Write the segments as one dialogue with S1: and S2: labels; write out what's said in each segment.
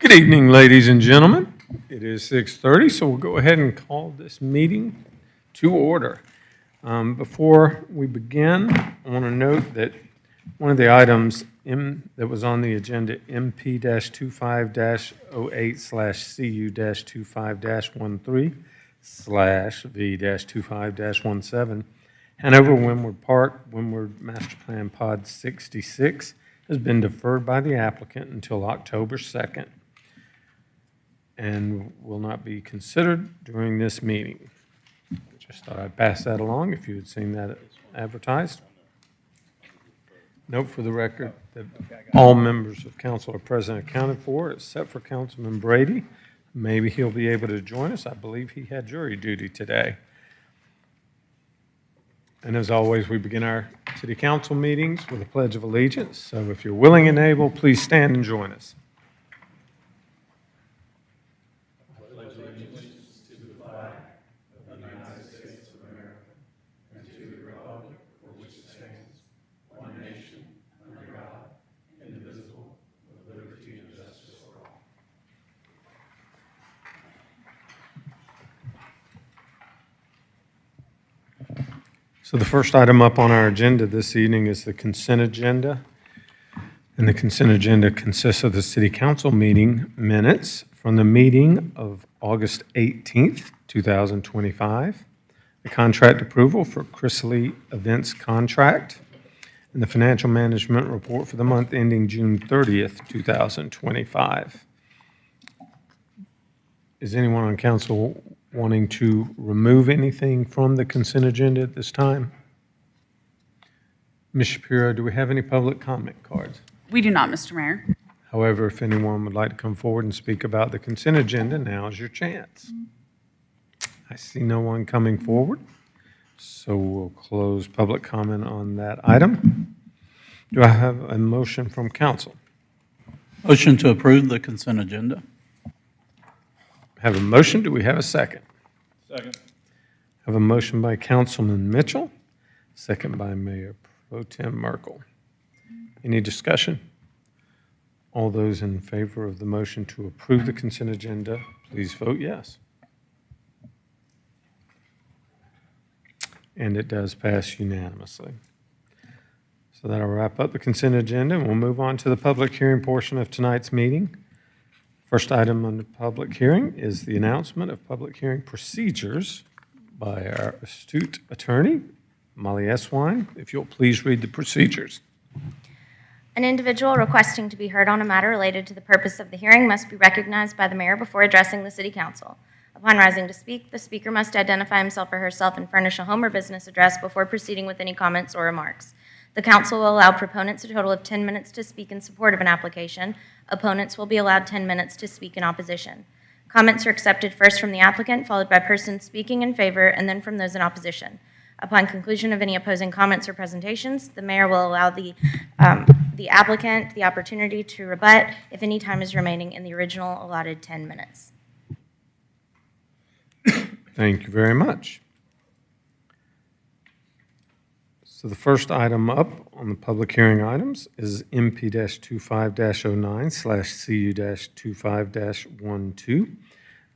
S1: Good evening, ladies and gentlemen. It is 6:30, so we'll go ahead and call this meeting to order. Before we begin, I want to note that one of the items that was on the agenda, MP-25-08/CU-25-13/V-25-17, Hanover Windward Park, Windward Master Plan Pod 66, has been deferred by the applicant until October 2nd and will not be considered during this meeting. Just thought I'd pass that along if you had seen that advertised. Note for the record that all members of council are present and accounted for, except for Councilman Brady. Maybe he'll be able to join us. I believe he had jury duty today. And as always, we begin our city council meetings with a pledge of allegiance. So if you're willing and able, please stand and join us. So the first item up on our agenda this evening is the consent agenda. And the consent agenda consists of the city council meeting minutes from the meeting of August 18th, 2025, the contract approval for Chrisley Events contract, and the financial management report for the month ending June 30th, 2025. Is anyone on council wanting to remove anything from the consent agenda at this time? Ms. Shapiro, do we have any public comment cards?
S2: We do not, Mr. Mayor.
S1: However, if anyone would like to come forward and speak about the consent agenda, now is your chance. I see no one coming forward, so we'll close public comment on that item. Do I have a motion from council?
S3: Motion to approve the consent agenda.
S1: Have a motion. Do we have a second?
S3: Second.
S1: Have a motion by Councilman Mitchell, second by Mayor Pro Tem Merkel. Any discussion? All those in favor of the motion to approve the consent agenda, please vote yes. And it does pass unanimously. So that'll wrap up the consent agenda, and we'll move on to the public hearing portion of tonight's meeting. First item on the public hearing is the announcement of public hearing procedures by our astute attorney, Molly Eswine. If you'll please read the procedures.
S4: An individual requesting to be heard on a matter related to the purpose of the hearing must be recognized by the mayor before addressing the city council. Upon rising to speak, the speaker must identify himself or herself and furnish a home or business address before proceeding with any comments or remarks. The council will allow proponents a total of 10 minutes to speak in support of an application. Opponents will be allowed 10 minutes to speak in opposition. Comments are accepted first from the applicant, followed by persons speaking in favor, and then from those in opposition. Upon conclusion of any opposing comments or presentations, the mayor will allow the applicant the opportunity to rebut if any time is remaining in the original allotted 10 minutes.
S1: Thank you very much. So the first item up on the public hearing items is MP-25-09/CU-25-12,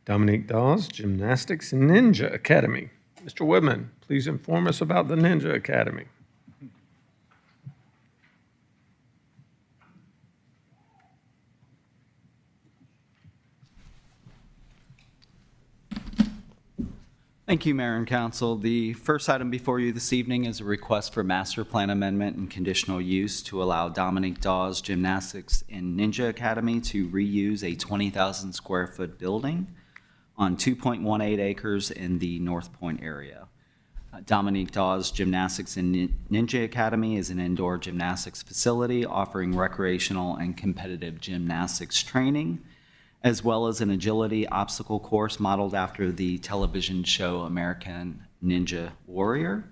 S1: Dominique Dawes Gymnastics and Ninja Academy. Mr. Woodman, please inform us about the Ninja Academy.
S5: Thank you, Mayor and Council. The first item before you this evening is a request for master plan amendment and conditional use to allow Dominique Dawes Gymnastics and Ninja Academy to reuse a 20,000 square foot building on 2.18 acres in the North Point area. Dominique Dawes Gymnastics and Ninja Academy is an indoor gymnastics facility offering recreational and competitive gymnastics training, as well as an agility obstacle course modeled after the television show American Ninja Warrior,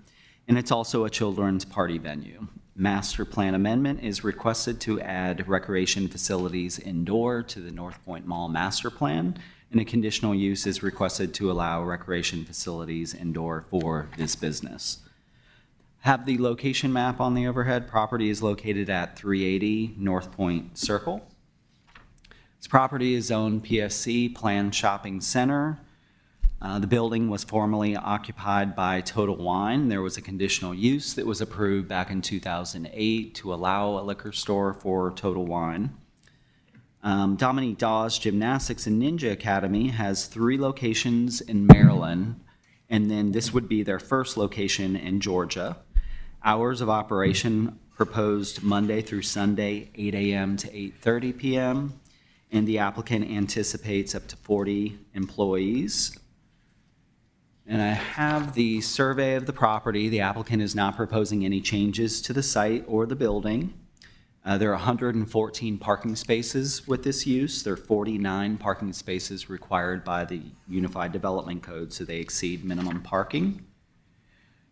S5: and it's also a children's party venue. Master plan amendment is requested to add recreation facilities indoor to the North Point Mall master plan, and a conditional use is requested to allow recreation facilities indoor for this business. Have the location map on the overhead. Property is located at 380 North Point Circle. This property is zoned PSC, Planned Shopping Center. The building was formerly occupied by Total Wine. There was a conditional use that was approved back in 2008 to allow a liquor store for Total Wine. Dominique Dawes Gymnastics and Ninja Academy has 3 locations in Maryland, and then this would be their first location in Georgia. Hours of operation proposed Monday through Sunday, 8 a.m. to 8:30 p.m., and the applicant anticipates up to 40 employees. And I have the survey of the property. The applicant is not proposing any changes to the site or the building. There are 114 parking spaces with this use. There are 49 parking spaces required by the Unified Development Code, so they exceed minimum parking.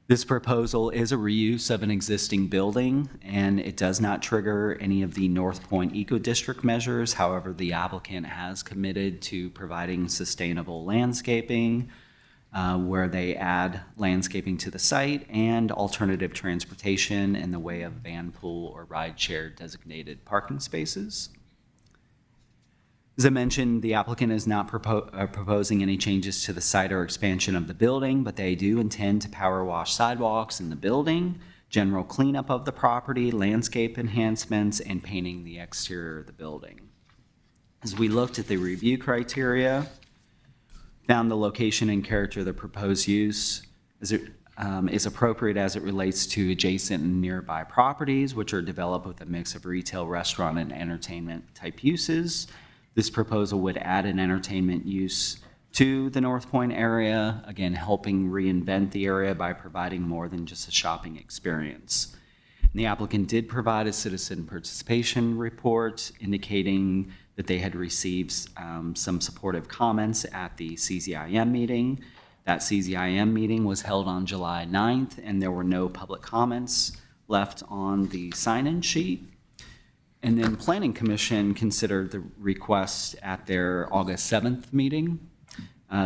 S5: This proposal is a reuse of an existing building, and it does not trigger any of the North Point Eco District measures. However, the applicant has committed to providing sustainable landscaping, where they add landscaping to the site and alternative transportation in the way of van pool or ride share designated parking spaces. As I mentioned, the applicant is not proposing any changes to the site or expansion of the building, but they do intend to power wash sidewalks in the building, general cleanup of the property, landscape enhancements, and painting the exterior of the building. As we looked at the review criteria, found the location and character of the proposed use is appropriate as it relates to adjacent and nearby properties, which are developed with a mix of retail, restaurant, and entertainment type uses. This proposal would add an entertainment use to the North Point area, again, helping reinvent the area by providing more than just a shopping experience. And the applicant did provide a citizen participation report indicating that they had received some supportive comments at the CZIM meeting. That CZIM meeting was held on July 9th, and there were no public comments left on the sign-in sheet. And then Planning Commission considered the request at their August 7th meeting.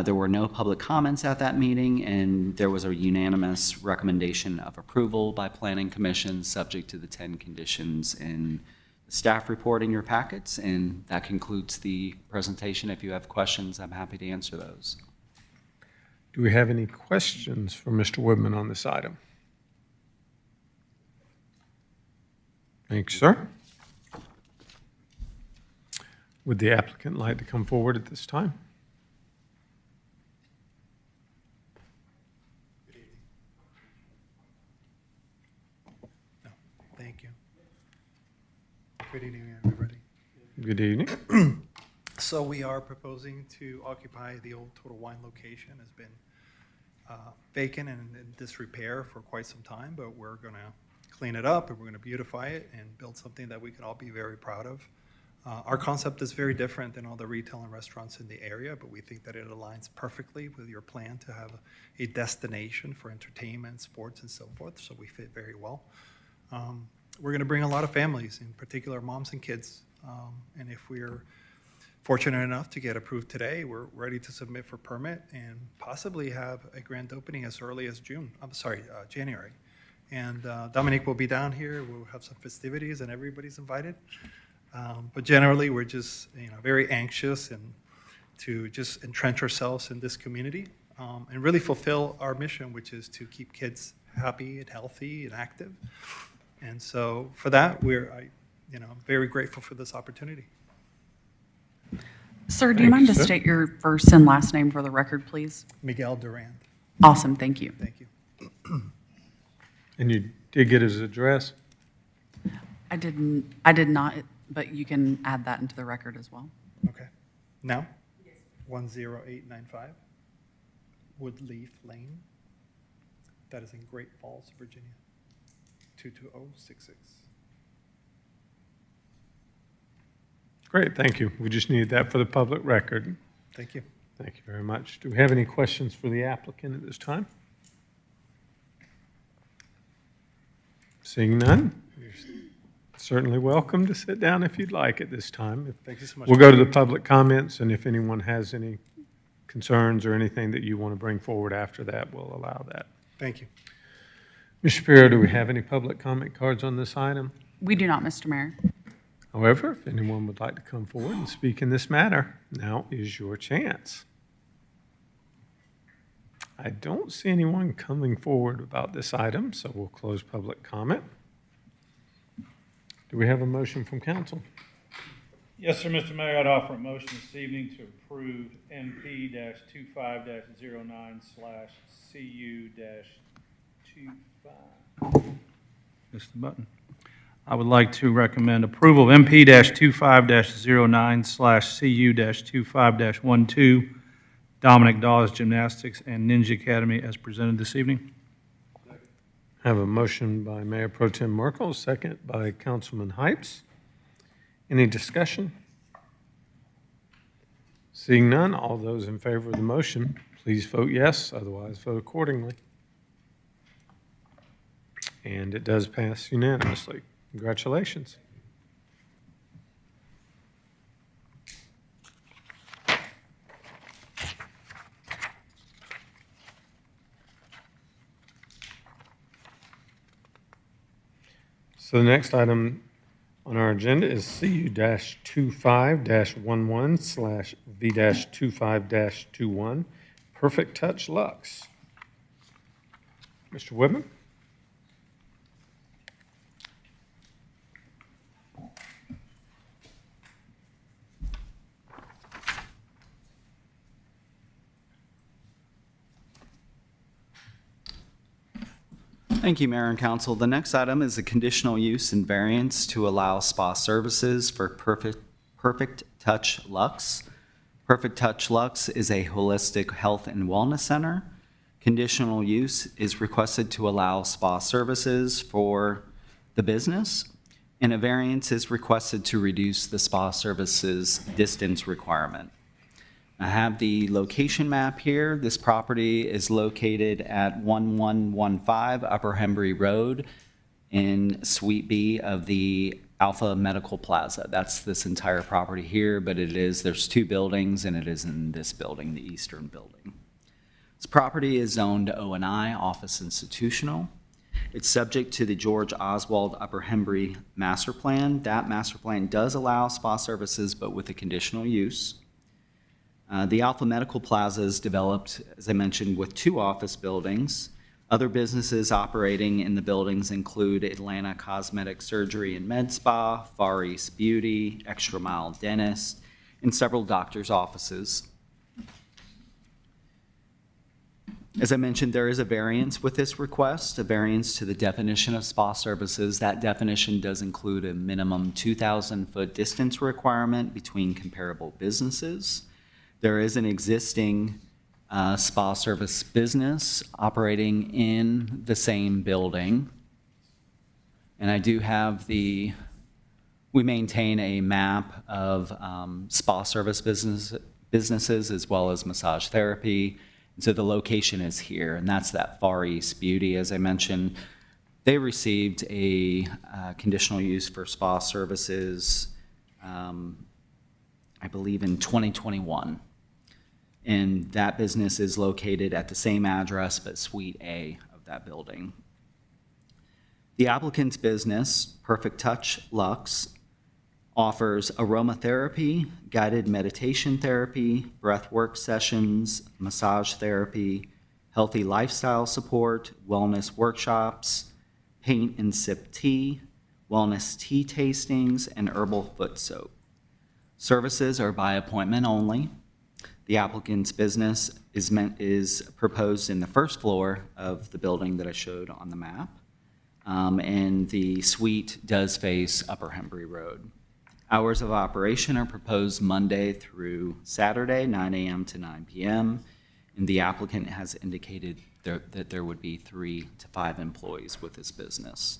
S5: There were no public comments at that meeting, and there was a unanimous recommendation of approval by Planning Commission subject to the 10 conditions in the staff report in your packets. And that concludes the presentation. If you have questions, I'm happy to answer those.
S1: Do we have any questions for Mr. Woodman on this item? Thanks, sir. Would the applicant like to come forward at this time?
S2: No, thank you. Good evening, everybody.
S1: Good evening.
S2: So we are proposing to occupy the old Total Wine location. It's been vacant and in disrepair for quite some time, but we're going to clean it up and we're going to beautify it and build something that we can all be very proud of. Our concept is very different than all the retail and restaurants in the area, but we think that it aligns perfectly with your plan to have a destination for entertainment, sports, and so forth, so we fit very well. We're going to bring a lot of families, in particular moms and kids, and if we're fortunate enough to get approved today, we're ready to submit for permit and possibly have a grand opening as early as January. And Dominique will be down here. We'll have some festivities and everybody's invited. But generally, we're just very anxious and to just entrench ourselves in this community and really fulfill our mission, which is to keep kids happy and healthy and active. And so for that, we're very grateful for this opportunity.
S6: Sir, do you mind to state your first and last name for the record, please?
S2: Miguel Durand.
S6: Awesome, thank you.
S2: Thank you.
S1: And you did get his address?
S6: I did not, but you can add that into the record as well.
S2: Okay. Now? Yes. 10895 Woodleaf Lane. That is in Great Falls, Virginia. 22066.
S1: Great, thank you. We just needed that for the public record.
S2: Thank you.
S1: Thank you very much. Do we have any questions for the applicant at this time? Seeing none, you're certainly welcome to sit down if you'd like at this time.
S2: Thank you so much.
S1: We'll go to the public comments, and if anyone has any concerns or anything that you want to bring forward after that, we'll allow that.
S2: Thank you.
S1: Ms. Shapiro, do we have any public comment cards on this item?
S6: We do not, Mr. Mayor.
S1: However, if anyone would like to come forward and speak in this matter, now is your chance. I don't see anyone coming forward about this item, so we'll close public comment. Do we have a motion from council?
S3: Yes, sir, Mr. Mayor, I'd offer a motion this evening to approve MP-25-09/CU-25. Missed the button. I would like to recommend approval of MP-25-09/CU-25-12, Dominic Dawes Gymnastics and Ninja Academy as presented this evening.
S1: I have a motion by Mayor Pro Tem Merkel, second by Councilman Hypes. Any discussion? Seeing none, all those in favor of the motion, please vote yes, otherwise vote accordingly. And it does pass unanimously. Congratulations. So the next item on our agenda is CU-25-11/V-25-21, Perfect Touch Luxe. Mr. Whitman?
S5: Thank you, Mayor and Council. The next item is a conditional use and variance to allow spa services for Perfect Touch Luxe. Perfect Touch Luxe is a holistic health and wellness center. Conditional use is requested to allow spa services for the business, and a variance is requested to reduce the spa services distance requirement. I have the location map here. This property is located at 1115 Upper Hembry Road in Suite B of the Alpha Medical Plaza. That's this entire property here, but there's two buildings, and it is in this building, the eastern building. This property is zoned O&I, Office Institutional. It's subject to the George Oswald Upper Hembry Master Plan. That master plan does allow spa services, but with a conditional use. The Alpha Medical Plaza is developed, as I mentioned, with two office buildings. Other businesses operating in the buildings include Atlanta Cosmetic Surgery and Med Spa, Far East Beauty, Extra Mile Dentist, and several doctors' offices. As I mentioned, there is a variance with this request, a variance to the definition of spa services. That definition does include a minimum 2,000-foot distance requirement between comparable businesses. There is an existing spa service business operating in the same building. And I do have we maintain a map of spa service businesses as well as massage therapy. And so the location is here, and that's that Far East Beauty, as I mentioned. They received a conditional use for spa services, I believe in 2021. And that business is located at the same address, but Suite A of that building. The applicant's business, Perfect Touch Luxe, offers aromatherapy, guided meditation therapy, breathwork sessions, massage therapy, healthy lifestyle support, wellness workshops, paint and sip tea, wellness tea tastings, and herbal foot soap. Services are by appointment only. The applicant's business is proposed in the first floor of the building that I showed on the map, and the suite does face Upper Hembry Road. Hours of operation are proposed Monday through Saturday, 9 a.m. to 9 p.m., and the applicant has indicated that there would be 3 to 5 employees with this business.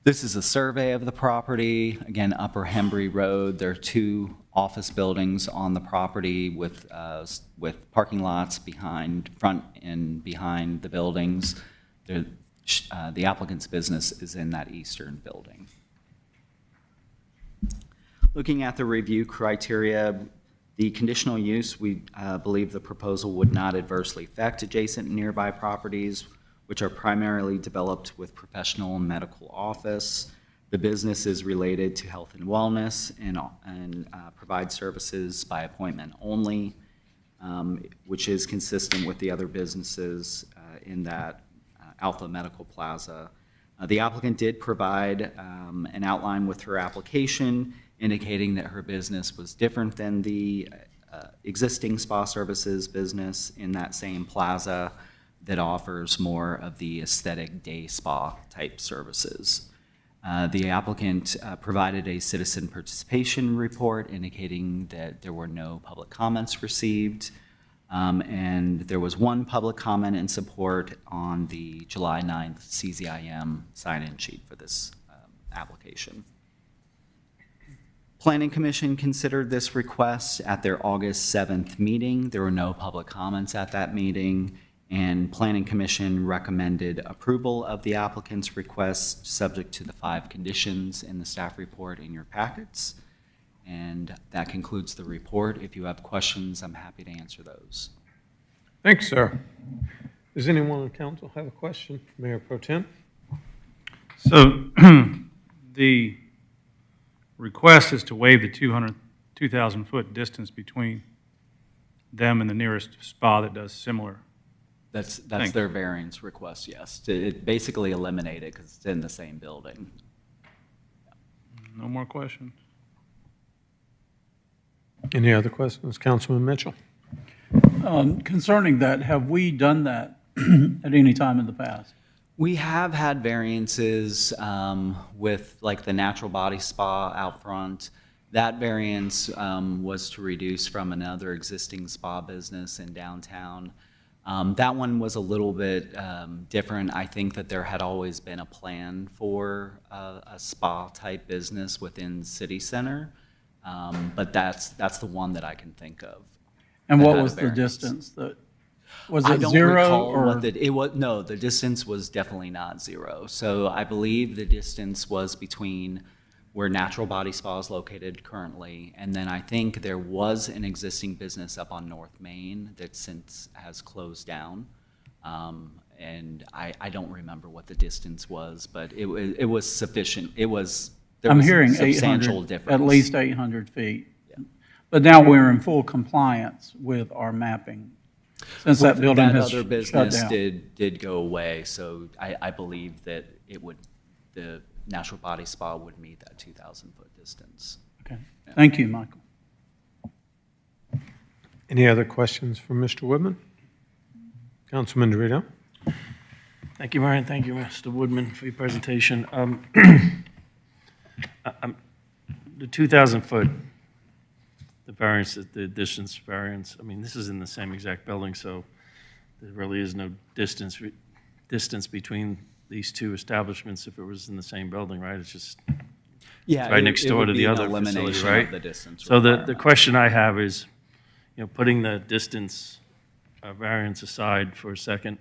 S5: This is a survey of the property. Again, Upper Hembry Road. There are 2 office buildings on the property with parking lots front and behind the buildings. The applicant's business is in that eastern building. Looking at the review criteria, the conditional use, we believe the proposal would not adversely affect adjacent and nearby properties, which are primarily developed with professional and medical office. The business is related to health and wellness and provides services by appointment only, which is consistent with the other businesses in that Alpha Medical Plaza. The applicant did provide an outline with her application indicating that her business was different than the existing spa services business in that same plaza that offers more of the aesthetic day spa type services. The applicant provided a citizen participation report indicating that there were no public comments received, and there was one public comment in support on the July 9th CZIM sign-in sheet for this application. Planning Commission considered this request at their August 7th meeting. There were no public comments at that meeting, and Planning Commission recommended approval of the applicant's request subject to the 5 conditions in the staff report in your packets. And that concludes the report. If you have questions, I'm happy to answer those.
S1: Thanks, sir. Does anyone on council have a question? Mayor Pro Tem?
S3: So the request is to waive the 2,000-foot distance between them and the nearest spa that does similar.
S5: That's
S3: Thank
S5: their variance request, yes. It basically eliminate it because it's in the same building.
S3: No more questions?
S1: Any other questions? Councilman Mitchell?
S7: Concerning that, have we done that at any time in the past?
S5: We have had variances with like the natural body spa out front. That variance was to reduce from another existing spa business in downtown. That one was a little bit different. I think that there had always been a plan for a spa type business within City Center, but that's the one that I can think of.
S7: And
S5: that
S7: what
S5: had a
S7: was the
S5: variance.
S7: distance? Was
S5: I
S7: it
S5: don't
S7: 0
S5: recall
S7: or?
S5: what it was. No, the distance was definitely not 0. So I believe the distance was between where Natural Body Spa is located currently, and then I think there was an existing business up on North Main that since has closed down. And I don't remember what the distance was, but it was sufficient. There
S7: I'm
S5: was
S7: hearing
S5: substantial
S7: 800,
S5: difference.
S7: at least 800 feet.
S5: Yeah.
S7: But now we're in full compliance with our mapping, since that building
S5: That
S7: has
S5: other
S7: shut
S5: business
S7: down.
S5: did go away, so I believe that the Natural Body Spa would meet that 2,000-foot distance.
S7: Okay, thank you, Michael.
S1: Any other questions for Mr. Woodman? Councilman Dorito?
S8: Thank you, Marion. Thank you, Mr. Woodman, for your presentation. The 2,000-foot, the variance, the distance variance, I mean, this is in the same exact building, so there really is no distance between these two establishments if it was in the same building, right? It's just
S5: Yeah,
S8: right next door
S5: would
S8: to
S5: be
S8: the
S5: an
S8: other facility,
S5: elimination
S8: right?
S5: of the distance
S8: So the
S5: requirement.
S8: question I have is, putting the distance variance aside for a second,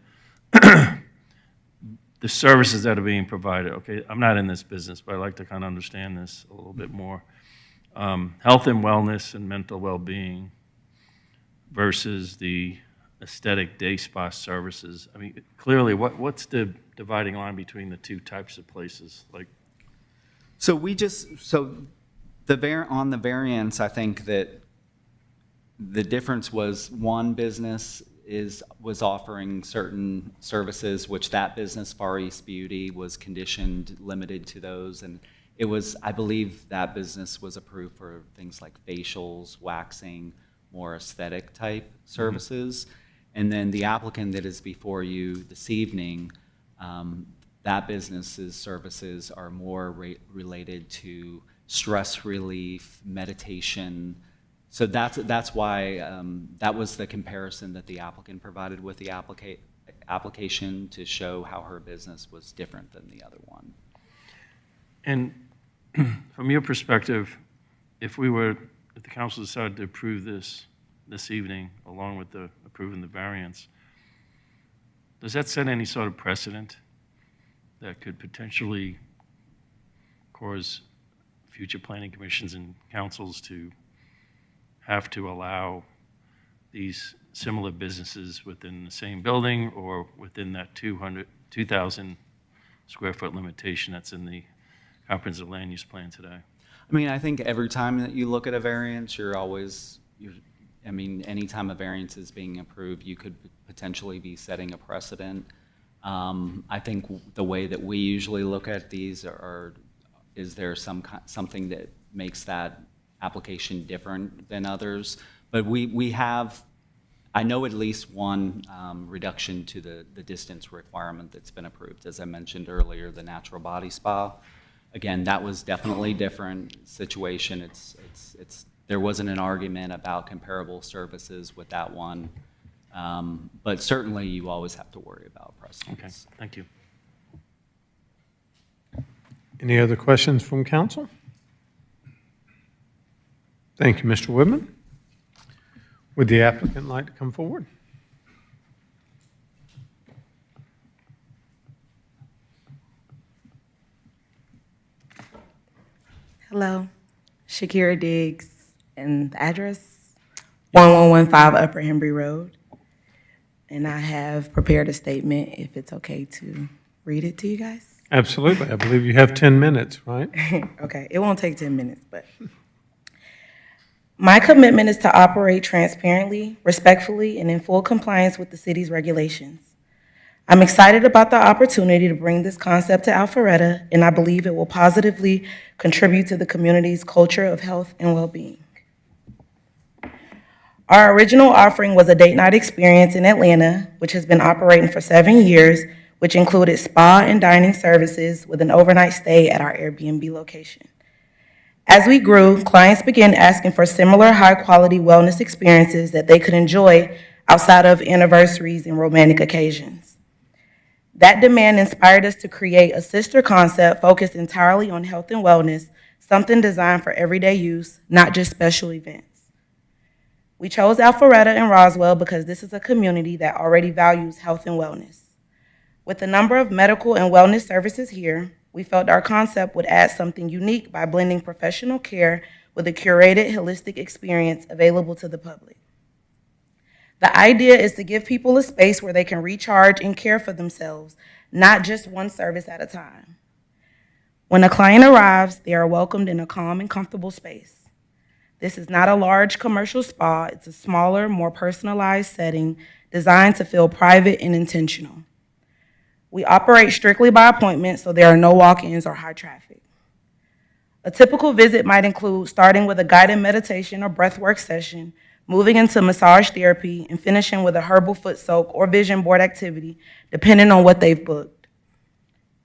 S8: the services that are being provided, okay, I'm not in this business, but I like to kind of understand this a little bit more. Health and wellness and mental well-being versus the aesthetic day spa services. I mean, clearly, what's the dividing line between the two types of places? Like,
S5: on the variance, I think that the difference was one business was offering certain services, which that business, Far East Beauty, was conditioned, limited to those, and it was, I believe that business was approved for things like facials, waxing, more aesthetic type services. And then the applicant that is before you this evening, that business's services are more related to stress relief, meditation. So that's why that was the comparison that the applicant provided with the application to show how her business was different than the other one.
S8: and from your perspective, if the council decided to approve this evening, along with approving the variance, does that set any sort of precedent that could potentially cause future planning commissions and councils to have to allow these similar businesses within the same building or within that 2,000 square foot limitation that's in the comprehensive land use plan today?
S5: I mean, I think every time that you look at a variance, I mean, anytime a variance is being approved, you could potentially be setting a precedent. I think the way that we usually look at these is there something that makes that application different than others? But we have, I know at least one reduction to the distance requirement that's been approved. As I mentioned earlier, the natural body spa. Again, that was definitely a different situation. There wasn't an argument about comparable services with that one. But certainly you always have to worry about precedents.
S8: Okay, thank you.
S1: Any other questions from council? Thank you, Mr. Woodman. Would the applicant like to come forward?
S9: Hello, Shakira Diggs, and the address 1115 Upper Hembry Road. And I have prepared a statement, if it's okay to read it to you guys.
S1: Absolutely. I believe you have 10 minutes, right?
S9: Okay, it won't take 10 minutes, but. My commitment is to operate transparently, respectfully, and in full compliance with the city's regulations. I'm excited about the opportunity to bring this concept to Alpharetta, and I believe it will positively contribute to the community's culture of health and well-being. Our original offering was a date night experience in Atlanta, which has been operating for 7 years, which included spa and dining services with an overnight stay at our Airbnb location. As we grew, clients began asking for similar high-quality wellness experiences that they could enjoy outside of anniversaries and romantic occasions. That demand inspired us to create a sister concept focused entirely on health and wellness, something designed for everyday use, not just special events. We chose Alpharetta and Roswell because this is a community that already values health and wellness. With the number of medical and wellness services here, we felt our concept would add something unique by blending professional care with a curated, holistic experience available to the public. The idea is to give people a space where they can recharge and care for themselves, not just one service at a time. When a client arrives, they are welcomed in a calm and comfortable space. This is not a large commercial spa. It's a smaller, more personalized setting designed to feel private and intentional. We operate strictly by appointment, so there are no walk-ins or high traffic. A typical visit might include starting with a guided meditation or breathwork session, moving into massage therapy, and finishing with a herbal foot soak or vision board activity, depending on what they've booked.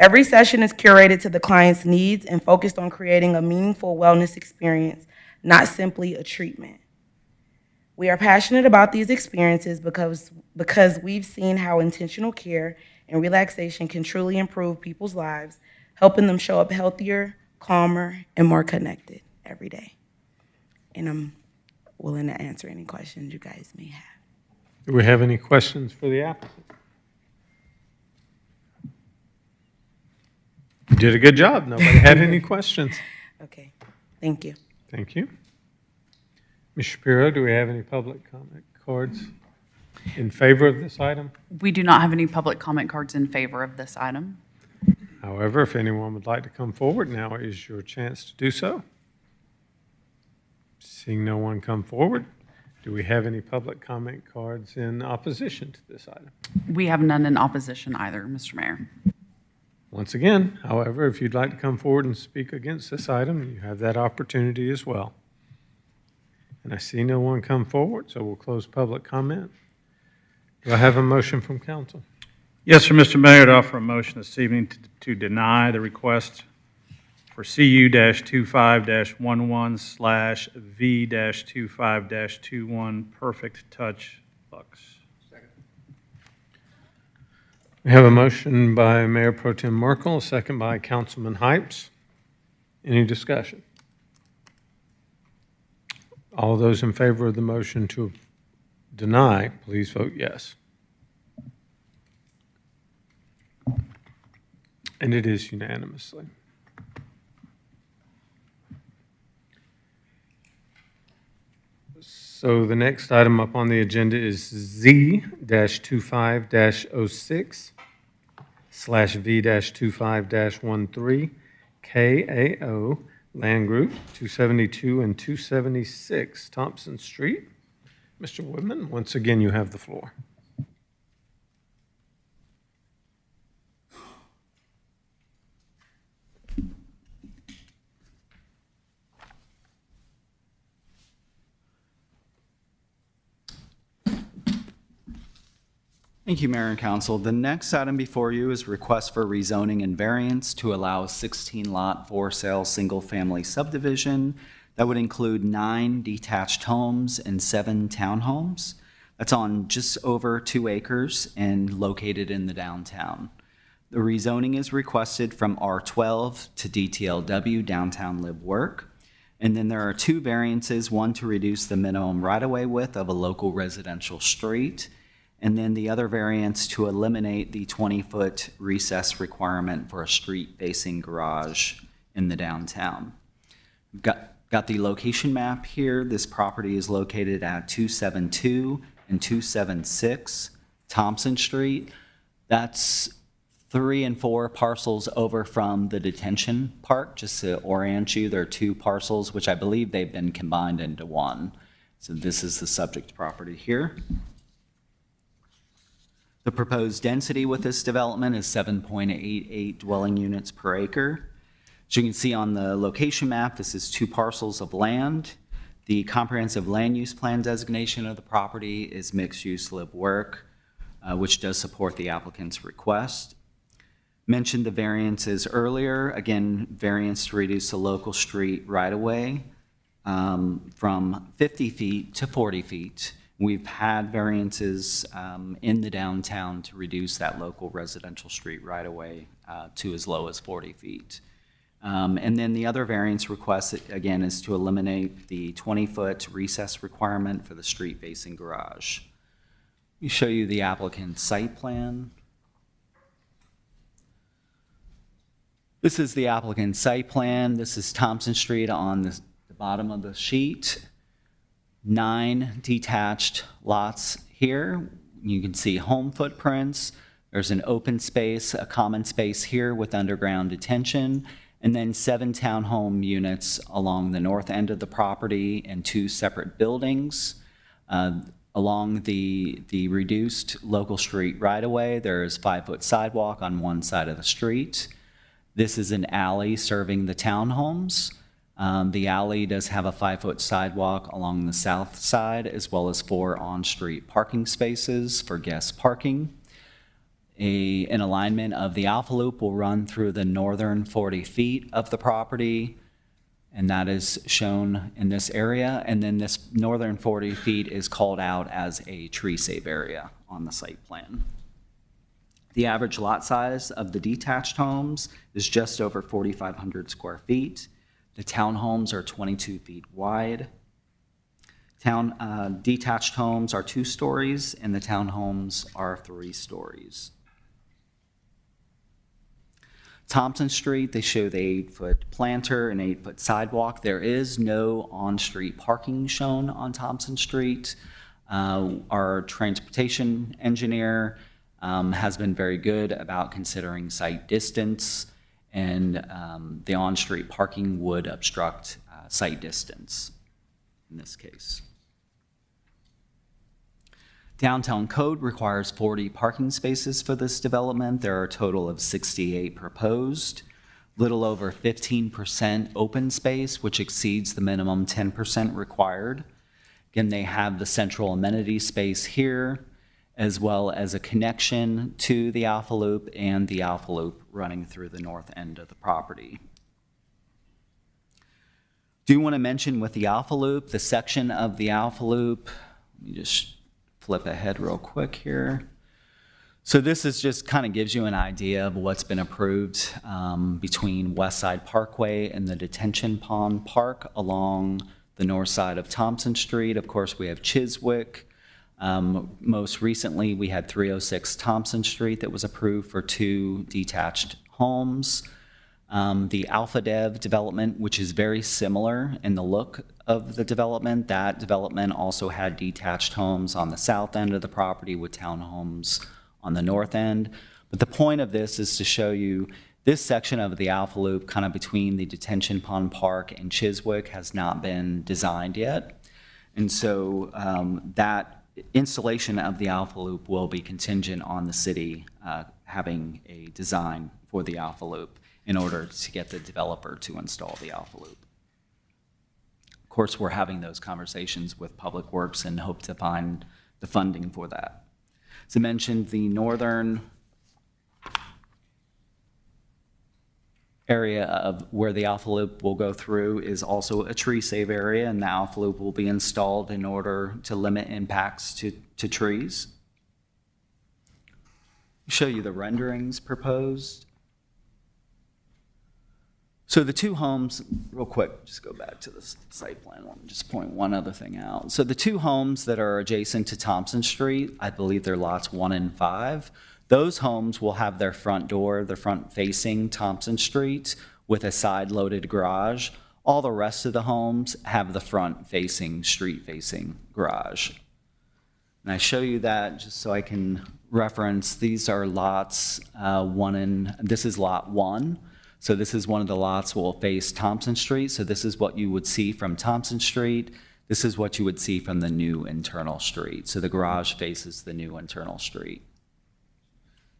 S9: Every session is curated to the client's needs and focused on creating a meaningful wellness experience, not simply a treatment. We are passionate about these experiences because we've seen how intentional care and relaxation can truly improve people's lives, helping them show up healthier, calmer, and more connected every day. And I'm willing to answer any questions you guys may have.
S1: Do we have any questions for the applicant? You did a good job. Nobody had any questions.
S9: Okay, thank you.
S1: Thank you. Ms. Shapiro, do we have any public comment cards in favor of this item?
S6: We do not have any public comment cards in favor of this item.
S1: However, if anyone would like to come forward, now is your chance to do so. Seeing no one come forward, do we have any public comment cards in opposition to this item?
S6: We have none in opposition either, Mr. Mayor.
S1: Once again, however, if you'd like to come forward and speak against this item, you have that opportunity as well. And I see no one come forward, so we'll close public comment. Do I have a motion from council?
S3: Yes, sir, Mr. Mayor, to offer a motion this evening to deny the request for CU-25-11/V-25-21 Perfect Touch Lux.
S1: We have a motion by Mayor Pro Tem Merkel, a second by Councilman Hypes. Any discussion? All those in favor of the motion to deny, please vote yes. And it is unanimously. So the next item up on the agenda is Z-25-06/V-25-13 KAO Land Group 272 and 276 Thompson Street. Mr. Woodman, once again, you have the floor.
S5: Thank you, Mayor and Council. The next item before you is request for rezoning and variance to allow a 16-lot for-sale single-family subdivision that would include 9 detached homes and 7 townhomes. That's on just over 2 acres and located in the downtown. The rezoning is requested from R12 to DTLW, Downtown Live Work. And then there are 2 variances, one to reduce the minimum right-of-way width of a local residential street, and then the other variance to eliminate the 20-foot recess requirement for a street-facing garage in the downtown. We've got the location map here. This property is located at 272 and 276 Thompson Street. That's 3 and 4 parcels over from the detention park. Just to orient you, there are 2 parcels, which I believe they've been combined into one. So this is the subject property here. The proposed density with this development is 7.88 dwelling units per acre. As you can see on the location map, this is 2 parcels of land. The comprehensive land use plan designation of the property is mixed use live work, which does support the applicant's request. Mentioned the variances earlier. Again, variance to reduce the local street right-of-way from 50 feet to 40 feet. We've had variances in the downtown to reduce that local residential street right-of-way to as low as 40 feet. And then the other variance request, again, is to eliminate the 20-foot recess requirement for the street-facing garage. Let me show you the applicant's site plan. This is the applicant's site plan. This is Thompson Street on the bottom of the sheet. 9 detached lots here. You can see home footprints. There's an open space, a common space here with underground detention, and then 7 townhome units along the north end of the property and 2 separate buildings. Along the reduced local street right-of-way, there's 5-foot sidewalk on one side of the street. This is an alley serving the townhomes. The alley does have a 5-foot sidewalk along the south side, as well as 4 on-street parking spaces for guest parking. An alignment of the Alpha Loop will run through the northern 40 feet of the property, and that is shown in this area. And then this northern 40 feet is called out as a tree-safe area on the site plan. The average lot size of the detached homes is just over 4,500 square feet. The townhomes are 22 feet wide. Detached homes are 2 stories, and the townhomes are 3 stories. Thompson Street, they show the 8-foot planter and 8-foot sidewalk. There is no on-street parking shown on Thompson Street. Our transportation engineer has been very good about considering site distance, and the on-street parking would obstruct site distance in this case. Downtown code requires 40 parking spaces for this development. There are a total of 68 proposed, little over 15% open space, which exceeds the minimum 10% required. Again, they have the central amenity space here, as well as a connection to the Alpha Loop and the Alpha Loop running through the north end of the property. Do want to mention with the Alpha Loop, the section of the Alpha Loop, let me just flip ahead real quick here. So this is just kind of gives you an idea of what's been approved between Westside Parkway and the Detention Pond Park along the north side of Thompson Street. Of course, we have Chiswick. Most recently, we had 306 Thompson Street that was approved for 2 detached homes. The Alpha Dev development, which is very similar in the look of the development, that development also had detached homes on the south end of the property with townhomes on the north end. But the point of this is to show you this section of the Alpha Loop, kind of between the Detention Pond Park and Chiswick, has not been designed yet. And so that installation of the Alpha Loop will be contingent on the city having a design for the Alpha Loop in order to get the developer to install the Alpha Loop. Of course, we're having those conversations with Public Works and hope to find the funding for that. As I mentioned, the northern area of where the Alpha Loop will go through is also a tree save area, and the Alpha Loop will be installed in order to limit impacts to trees. I'll show you the renderings proposed. So the two homes, real quick, just go back to the site plan. Let me just point one other thing out. So the two homes that are adjacent to Thompson Street, I believe they're lots 1 and 5. Those homes will have their front door, the front facing Thompson Street with a side loaded garage. All the rest of the homes have the front facing, street facing garage. And I show you that just so I can reference, these are lots this is lot 1. So this is one of the lots will face Thompson Street. So this is what you would see from Thompson Street. This is what you would see from the new internal street. So the garage faces the new internal street.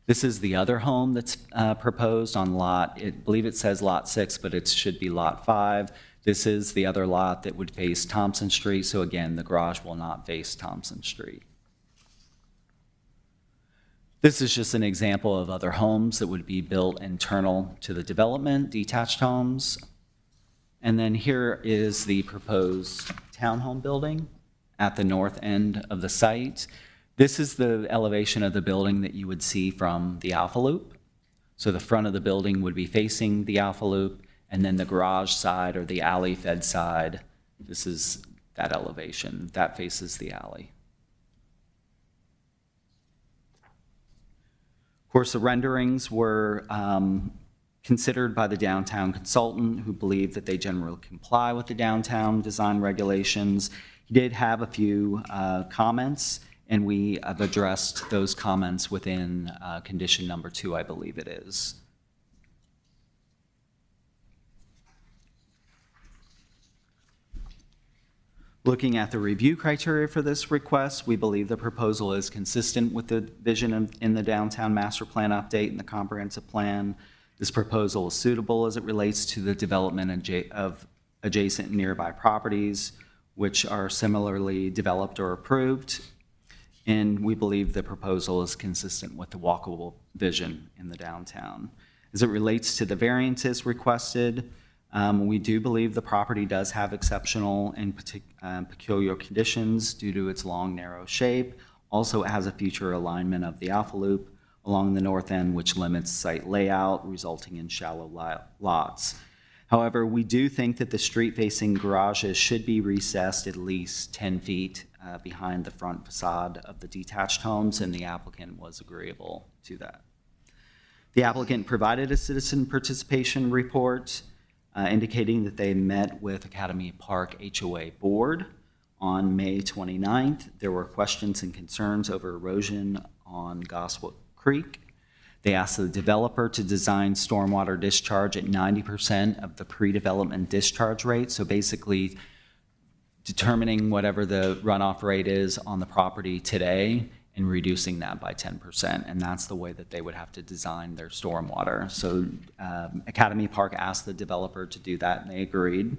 S5: This is the other home that's proposed on I believe it says lot 6, but it should be lot 5. This is the other lot that would face Thompson Street. So again, the garage will not face Thompson Street. This is just an example of other homes that would be built internal to the development, detached homes. And then here is the proposed townhome building at the north end of the site. This is the elevation of the building that you would see from the Alpha Loop. So the front of the building would be facing the Alpha Loop, and then the garage side or the alley fed side, this is that elevation. That faces the alley. Of course, the renderings were considered by the downtown consultant, who believed that they generally comply with the downtown design regulations. He did have a few comments, and we have addressed those comments within condition number 2, I believe it is. Looking at the review criteria for this request, we believe the proposal is consistent with the vision in the downtown master plan update and the comprehensive plan. This proposal is suitable as it relates to the development of adjacent and nearby properties, which are similarly developed or approved. And we believe the proposal is consistent with the walkable vision in the downtown. As it relates to the variances requested, we do believe the property does have exceptional and peculiar conditions due to its long, narrow shape. Also, it has a future alignment of the Alpha Loop along the north end, which limits site layout, resulting in shallow lots. However, we do think that the street-facing garages should be recessed at least 10 feet behind the front facade of the detached homes, and the applicant was agreeable to that. The applicant provided a citizen participation report indicating that they met with Academy Park HOA Board on May 29th. There were questions and concerns over erosion on Goswick Creek. They asked the developer to design stormwater discharge at 90% of the pre-development discharge rate. So basically determining whatever the runoff rate is on the property today and reducing that by 10%. And that's the way that they would have to design their stormwater. So Academy Park asked the developer to do that, and they agreed.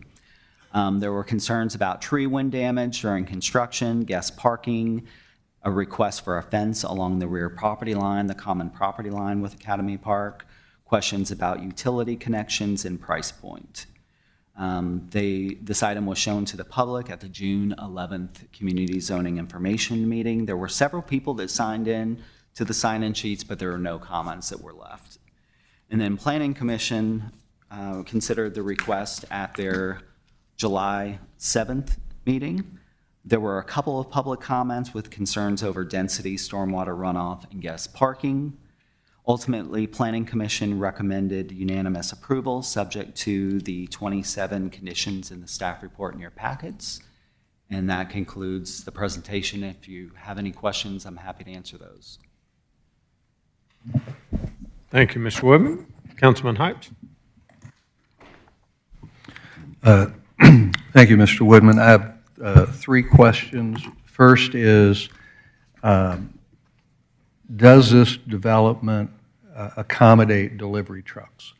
S5: There were concerns about tree wind damage during construction, guest parking, a request for a fence along the rear property line, the common property line with Academy Park, questions about utility connections and price point. This item was shown to the public at the June 11th Community Zoning Information Meeting. There were several people that signed in to the sign-in sheets, but there were no comments that were left. And then Planning Commission considered the request at their July 7th meeting. There were a couple of public comments with concerns over density, stormwater runoff, and guest parking. Ultimately, Planning Commission recommended unanimous approval, subject to the 27 conditions in the staff report in your packets. And that concludes the presentation. If you have any questions, I'm happy to answer those.
S1: Thank you, Mr. Woodman. Councilman Hypes?
S10: Thank you, Mr. Woodman. I have 3 questions. First is, does this development accommodate delivery trucks?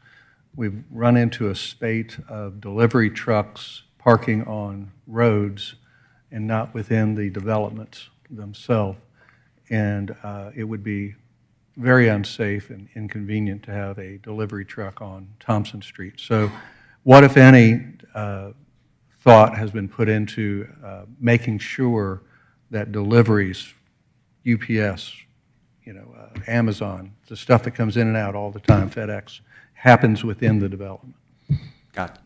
S10: We've run into a spate of delivery trucks parking on roads and not within the developments themselves. And it would be very unsafe and inconvenient to have a delivery truck on Thompson Street. So what, if any, thought has been put into making sure that deliveries, UPS, Amazon, the stuff that comes in and out all the time, FedEx, happens within the development?
S5: Got it.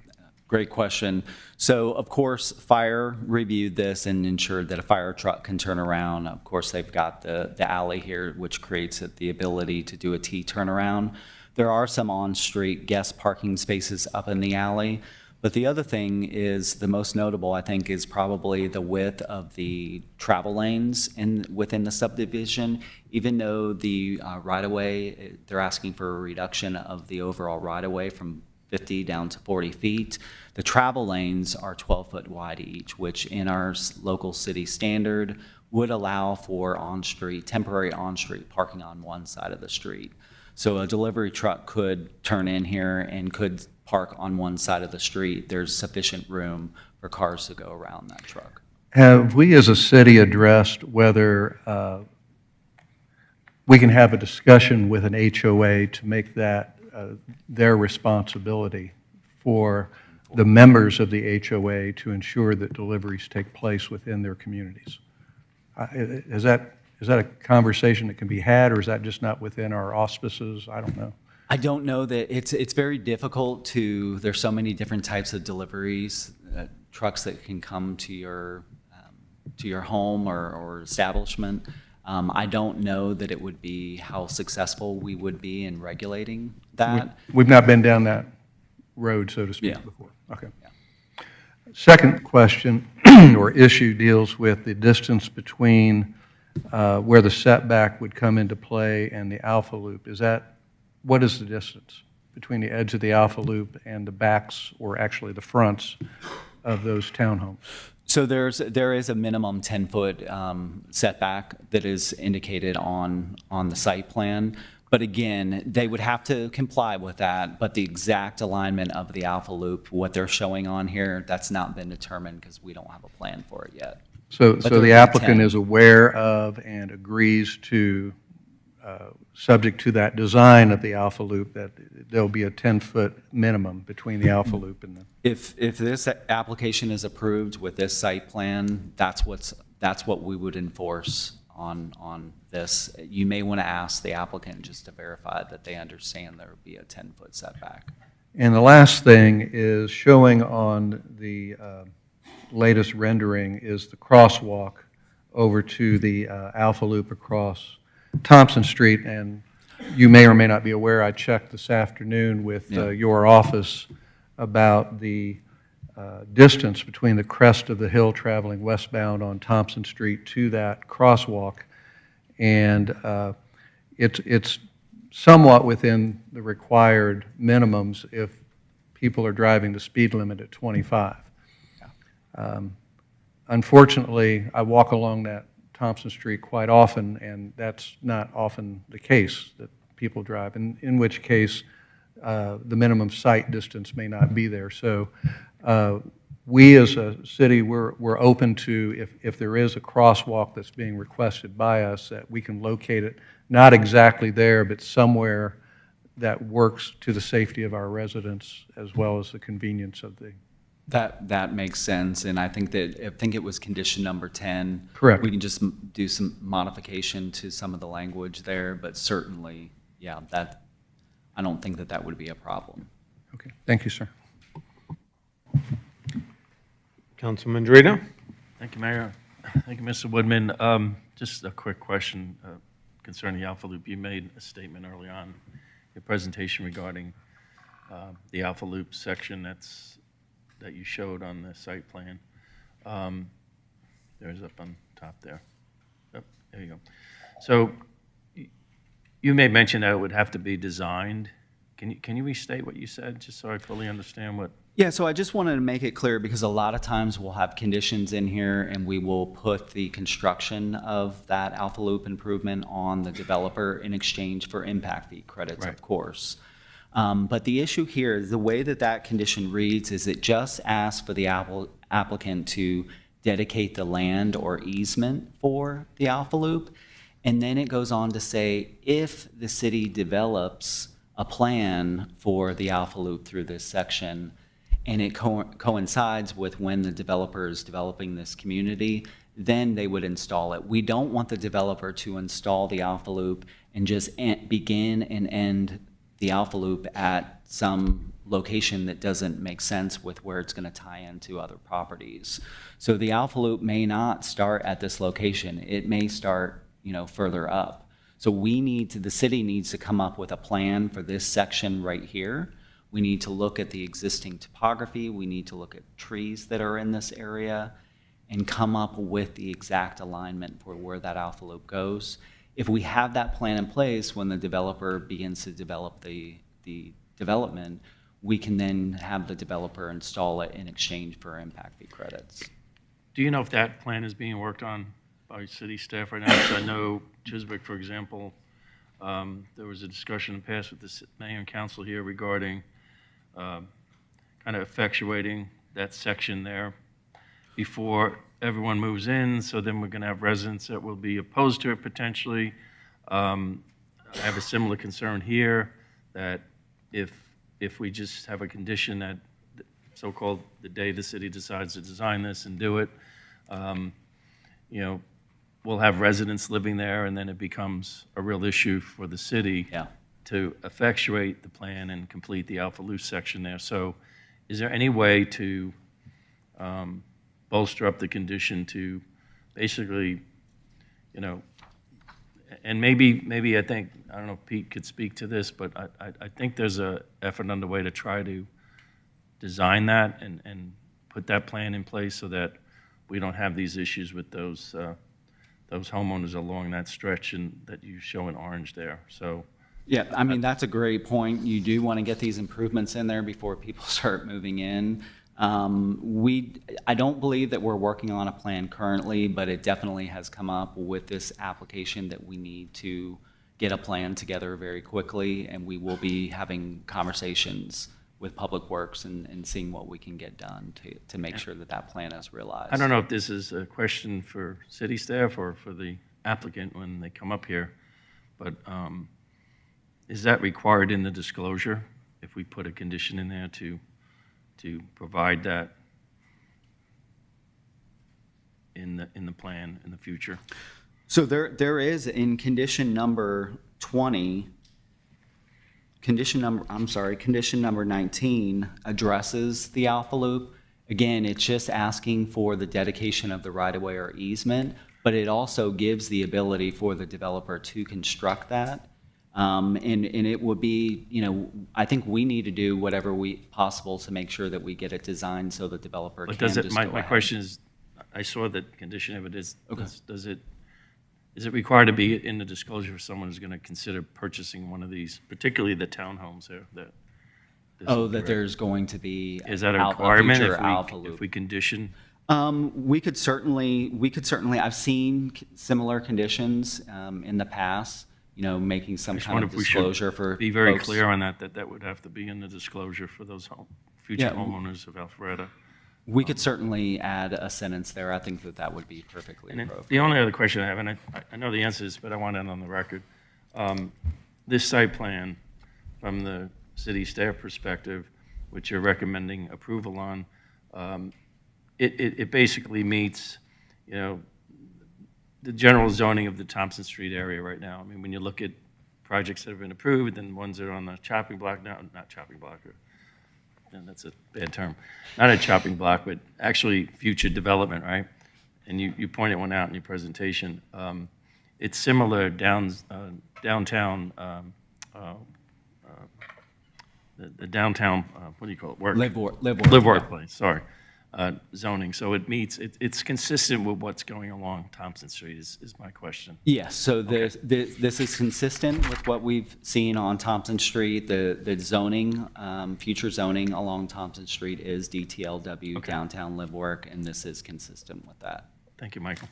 S5: Great question. So, of course, fire reviewed this and ensured that a fire truck can turn around. Of course, they've got the alley here, which creates the ability to do a T turnaround. There are some on-street guest parking spaces up in the alley. But the other thing is, the most notable, I think, is probably the width of the travel lanes within the subdivision. Even though the right-of-way, they're asking for a reduction of the overall right-of-way from 50 down to 40 feet. The travel lanes are 12 foot wide each, which in our local city standard would allow for temporary on-street parking on one side of the street. So a delivery truck could turn in here and could park on one side of the street. There's sufficient room for cars to go around that truck.
S10: Have we as a city addressed whether we can have a discussion with an HOA to make that their responsibility for the members of the HOA to ensure that deliveries take place within their communities? Is that a conversation that can be had, or is that just not within our auspices? I don't know.
S5: I don't know that it's very difficult there's so many different types of deliveries, trucks that can come to your home or establishment. I don't know that it would be how successful we would be in regulating that.
S10: We've not been down that road, so to speak,
S5: Yeah.
S10: before. Okay. Yeah. Second question or issue deals with the distance between where the setback would come into play and the Alpha Loop. What is the distance between the edge of the Alpha Loop and the backs, or actually the fronts, of those townhomes?
S5: So there is a minimum 10-foot setback that is indicated on the site plan. But again, they would have to comply with that. But the exact alignment of the Alpha Loop, what they're showing on here, that's not been determined because we don't have a plan for it yet.
S10: So the applicant is aware of and agrees to, subject to that design of the Alpha Loop, that there'll be a 10-foot minimum between the Alpha Loop and the...
S5: If this application is approved with this site plan, that's what we would enforce on this. You may want to ask the applicant just to verify that they understand there would be a 10-foot setback.
S10: And the last thing is showing on the latest rendering is the crosswalk over to the Alpha Loop across Thompson Street. And you may or may not be aware, I checked this afternoon with your office about the distance between the crest of the hill traveling westbound on Thompson Street to that crosswalk. And it's somewhat within the required minimums if people are driving the speed limit at 25. Unfortunately, I walk along that Thompson Street quite often, and that's not often the case that people drive, in which case the minimum sight distance may not be there. So we as a city, we're open to, if there is a crosswalk that's being requested by us, that we can locate it, not exactly there, but somewhere that works to the safety of our residents as well as the convenience of the...
S5: That makes sense, and I think it was condition number 10.
S10: Correct.
S5: We can just do some modification to some of the language there, but certainly, yeah, I don't think that would be a problem.
S10: Okay, thank you, sir.
S1: Councilman Drita?
S8: Thank you, Mayor. Thank you, Mr. Woodman. Just a quick question. concerning the Alpha Loop. You made a statement early on in your presentation regarding the Alpha Loop section that you showed on the site plan. There's up on top there. Yep, there you go. So you may mention that it would have to be designed. Can you restate what you said, just so I fully understand what?
S5: Yeah, so I just wanted to make it clear because a lot of times we'll have conditions in here and we will put the construction of that Alpha Loop improvement on the developer in exchange for impact fee credits, of course. But the issue here, the way that that condition reads is it just asks for the applicant to dedicate the land or easement for the Alpha Loop. And then it goes on to say, if the city develops a plan for the Alpha Loop through this section, and it coincides with when the developer is developing this community, then they would install it. We don't want the developer to install the Alpha Loop and just begin and end the Alpha Loop at some location that doesn't make sense with where it's going to tie into other properties. So the Alpha Loop may not start at this location. It may start, further up. So the city needs to come up with a plan for this section right here. We need to look at the existing topography. We need to look at trees that are in this area and come up with the exact alignment for where that Alpha Loop goes. If we have that plan in place, when the developer begins to develop the development, we can then have the developer install it in exchange for impact fee credits.
S8: Do you know if that plan is being worked on by city staff right now? So I know Chiswick, for example, there was a discussion in the past with the mayor and council here regarding kind of effectuating that section there before everyone moves in. So then we're going to have residents that will be opposed to it potentially. I have a similar concern here that if we just have a condition that so-called the day the city decides to design this and do it, we'll have residents living there, and then it becomes a real issue for the city to effectuate the plan and complete the Alpha Loop section there. So is there any way to bolster up the condition to basically, and maybe I think, I don't know if Pete could speak to this, but I think there's an effort underway to try to design that and put that plan in place so that we don't have these issues with those homeowners along that stretch and that you show in orange there. So.
S5: Yeah, I mean, that's a great point. You do want to get these improvements in there before people start moving in. I don't believe that we're working on a plan currently, but it definitely has come up with this application that we need to get a plan together very quickly, and we will be having conversations with Public Works and seeing what we can get done to make sure that that plan is realized.
S8: I don't know if this is a question for city staff or for the applicant when they come up here, but is that required in the disclosure if we put a condition in there to provide that in the plan in the future?
S5: So there is in condition number 20, condition number 19 addresses the Alpha Loop. Again, it's just asking for the dedication of the right-of-way or easement, but it also gives the ability for the developer to construct that. And it would be, I think we need to do whatever possible to make sure that we get it designed so the developer can just go ahead.
S8: My question is, I saw that condition of it is, is it required to be in the disclosure for someone who's going to consider purchasing one of these, particularly the townhomes there?
S5: That there's going to be
S8: is that a requirement
S5: if
S8: we condition?
S5: We could certainly. I've seen similar conditions in the past. Making some kind of disclosure for
S8: be very
S5: folks.
S8: clear on that would have to be in the disclosure for those future homeowners of Alpharetta.
S5: We could certainly add a sentence there. I think that would be perfectly appropriate.
S8: The only other question I have, and I know the answers, but I want it on the record. This site plan, from the city staff perspective, which you're recommending approval on, it basically meets, the general zoning of the Thompson Street area right now. I mean, when you look at projects that have been approved and ones that are on the chopping block now, not chopping block, that's a bad term, not a chopping block, but actually future development, right? And you pointed one out in your presentation. it's similar downtown, the downtown, what do you call it?
S5: Live work,
S8: Live workplace, sorry, zoning. So it's consistent with what's going along Thompson Street is my question.
S5: Yes, so this is consistent with what we've seen on Thompson Street. The zoning, future zoning along Thompson Street is DTLW, downtown live work, and this is consistent with that.
S8: Thank you, Michael.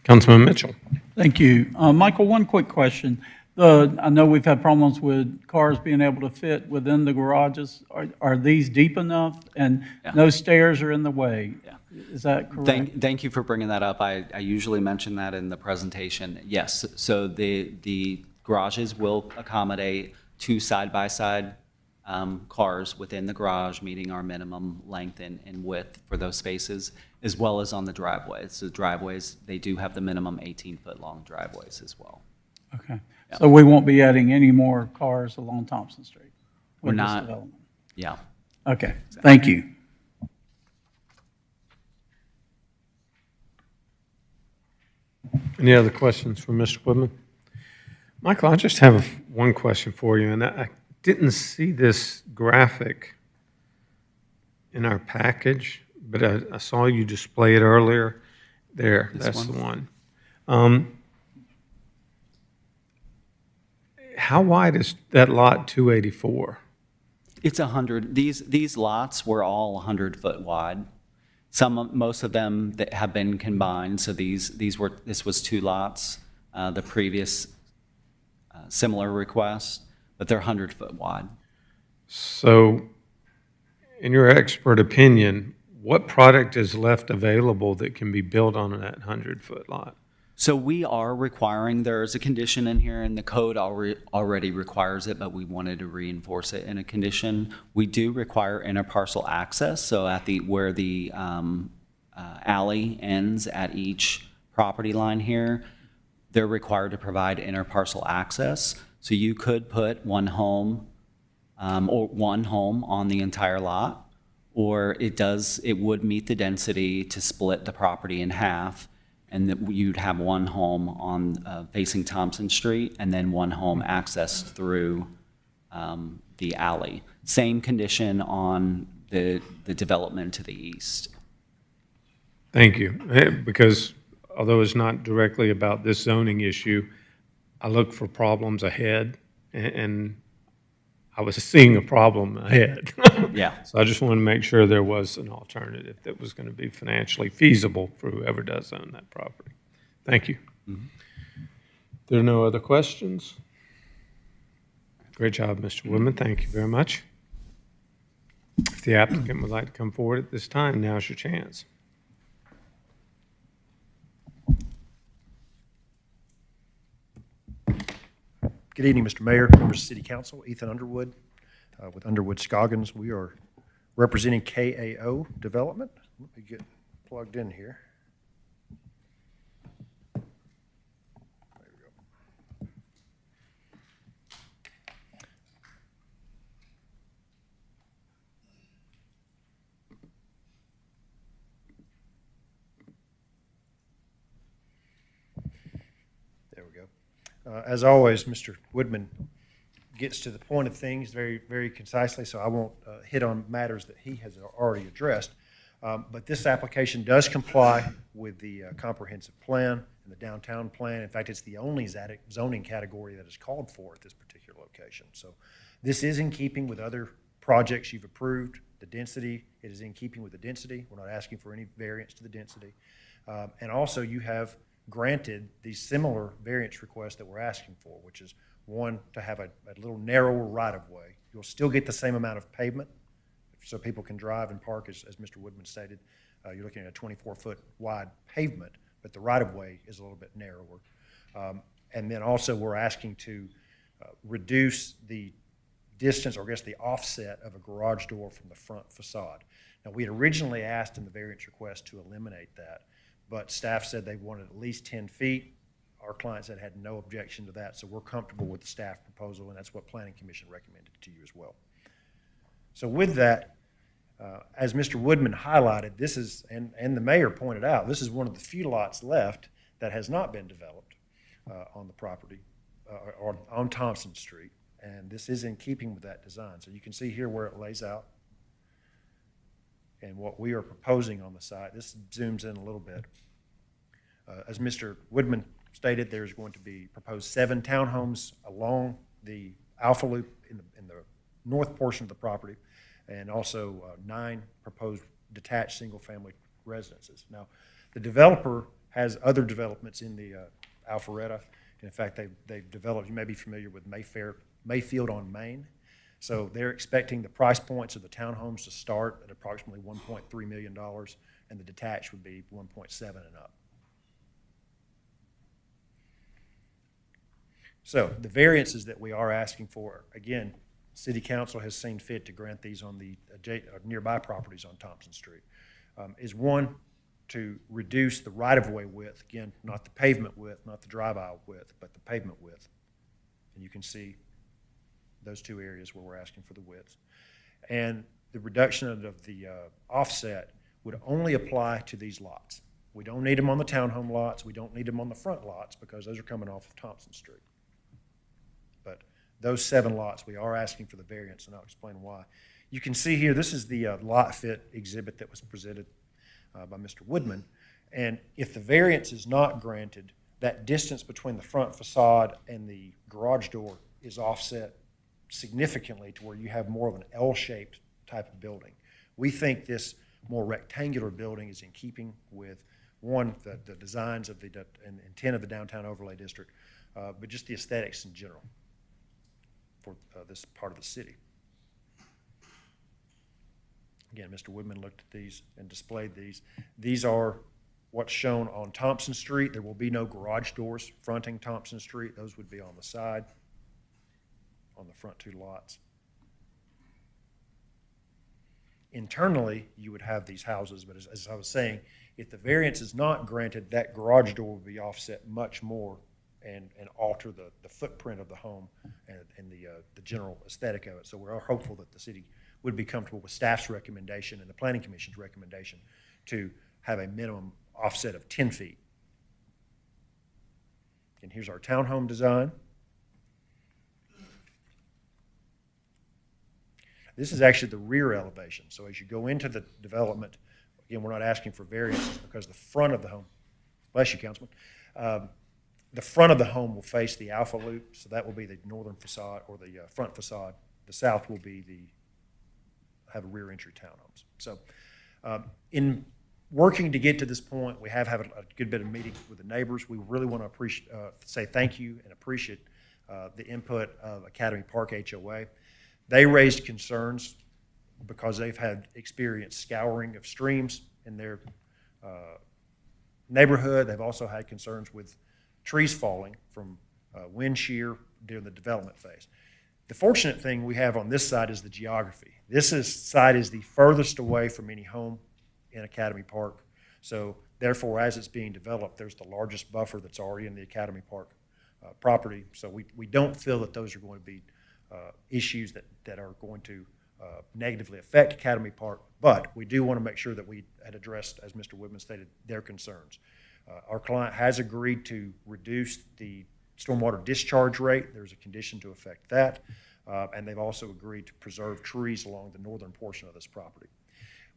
S1: Councilman Mitchell.
S7: Thank you. Michael, one quick question. I know we've had problems with cars being able to fit within the garages. Are these deep enough and no stairs are in the way?
S5: Yeah.
S7: Is that correct?
S5: Thank you for bringing that up. I usually mention that in the presentation. Yes, so the garages will accommodate 2 side-by-side cars within the garage, meeting our minimum length and width for those spaces, as well as on the driveways. So driveways, they do have the minimum 18-foot long driveways as well.
S7: Okay. So we won't be adding any more cars along Thompson Street?
S5: We're
S7: with this
S5: not.
S7: development?
S5: Yeah.
S7: Okay, thank you.
S1: Any other questions for Mr. Woodman? Michael, I just have one question for you, and I didn't see this graphic in our package, but I saw you display it earlier. There,
S5: This
S1: that's
S5: one?
S1: the one. How wide is that lot 284?
S5: It's 100. These lots were all 100-foot wide. Most of them that have been combined. So this was 2 lots. The previous similar request, but they're 100-foot wide.
S1: So, in your expert opinion, what product is left available that can be built on that 100-foot lot?
S5: So we are requiring, there's a condition in here, and the code already requires it, but we wanted to reinforce it in a condition. We do require interparcel access, so at where the alley ends at each property line here, they're required to provide interparcel access. So you could put one home on the entire lot, or it would meet the density to split the property in half, and that you'd have one home on facing Thompson Street and then one home accessed through the alley. Same condition on the development to the east.
S1: Thank you. Because although it's not directly about this zoning issue, I look for problems ahead, and I was seeing a problem ahead.
S5: Yeah.
S1: So I just wanted to make sure there was an alternative that was going to be financially feasible for whoever does own that property. Thank you.
S5: Mm-hmm.
S1: There are no other questions? Great job, Mr. Woodman. Thank you very much. If the applicant would like to come forward at this time, now's your chance.
S11: Good evening, Mr. Mayor, members of City Council. Ethan Underwood with Underwood Scoggins. We are representing KAO Development. Let me get plugged in here. There we go. There we go. As always, Mr. Woodman gets to the point of things very, very concisely, so I won't hit on matters that he has already addressed. But this application does comply with the comprehensive plan and the downtown plan. In fact, it's the only zoning category that is called for at this particular location. So this is in keeping with other projects you've approved. The density, it is in keeping with the density. We're not asking for any variance to the density. And also, you have granted these similar variance requests that we're asking for, which is one, to have a little narrower right-of-way. You'll still get the same amount of pavement, so people can drive and park, as Mr. Woodman stated. You're looking at a 24-foot wide pavement, but the right-of-way is a little bit narrower. And then also, we're asking to reduce the distance, or I guess the offset of a garage door from the front facade. Now, we had originally asked in the variance request to eliminate that, but staff said they wanted at least 10 feet. Our client said had no objection to that, so we're comfortable with the staff proposal, and that's what Planning Commission recommended to you as well. So with that, As Mr. Woodman highlighted, this is, and the mayor pointed out, this is one of the few lots left that has not been developed on the property, or on Thompson Street. And this is in keeping with that design. So you can see here where it lays out and what we are proposing on the site. This zooms in a little bit. As Mr. Woodman stated, there's going to be proposed 7 townhomes along the Alpha Loop in the north portion of the property, and also 9 proposed detached single-family residences. Now, the developer has other developments in the Alpharetta. In fact, they've developed, you may be familiar with Mayfield on Main. So they're expecting the price points of the townhomes to start at approximately $1.3 million, and the detached would be 1.7 and up. So the variances that we are asking for, again, City Council has seen fit to grant these on the nearby properties on Thompson Street, is one, to reduce the right-of-way width, again, not the pavement width, not the drive aisle width, but the pavement width. And you can see those 2 areas where we're asking for the widths. And the reduction of the offset would only apply to these lots. We don't need them on the townhome lots. We don't need them on the front lots because those are coming off of Thompson Street. But those 7 lots, we are asking for the variance, and I'll explain why. You can see here, this is the lot fit exhibit that was presented by Mr. Woodman. And if the variance is not granted, that distance between the front facade and the garage door is offset significantly to where you have more of an L-shaped type of building. We think this more rectangular building is in keeping with, one, the designs of the and intent of the downtown overlay district, but just the aesthetics in general for this part of the city. Again, Mr. Woodman looked at these and displayed these. These are what's shown on Thompson Street. There will be no garage doors fronting Thompson Street. Those would be on the side, on the front 2 lots. Internally, you would have these houses, but as I was saying, if the variance is not granted, that garage door will be offset much more and alter the footprint of the home and the general aesthetic of it. So we're hopeful that the city would be comfortable with staff's recommendation and the Planning Commission's recommendation to have a minimum offset of 10 feet. And here's our townhome design. This is actually the rear elevation. So as you go into the development, again, we're not asking for variances because the front of the home, bless you, Councilman, the front of the home will face the Alpha Loop, so that will be the northern facade or the front facade. The south will be have a rear entry townhomes. So in working to get to this point, we have had a good bit of meetings with the neighbors. We really want to say thank you and appreciate the input of Academy Park HOA. They raised concerns because they've had experienced scouring of streams in their neighborhood. They've also had concerns with trees falling from wind shear during the development phase. The fortunate thing we have on this side is the geography. This side is the furthest away from any home in Academy Park. So therefore, as it's being developed, there's the largest buffer that's already in the Academy Park property. So we don't feel that those are going to be issues that are going to negatively affect Academy Park, but we do want to make sure that we had addressed, as Mr. Woodman stated, their concerns. Our client has agreed to reduce the stormwater discharge rate. There's a condition to affect that, and they've also agreed to preserve trees along the northern portion of this property.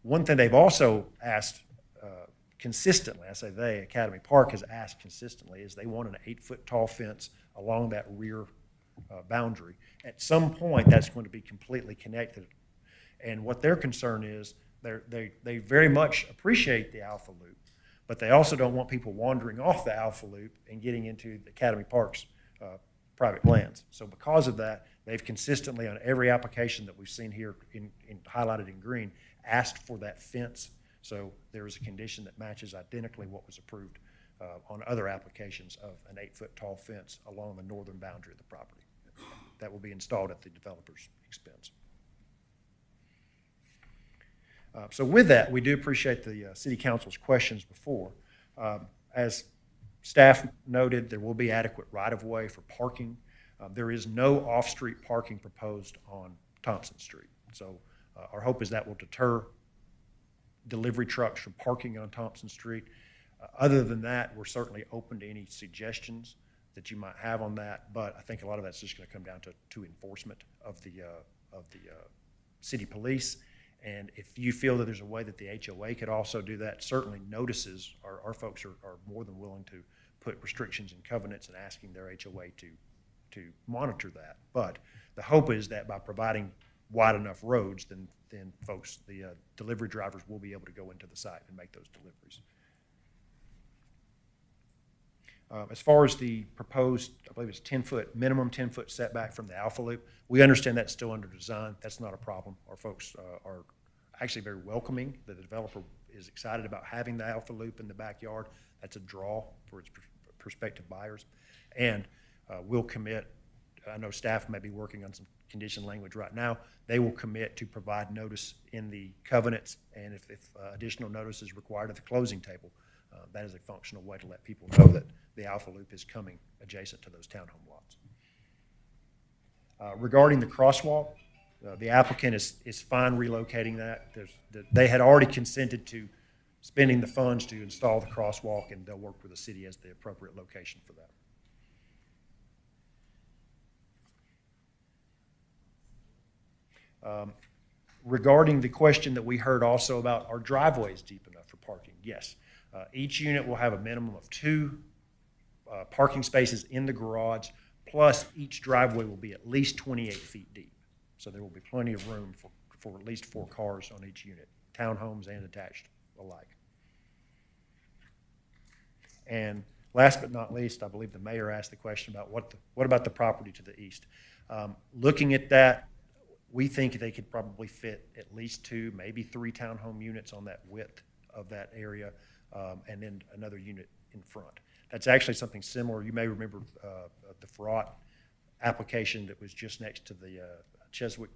S11: One thing they've also asked consistently, I say they, Academy Park has asked consistently, is they want an 8-foot tall fence along that rear boundary. At some point, that's going to be completely connected. And what their concern is, they very much appreciate the Alpha Loop, but they also don't want people wandering off the Alpha Loop and getting into the Academy Park's private lands. So because of that, they've consistently, on every application that we've seen here highlighted in green, asked for that fence. So there is a condition that matches identically what was approved on other applications of an 8-foot tall fence along the northern boundary of the property. That will be installed at the developer's expense. So with that, we do appreciate the City Council's questions before. As staff noted, there will be adequate right-of-way for parking. There is no off-street parking proposed on Thompson Street. So Our hope is that will deter delivery trucks from parking on Thompson Street. Other than that, we're certainly open to any suggestions that you might have on that, but I think a lot of that's just going to come down to enforcement of the city police. And if you feel that there's a way that the HOA could also do that, certainly notices, our folks are more than willing to put restrictions and covenants and asking their HOA to monitor that. But the hope is that by providing wide enough roads, then folks, the delivery drivers will be able to go into the site and make those deliveries. As far as the proposed, I believe it's 10-foot, minimum 10-foot setback from the Alpha Loop, we understand that's still under design. That's not a problem. Our folks are actually very welcoming. The developer is excited about having the Alpha Loop in the backyard. That's a draw for its prospective buyers. And we'll commit, I know staff may be working on some condition language right now. They will commit to provide notice in the covenants, and if additional notice is required at the closing table, that is a functional way to let people know that the Alpha Loop is coming adjacent to those townhome lots. Regarding the crosswalk, the applicant is fine relocating that. They had already consented to spending the funds to install the crosswalk, and they'll work with the city as the appropriate location for that. Regarding the question that we heard also about, are driveways deep enough for parking? Yes. Each unit will have a minimum of 2 parking spaces in the garage, plus each driveway will be at least 28 feet deep. So there will be plenty of room for at least 4 cars on each unit, townhomes and attached alike. And last but not least, I believe the mayor asked the question about what about the property to the east? Looking at that, we think they could probably fit at least 2, maybe 3 townhome units on that width of that area, and then another unit in front. That's actually something similar. You may remember the Farrat application that was just next to the Cheswick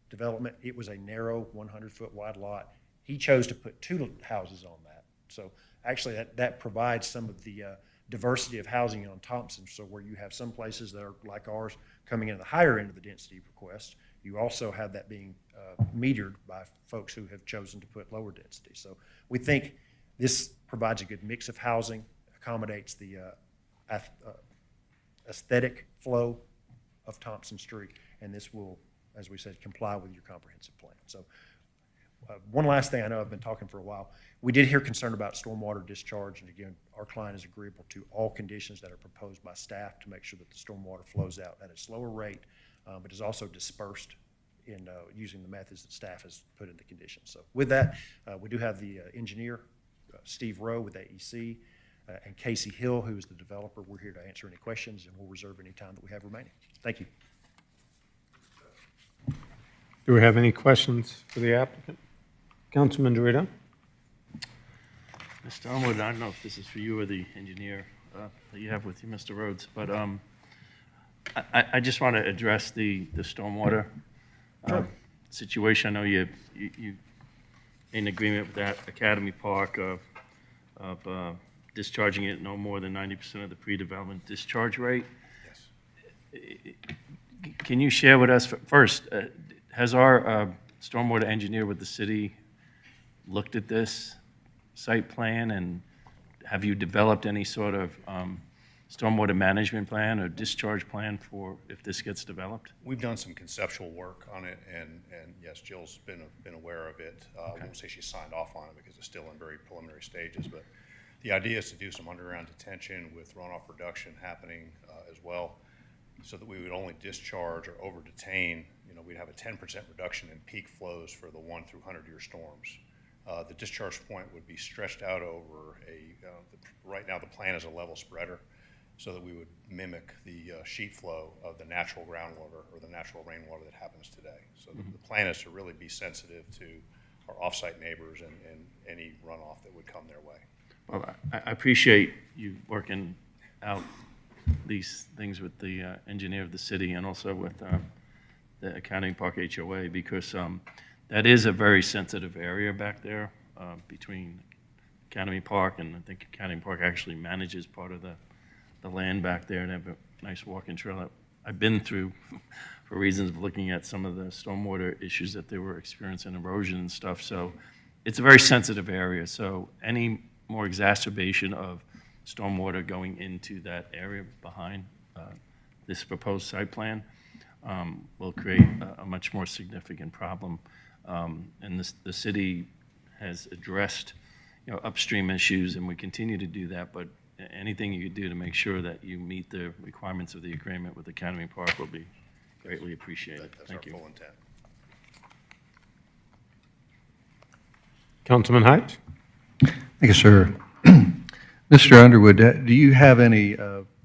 S11: development. It was a narrow 100-foot wide lot. He chose to put 2 houses on that. So actually that provides some of the diversity of housing on Thompson. So where you have some places that are like ours coming in at the higher end of the density request, you also have that being metered by folks who have chosen to put lower density. So we think this provides a good mix of housing, accommodates the aesthetic flow of Thompson Street, and this will, as we said, comply with your comprehensive plan. So one last thing, I know I've been talking for a while. We did hear concern about stormwater discharge, and again, our client is agreeable to all conditions that are proposed by staff to make sure that the stormwater flows out at a slower rate, but is also dispersed in using the methods that staff has put in the conditions. So with that, we do have the engineer, Steve Rowe with AEC, and Casey Hill, who is the developer. We're here to answer any questions, and we'll reserve any time that we have remaining. Thank you.
S1: Do we have any questions for the applicant? Councilman Dorito?
S8: Mr. Elmwood, I don't know if this is for you or the engineer that you have with you, Mr. Rhodes, but I just want to address the stormwater situation. I know you in agreement with that Academy Park of discharging it no more than 90% of the pre-development discharge rate. Yes. Can you share with us, first, has our stormwater engineer with the city looked at this site plan, and have you developed any sort of stormwater management plan or discharge plan for if this gets developed?
S12: We've done some conceptual work on it, and yes, Jill's been aware of it.
S8: Okay.
S12: I won't say she signed off on it because it's still in very preliminary stages, but the idea is to do some underground detention with runoff reduction happening as well, so that we would only discharge or over detain. We'd have a 10% reduction in peak flows for the 1 through 100-year storms. The discharge point would be stretched out over right now the plan is a level spreader, so that we would mimic the sheet flow of the natural groundwater or the natural rainwater that happens today. So the plan is to really be sensitive to our offsite neighbors and any runoff that would come their way.
S8: Well, I appreciate you working out these things with the engineer of the city and also with the Academy Park HOA, because that is a very sensitive area back there between Academy Park, and I think Academy Park actually manages part of the land back there, and have a nice walking trail that I've been through for reasons of looking at some of the stormwater issues that they were experiencing, erosion and stuff. So it's a very sensitive area. So any more exacerbation of stormwater going into that area behind this proposed site plan will create a much more significant problem. And the city has addressed, upstream issues, and we continue to do that, but anything you could do to make sure that you meet the requirements of the agreement with Academy Park will be greatly appreciated.
S12: That's
S8: Thank
S12: our
S8: you.
S12: full intent.
S1: Councilman Height?
S10: Thank you, sir. Mr. Underwood, do you have any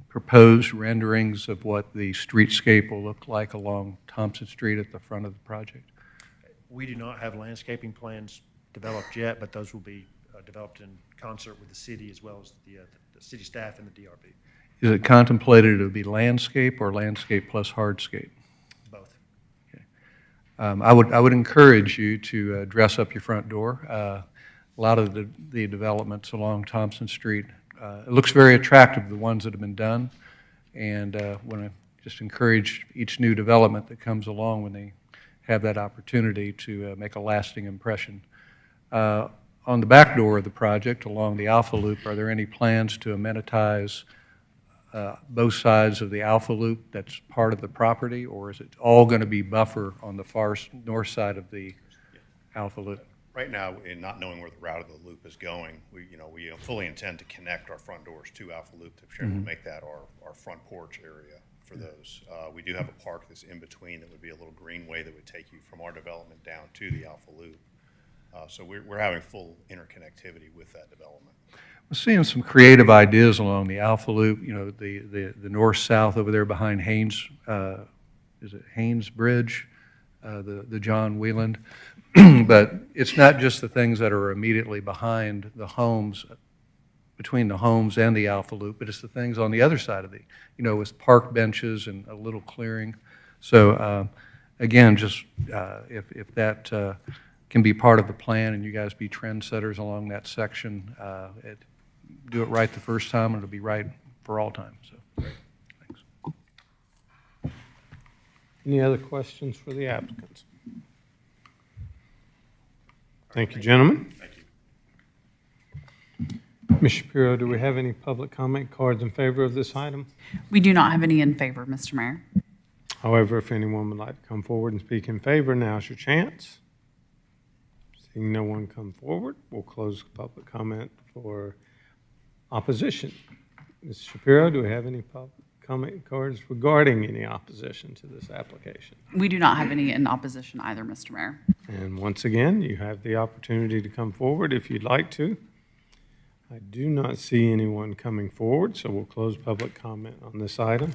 S10: proposed renderings of what the streetscape will look like along Thompson Street at the front of the project?
S11: We do not have landscaping plans developed yet, but those will be developed in concert with the city as well as the city staff and the DRB.
S10: Is it contemplated it would be landscape or landscape plus hardscape?
S11: Both.
S10: Okay. I would encourage you to dress up your front door. A lot of the developments along Thompson Street, it looks very attractive, the ones that have been done, and want to just encourage each new development that comes along when they have that opportunity to make a lasting impression. On the back door of the project along the Alpha Loop, are there any plans to amenitize both sides of the Alpha Loop that's part of the property, or is it all going to be buffer on the far north side of the Alpha Loop?
S12: Right now, in not knowing where the route of the loop is going, we fully intend to connect our front doors to Alpha Loop to make that our front porch area for those. We do have a park that's in between that would be a little greenway that would take you from our development down to the Alpha Loop. So we're having full interconnectivity with that development.
S10: We're seeing some creative ideas along the Alpha Loop, the north-south over there behind Haynes, is it Haynes Bridge, the John Wieland? But it's not just the things that are immediately behind the homes, between the homes and the Alpha Loop, but it's the things on the other side of the, with park benches and a little clearing. So again, just if that can be part of the plan and you guys be trendsetters along that section, do it right the first time and it'll be right for all time. So, thanks.
S1: Any other questions for the applicants? Thank you, gentlemen.
S12: Thank you.
S1: Ms. Shapiro, do we have any public comment cards in favor of this item?
S6: We do not have any in favor, Mr. Mayor.
S1: However, if anyone would like to come forward and speak in favor, now's your chance. Seeing no one come forward, we'll close public comment for opposition. Ms. Shapiro, do we have any public comment cards regarding any opposition to this application?
S6: We do not have any in opposition either, Mr. Mayor.
S1: And once again, you have the opportunity to come forward if you'd like to. I do not see anyone coming forward, so we'll close public comment on this item.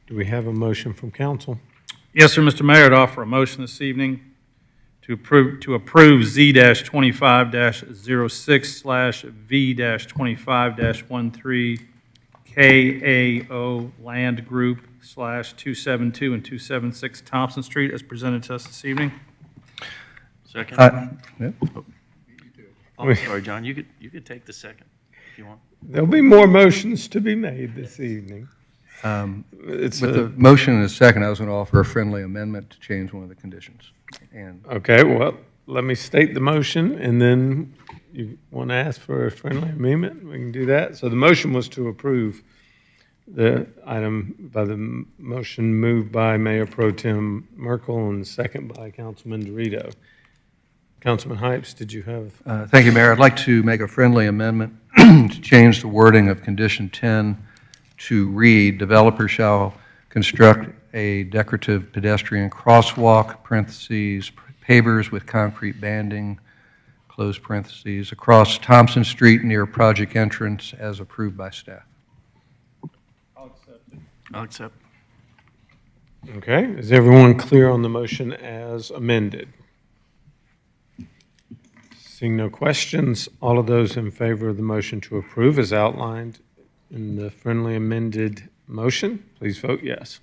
S1: Do we have a motion from council?
S3: Yes, sir, Mr. Mayor, I'd offer a motion this evening to approve Z-25-06/V-25-13 KAO Land Group /272 and 276 Thompson Street as presented to us this evening.
S8: Second?
S10: Yep.
S8: Oh, sorry, John, you could take the second if you want.
S1: There'll be more motions to be made this evening.
S10: With the motion and a second, I was going to offer a friendly amendment to change one of the conditions. And
S1: Okay, well, let me state the motion, and then you want to ask for a friendly amendment, we can do that. So the motion was to approve the item by the motion moved by Mayor Pro Tem Merkel and second by Councilman Dorito. Councilman Hypes, did you have?
S10: thank you, Mayor. I'd like to make a friendly amendment to change the wording of condition 10 to read, developer shall construct a decorative pedestrian crosswalk, parentheses, pavers with concrete banding, close parentheses, across Thompson Street near project entrance as approved by staff.
S8: I'll accept.
S1: Okay, is everyone clear on the motion as amended? Seeing no questions, all of those in favor of the motion to approve as outlined in the friendly amended motion, please vote yes.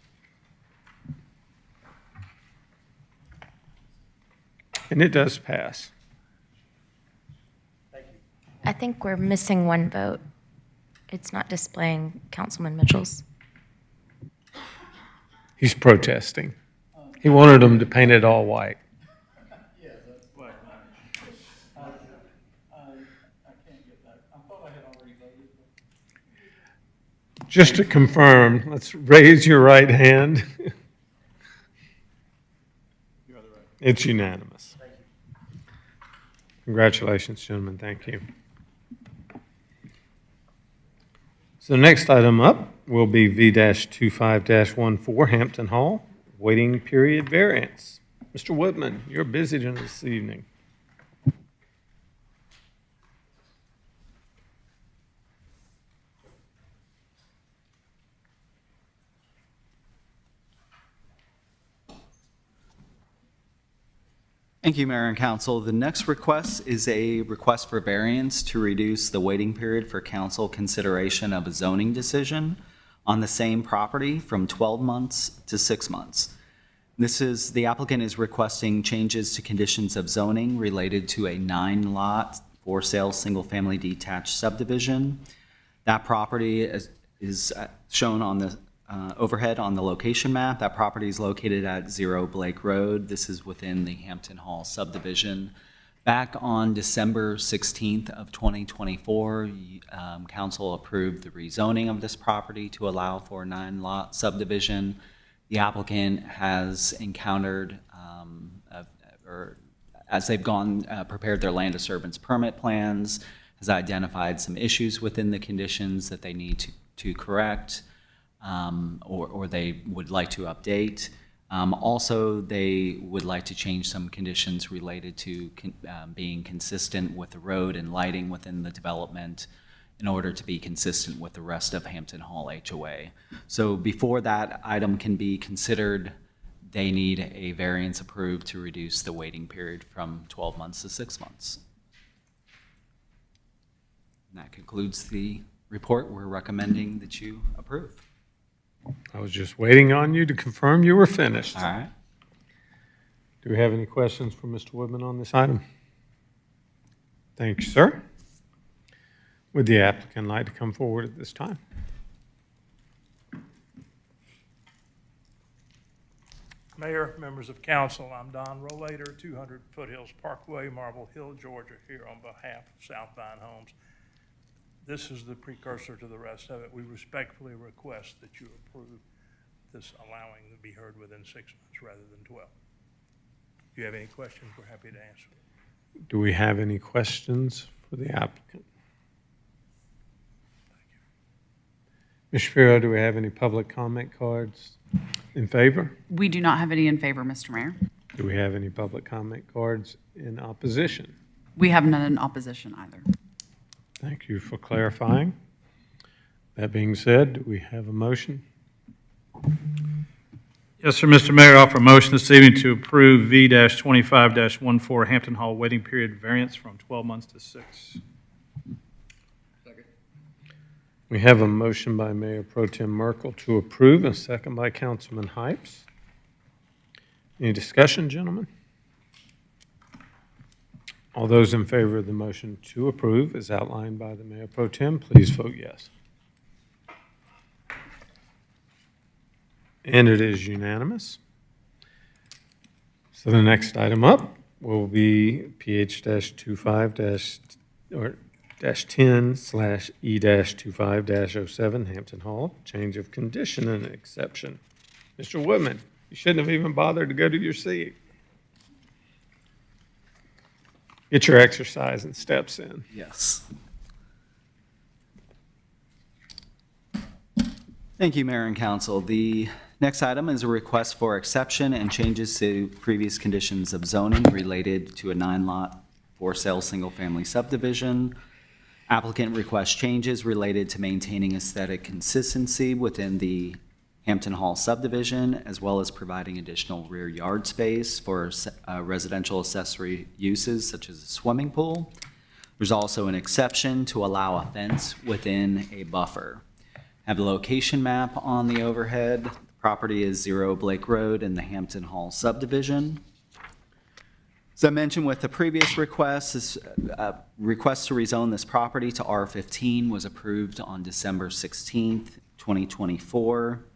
S1: And it does pass.
S4: I think we're missing one vote. It's not displaying Councilman Mitchell's.
S1: He's protesting. He wanted them to paint it all white. Just to confirm, let's raise your right hand. It's unanimous. Congratulations, gentlemen. Thank you. So the next item up will be V-25-14 Hampton Hall, waiting period variance. Mr. Woodman, you're busy this evening.
S5: Thank you, Mayor and Council. The next request is a request for variance to reduce the waiting period for council consideration of a zoning decision on the same property from 12 months to 6 months. The applicant is requesting changes to conditions of zoning related to a 9-lot for sale single-family detached subdivision. That property is shown on the overhead on the location map. That property is located at 0 Blake Road. This is within the Hampton Hall subdivision. Back on December 16th of 2024, council approved the rezoning of this property to allow for a 9-lot subdivision. The applicant has encountered, or as they've prepared their land disturbance permit plans, has identified some issues within the conditions that they need to correct. Or they would like to update. Also, they would like to change some conditions related to being consistent with the road and lighting within the development in order to be consistent with the rest of Hampton Hall HOA. So before that item can be considered, they need a variance approved to reduce the waiting period from 12 months to 6 months. And that concludes the report. We're recommending that you approve.
S1: I was just waiting on you to confirm you were finished.
S5: All right.
S1: Do we have any questions for Mr. Woodman on this item? Thank you, sir. Would the applicant like to come forward at this time?
S13: Mayor, members of council, I'm Don Rollator, 200 Foothills Parkway, Marble Hill, Georgia, here on behalf of South Vine Homes. This is the precursor to the rest of it. We respectfully request that you approve this allowing to be heard within 6 months rather than 12. If you have any questions, we're happy to answer.
S1: Do we have any questions for the applicant? Ms. Shapiro, do we have any public comment cards in favor?
S6: We do not have any in favor, Mr. Mayor.
S1: Do we have any public comment cards in opposition?
S6: We have none in opposition either.
S1: Thank you for clarifying. That being said, do we have a motion?
S3: Yes, sir, Mr. Mayor, I offer a motion this evening to approve V-25-14 Hampton Hall waiting period variance from 12 months to 6.
S1: We have a motion by Mayor Pro Tem Merkel to approve, and a second by Councilman Hypes. Any discussion, gentlemen? All those in favor of the motion to approve, as outlined by the Mayor Pro Tem, please vote yes. And it is unanimous. So the next item up will be PH-10/E-25-07 Hampton Hall, change of condition and exception. Mr. Woodman, you shouldn't have even bothered to go to your seat. Get your exercise and steps in.
S5: Yes. Thank you, Mayor and Council. The next item is a request for exception and changes to previous conditions of zoning related to a 9-lot for sale single-family subdivision. Applicant requests changes related to maintaining aesthetic consistency within the Hampton Hall subdivision, as well as providing additional rear yard space for residential accessory uses such as a swimming pool. There's also an exception to allow a fence within a buffer. Have the location map on the overhead. The property is 0 Blake Road in the Hampton Hall subdivision. As I mentioned with the previous request, this request to rezone this property to R15 was approved on December 16th, 2024.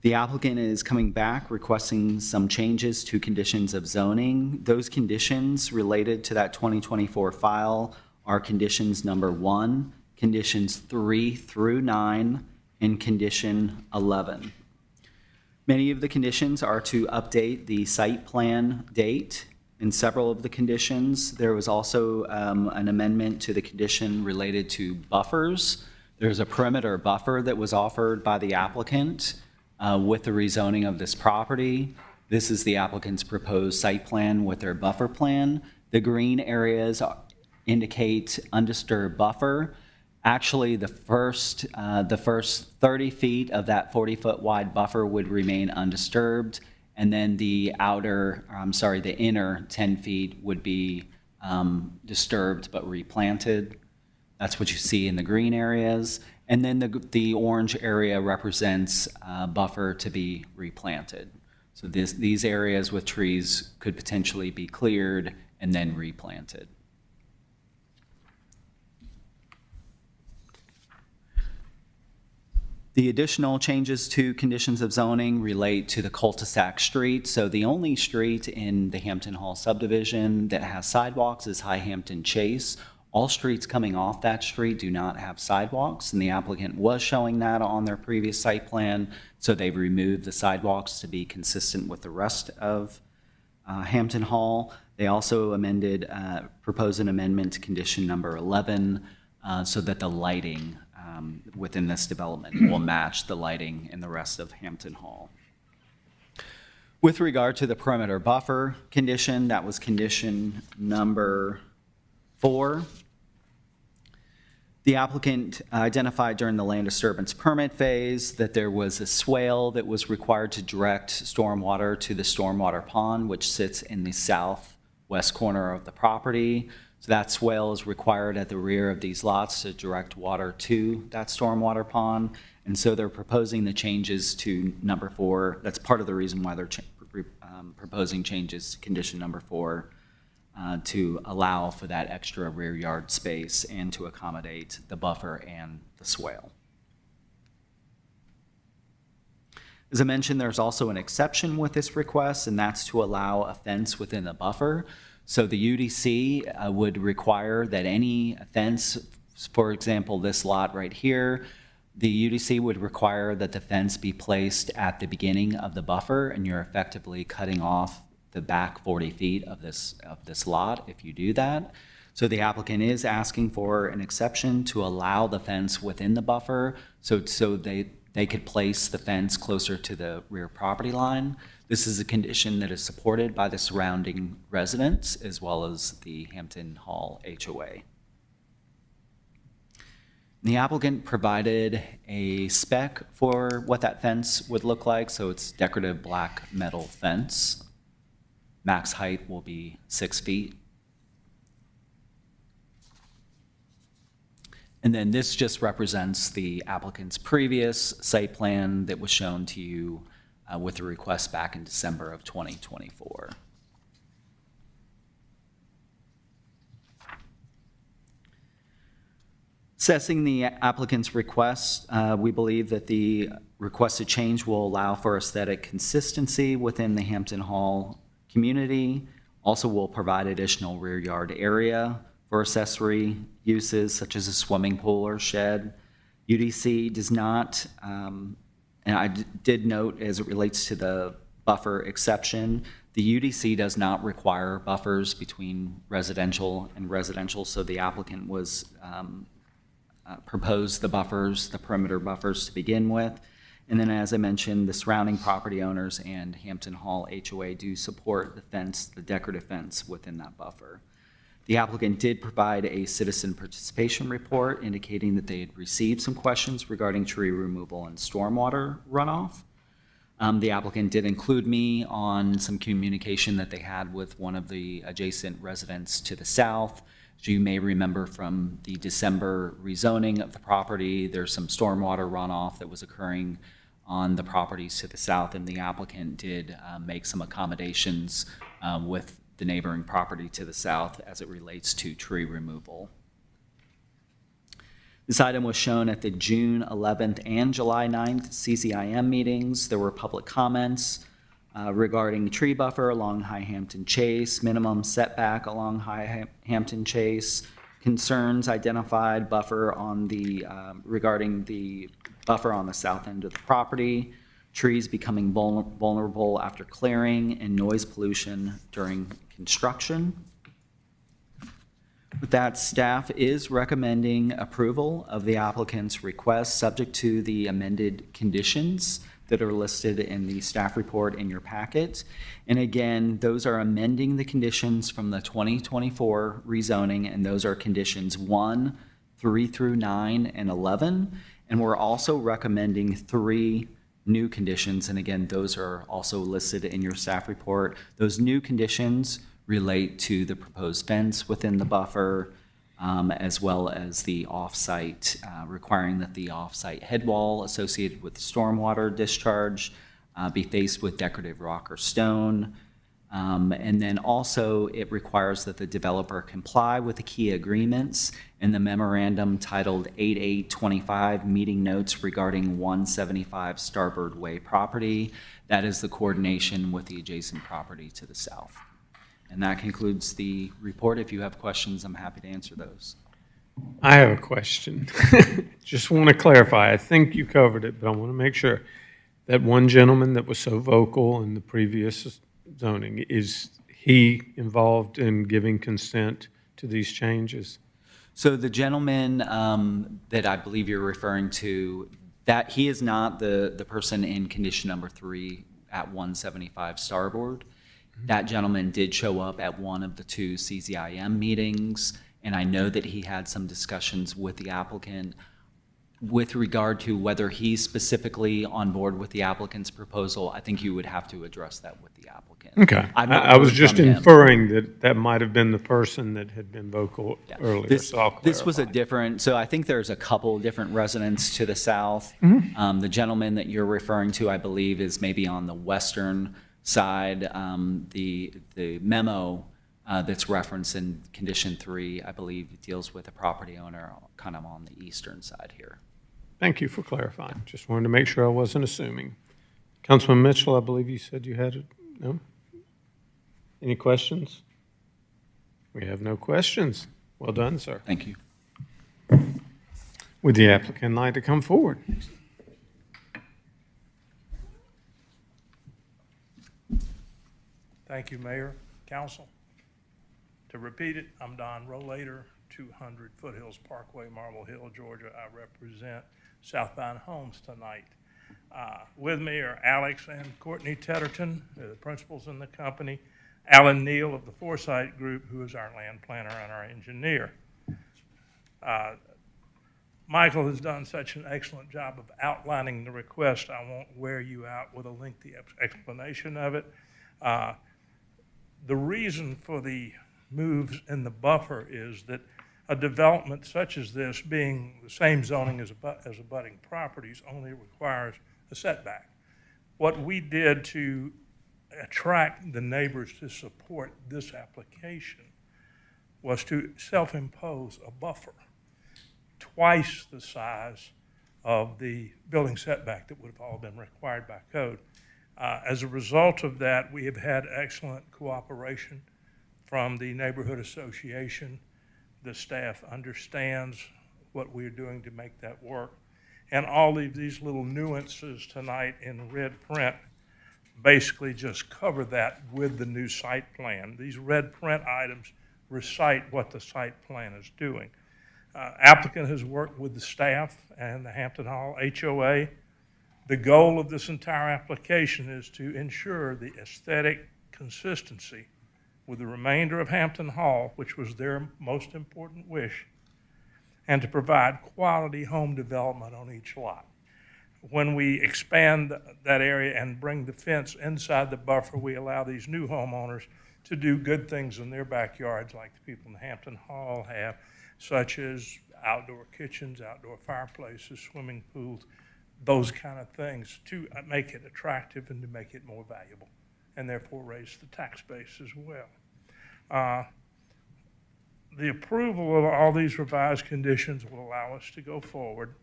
S5: The applicant is coming back requesting some changes to conditions of zoning. Those conditions related to that 2024 file are conditions number 1, conditions 3 through 9, and condition 11. Many of the conditions are to update the site plan date. In several of the conditions, there was also an amendment to the condition related to buffers. There's a perimeter buffer that was offered by the applicant with the rezoning of this property. This is the applicant's proposed site plan with their buffer plan. The green areas indicate undisturbed buffer. Actually, the first 30 feet of that 40-foot wide buffer would remain undisturbed, and then the inner 10 feet would be disturbed but replanted. That's what you see in the green areas. And then the orange area represents buffer to be replanted. So these areas with trees could potentially be cleared and then replanted. The additional changes to conditions of zoning relate to the cul-de-sac street. So the only street in the Hampton Hall subdivision that has sidewalks is High Hampton Chase. All streets coming off that street do not have sidewalks, and the applicant was showing that on their previous site plan, so they've removed the sidewalks to be consistent with the rest of Hampton Hall. They also proposed an amendment to condition number 11 so that the lighting within this development will match the lighting in the rest of Hampton Hall. With regard to the perimeter buffer condition, that was condition number 4. The applicant identified during the land disturbance permit phase that there was a swale that was required to direct stormwater to the stormwater pond, which sits in the southwest corner of the property. So that swale is required at the rear of these lots to direct water to that stormwater pond. And so they're proposing the changes to number 4. That's part of the reason why they're proposing changes to condition number 4 to allow for that extra rear yard space and to accommodate the buffer and the swale. As I mentioned, there's also an exception with this request, and that's to allow a fence within the buffer. So the UDC would require that any fence, for example, this lot right here, the UDC would require that the fence be placed at the beginning of the buffer, and you're effectively cutting off the back 40 feet of this lot if you do that. So the applicant is asking for an exception to allow the fence within the buffer so they could place the fence closer to the rear property line. This is a condition that is supported by the surrounding residents as well as the Hampton Hall HOA. The applicant provided a spec for what that fence would look like. So it's decorative black metal fence. Max height will be 6 feet. And then this just represents the applicant's previous site plan that was shown to you with the request back in December of 2024. Assessing the applicant's request, we believe that the requested change will allow for aesthetic consistency within the Hampton Hall community. Also will provide additional rear yard area for accessory uses such as a swimming pool or shed. UDC does not, and I did note as it relates to the buffer exception, the UDC does not require buffers between residential and residential, so the applicant was proposed the buffers, the perimeter buffers to begin with. And then as I mentioned, the surrounding property owners and Hampton Hall HOA do support the fence, the decorative fence within that buffer. The applicant did provide a citizen participation report indicating that they had received some questions regarding tree removal and stormwater runoff. The applicant did include me on some communication that they had with one of the adjacent residents to the south. As you may remember from the December rezoning of the property, there's some stormwater runoff that was occurring on the properties to the south, and the applicant did make some accommodations with the neighboring property to the south as it relates to tree removal. This item was shown at the June 11th and July 9th CCIM meetings. There were public comments regarding tree buffer along High Hampton Chase, minimum setback along High Hampton Chase, concerns identified buffer on the, regarding the buffer on the south end of the property, trees becoming vulnerable after clearing, and noise pollution during construction. With that, staff is recommending approval of the applicant's request, subject to the amended conditions that are listed in the staff report in your packet. And again, those are amending the conditions from the 2024 rezoning, and those are conditions 1, 3 through 9, and 11. And we're also recommending 3 new conditions, and again, those are also listed in your staff report. Those new conditions relate to the proposed fence within the buffer, as well as the off-site, requiring that the off-site head wall associated with the stormwater discharge be faced with decorative rock or stone. And then also it requires that the developer comply with the key agreements in the memorandum titled 8825 Meeting Notes regarding 175 Starboard Way property. That is the coordination with the adjacent property to the south. And that concludes the report. If you have questions, I'm happy to answer those.
S1: I have a question. Just want to clarify. I think you covered it, but I want to make sure. That one gentleman that was so vocal in the previous zoning, is he involved in giving consent to these changes?
S5: So the gentleman that I believe you're referring to, that he is not the person in condition number 3 at 175 Starboard. That gentleman did show up at one of the 2 CZIM meetings, and I know that he had some discussions with the applicant with regard to whether he's specifically on board with the applicant's proposal. I think you would have to address that with the applicant.
S1: Okay. I was just inferring that that might have been the person that had been vocal earlier.
S5: This was a different, so I think there's a couple different residents to the south. The gentleman that you're referring to, I believe, is maybe on the western side. The memo that's referenced in condition 3, I believe, deals with a property owner kind of on the eastern side here.
S1: Thank you for clarifying. Just wanted to make sure I wasn't assuming. Councilman Mitchell, I believe you said you had it. No? Any questions? We have no questions. Well done, sir.
S5: Thank you.
S1: Would the applicant like to come forward?
S13: Thank you, Mayor, Council. To repeat it, I'm Don Rollator, 200 Foothills Parkway, Marble Hill, Georgia. I represent Southbound Homes tonight. With me are Alex and Courtney Tedderton, the principals in the company, Alan Neal of the Foresight Group, who is our land planner and our engineer. Michael has done such an excellent job of outlining the request. I won't wear you out with a lengthy explanation of it. The reason for the moves in the buffer is that a development such as this, being the same zoning as abutting properties, only requires a setback. What we did to attract the neighbors to support this application was to self-impose a buffer twice the size of the building setback that would have all been required by code. As a result of that, we have had excellent cooperation from the neighborhood association. The staff understands what we're doing to make that work. And all of these little nuances tonight in red print basically just cover that with the new site plan. These red print items recite what the site plan is doing. Applicant has worked with the staff and the Hampton Hall HOA. The goal of this entire application is to ensure the aesthetic consistency with the remainder of Hampton Hall, which was their most important wish, and to provide quality home development on each lot. When we expand that area and bring the fence inside the buffer, we allow these new homeowners to do good things in their backyards like the people in Hampton Hall have, such as outdoor kitchens, outdoor fireplaces, swimming pools, those kind of things, to make it attractive and to make it more valuable, and therefore raise the tax base as well. the approval of all these revised conditions will allow us to go forward.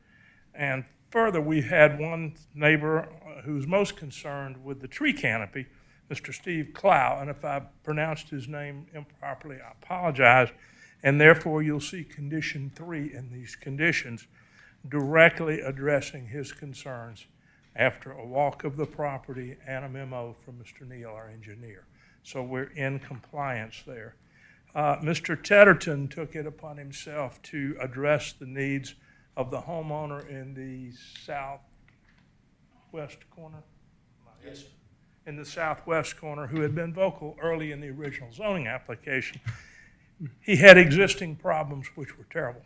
S13: And further, we had one neighbor who's most concerned with the tree canopy, Mr. Steve Clow, and if I pronounced his name improperly, I apologize. And therefore, you'll see condition 3 in these conditions directly addressing his concerns after a walk of the property and a memo from Mr. Neal, our engineer. So we're in compliance there. Mr. Tedderton took it upon himself to address the needs of the homeowner in the southwest corner. Yes. In the southwest corner, who had been vocal early in the original zoning application. He had existing problems which were terrible.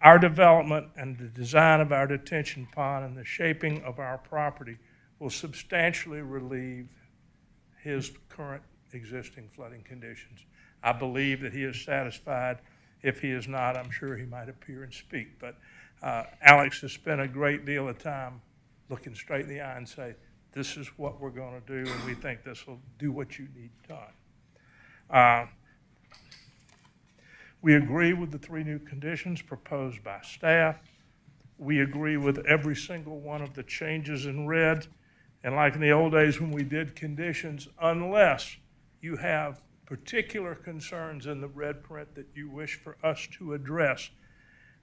S13: Our development and the design of our detention pond and the shaping of our property will substantially relieve his current existing flooding conditions. I believe that he is satisfied. If he is not, I'm sure he might appear and speak. But Alex has spent a great deal of time looking straight in the eye and say, this is what we're going to do, and we think this will do what you need done. We agree with the 3 new conditions proposed by staff. We agree with every single one of the changes in red. And like in the old days when we did conditions, unless you have particular concerns in the red print that you wish for us to address,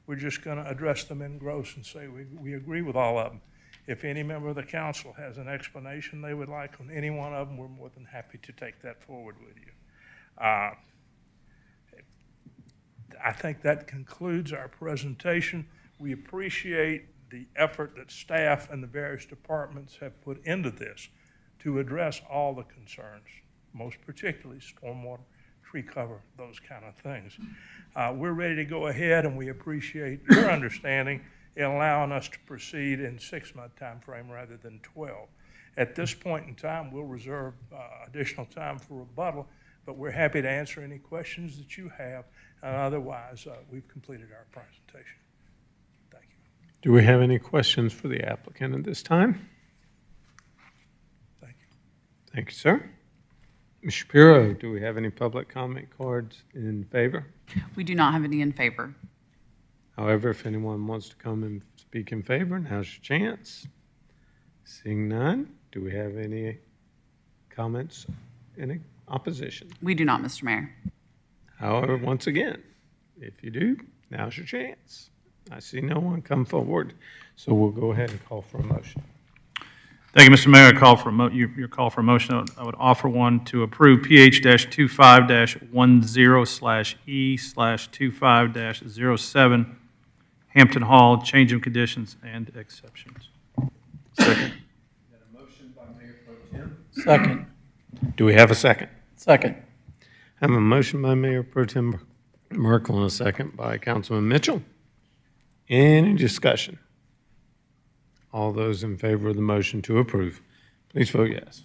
S13: we're just going to address them in gross and say we agree with all of them. If any member of the council has an explanation they would like on any one of them, we're more than happy to take that forward with you. I think that concludes our presentation. We appreciate the effort that staff and the various departments have put into this to address all the concerns, most particularly stormwater, tree cover, those kind of things. We're ready to go ahead, and we appreciate your understanding in allowing us to proceed in 6-month time frame rather than 12. At this point in time, we'll reserve additional time for rebuttal, but we're happy to answer any questions that you have. Otherwise, we've completed our presentation. Thank you.
S1: Do we have any questions for the applicant at this time?
S13: Thank you.
S1: Thank you, sir. Ms. Shapiro, do we have any public comment cards in favor?
S6: We do not have any in favor.
S1: However, if anyone wants to come and speak in favor, now's your chance. Seeing none, do we have any comments in opposition?
S6: We do not, Mr. Mayor.
S1: However, once again, if you do, now's your chance. I see no one come forward, so we'll go ahead and call for a motion.
S3: Thank you, Mr. Mayor. Your call for a motion, I would offer one to approve PH-25-10/E/25-07 Hampton Hall, change of conditions and exceptions.
S8: Second.
S7: Second.
S1: Do we have a second?
S7: Second.
S1: I have a motion by Mayor Pro Tem Merkel and a second by Councilman Mitchell. Any discussion? All those in favor of the motion to approve, please vote yes.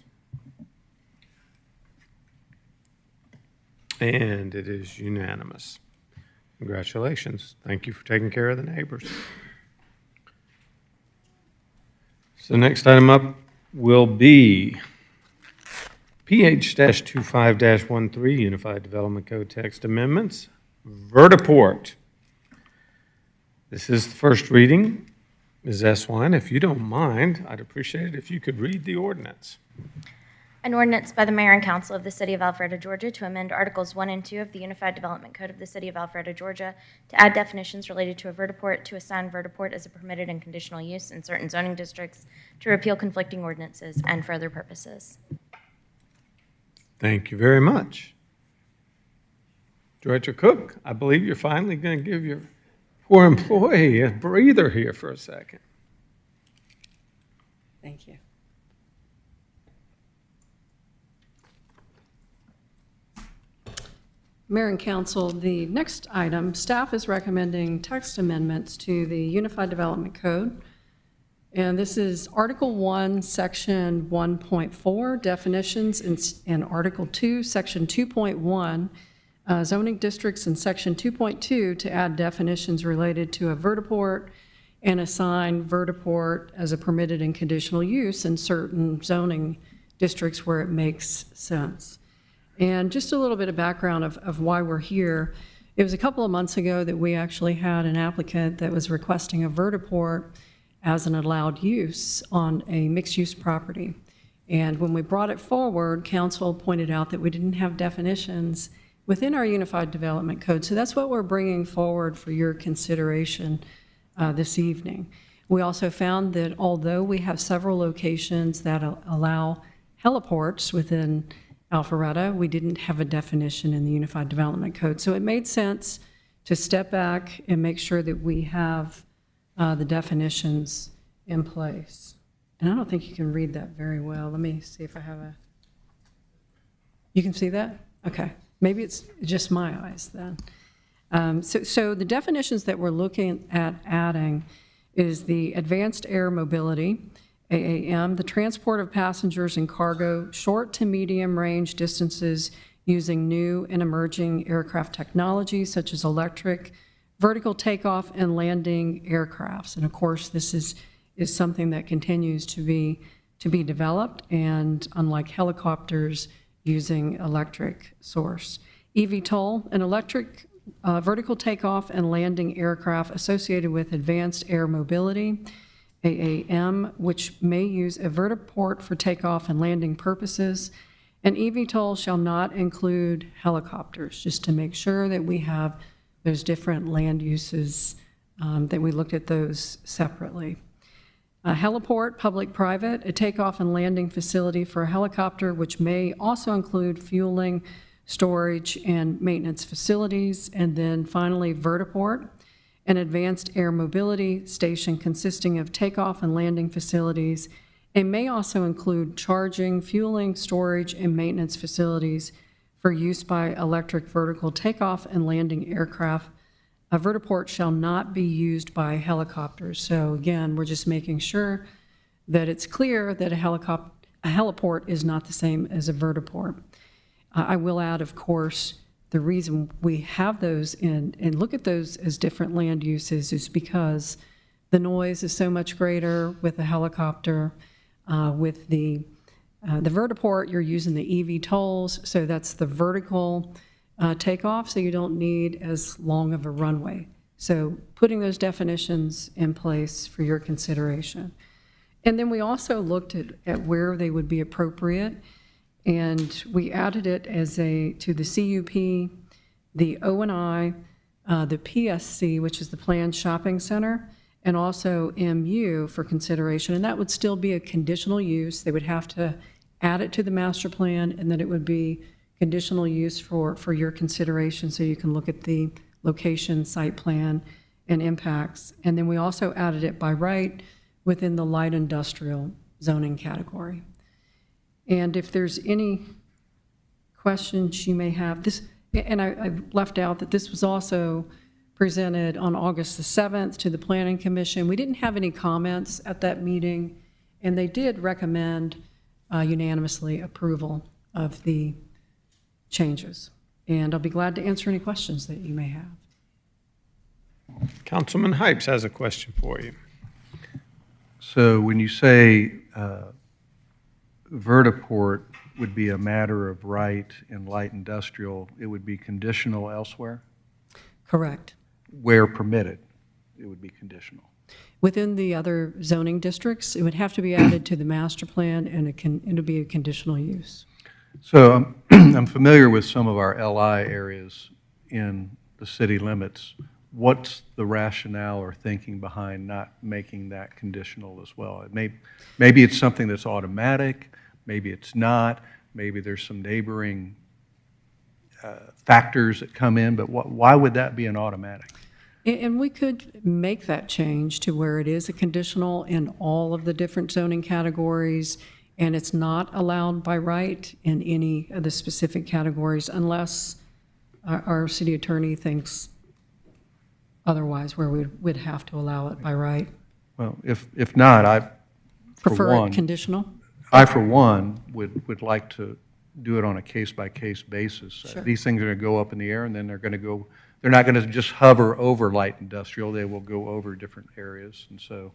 S1: And it is unanimous. Congratulations. Thank you for taking care of the neighbors. So the next item up will be PH-25-13 Unified Development Code Text Amendments, Vertiport. This is the first reading. Ms. Eswine, if you don't mind, I'd appreciate it if you could read the ordinance.
S4: An ordinance by the Mayor and Council of the City of Alpharetta, Georgia, to amend Articles 1 and 2 of the Unified Development Code of the City of Alpharetta, Georgia, to add definitions related to a vertiport, to assign vertiport as a permitted and conditional use in certain zoning districts, to repeal conflicting ordinances, and for other purposes.
S1: Thank you very much. Director Cook, I believe you're finally going to give your poor employee a breather here for a second.
S14: Thank you. Mayor and Council, the next item, staff is recommending text amendments to the Unified Development Code. And this is Article 1, Section 1.4, definitions, and Article 2, Section 2.1, zoning districts, and Section 2.2 to add definitions related to a vertiport and assign vertiport as a permitted and conditional use in certain zoning districts where it makes sense. And just a little bit of background of why we're here. It was a couple of months ago that we actually had an applicant that was requesting a vertiport as an allowed use on a mixed-use property. And when we brought it forward, council pointed out that we didn't have definitions within our Unified Development Code. So that's what we're bringing forward for your consideration this evening. We also found that although we have several locations that allow heliports within Alpharetta, we didn't have a definition in the Unified Development Code. So it made sense to step back and make sure that we have the definitions in place. And I don't think you can read that very well. Let me see if I have a... You can see that? Okay. Maybe it's just my eyes then. So the definitions that we're looking at adding is the advanced air mobility, AAM, the transport of passengers and cargo short to medium range distances using new and emerging aircraft technology such as electric, vertical takeoff and landing aircrafts. And of course, this is something that continues to be developed, and unlike helicopters, using electric source. eVTOL, an electric vertical takeoff and landing aircraft associated with advanced air mobility, AAM, which may use a vertiport for takeoff and landing purposes. And eVTOL shall not include helicopters, just to make sure that we have those different land uses, that we looked at those separately. A heliport, public-private, a takeoff and landing facility for a helicopter, which may also include fueling, storage, and maintenance facilities. And then finally, vertiport, an advanced air mobility station consisting of takeoff and landing facilities, and may also include charging, fueling, storage, and maintenance facilities for use by electric vertical takeoff and landing aircraft. A vertiport shall not be used by helicopters. So again, we're just making sure that it's clear that a heliport is not the same as a vertiport. I will add, of course, the reason we have those and look at those as different land uses is because the noise is so much greater with a helicopter. With the vertiport, you're using the eVTOLs, so that's the vertical takeoff, so you don't need as long of a runway. So putting those definitions in place for your consideration. And then we also looked at where they would be appropriate, and we added it as to the CUP, the O&I, the PSC, which is the Planned Shopping Center, and also MU for consideration. And that would still be a conditional use. They would have to add it to the master plan, and then it would be conditional use for your consideration, so you can look at the location, site plan, and impacts. And then we also added it by right within the light industrial zoning category. And if there's any questions you may have, and I left out that this was also presented on August the 7th to the Planning Commission. We didn't have any comments at that meeting, and they did recommend unanimously approval of the changes. And I'll be glad to answer any questions that you may have.
S1: Councilman Hypes has a question for you.
S10: So when you say vertiport would be a matter of right in light industrial, it would be conditional elsewhere?
S14: Correct.
S10: Where permitted, it would be conditional.
S14: Within the other zoning districts, it would have to be added to the master plan, and it would be a conditional use.
S10: So I'm familiar with some of our LI areas in the city limits. What's the rationale or thinking behind not making that conditional as well? Maybe it's something that's automatic, maybe it's not, maybe there's some neighboring factors that come in, but why would that be an automatic?
S14: And we could make that change to where it is a conditional in all of the different zoning categories, and it's not allowed by right in any of the specific categories unless our city attorney thinks otherwise, where we would have to allow it by right.
S10: Well, if not, I, for
S14: Prefer
S10: one,
S14: it conditional?
S10: I, for one, would like to do it on a case-by-case basis.
S14: Sure.
S10: These things are going to go up in the air, and then they're not going to just hover over light industrial. They will go over different areas. And so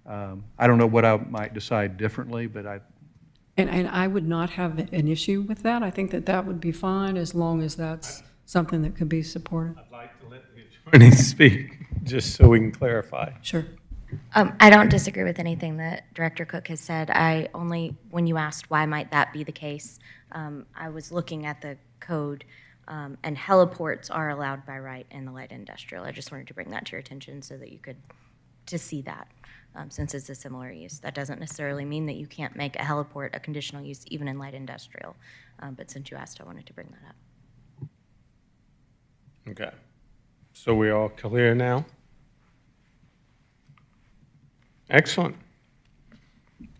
S10: I don't know what I might decide differently, but And I would not have an issue with that. I think that would be fine as long as that's
S14: something that could be supported.
S1: I'd like to let the attorney speak, just so we can clarify.
S14: Sure.
S4: I don't disagree with anything that Director Cook has said. When you asked why might that be the case, I was looking at the code, and heliports are allowed by right in the light industrial. I just wanted to bring that to your attention so that you could, to see that, since it's a similar use. That doesn't necessarily mean that you can't make a heliport a conditional use even in light industrial, but since you asked, I wanted to bring that up.
S1: Okay. So we all clear now? Excellent.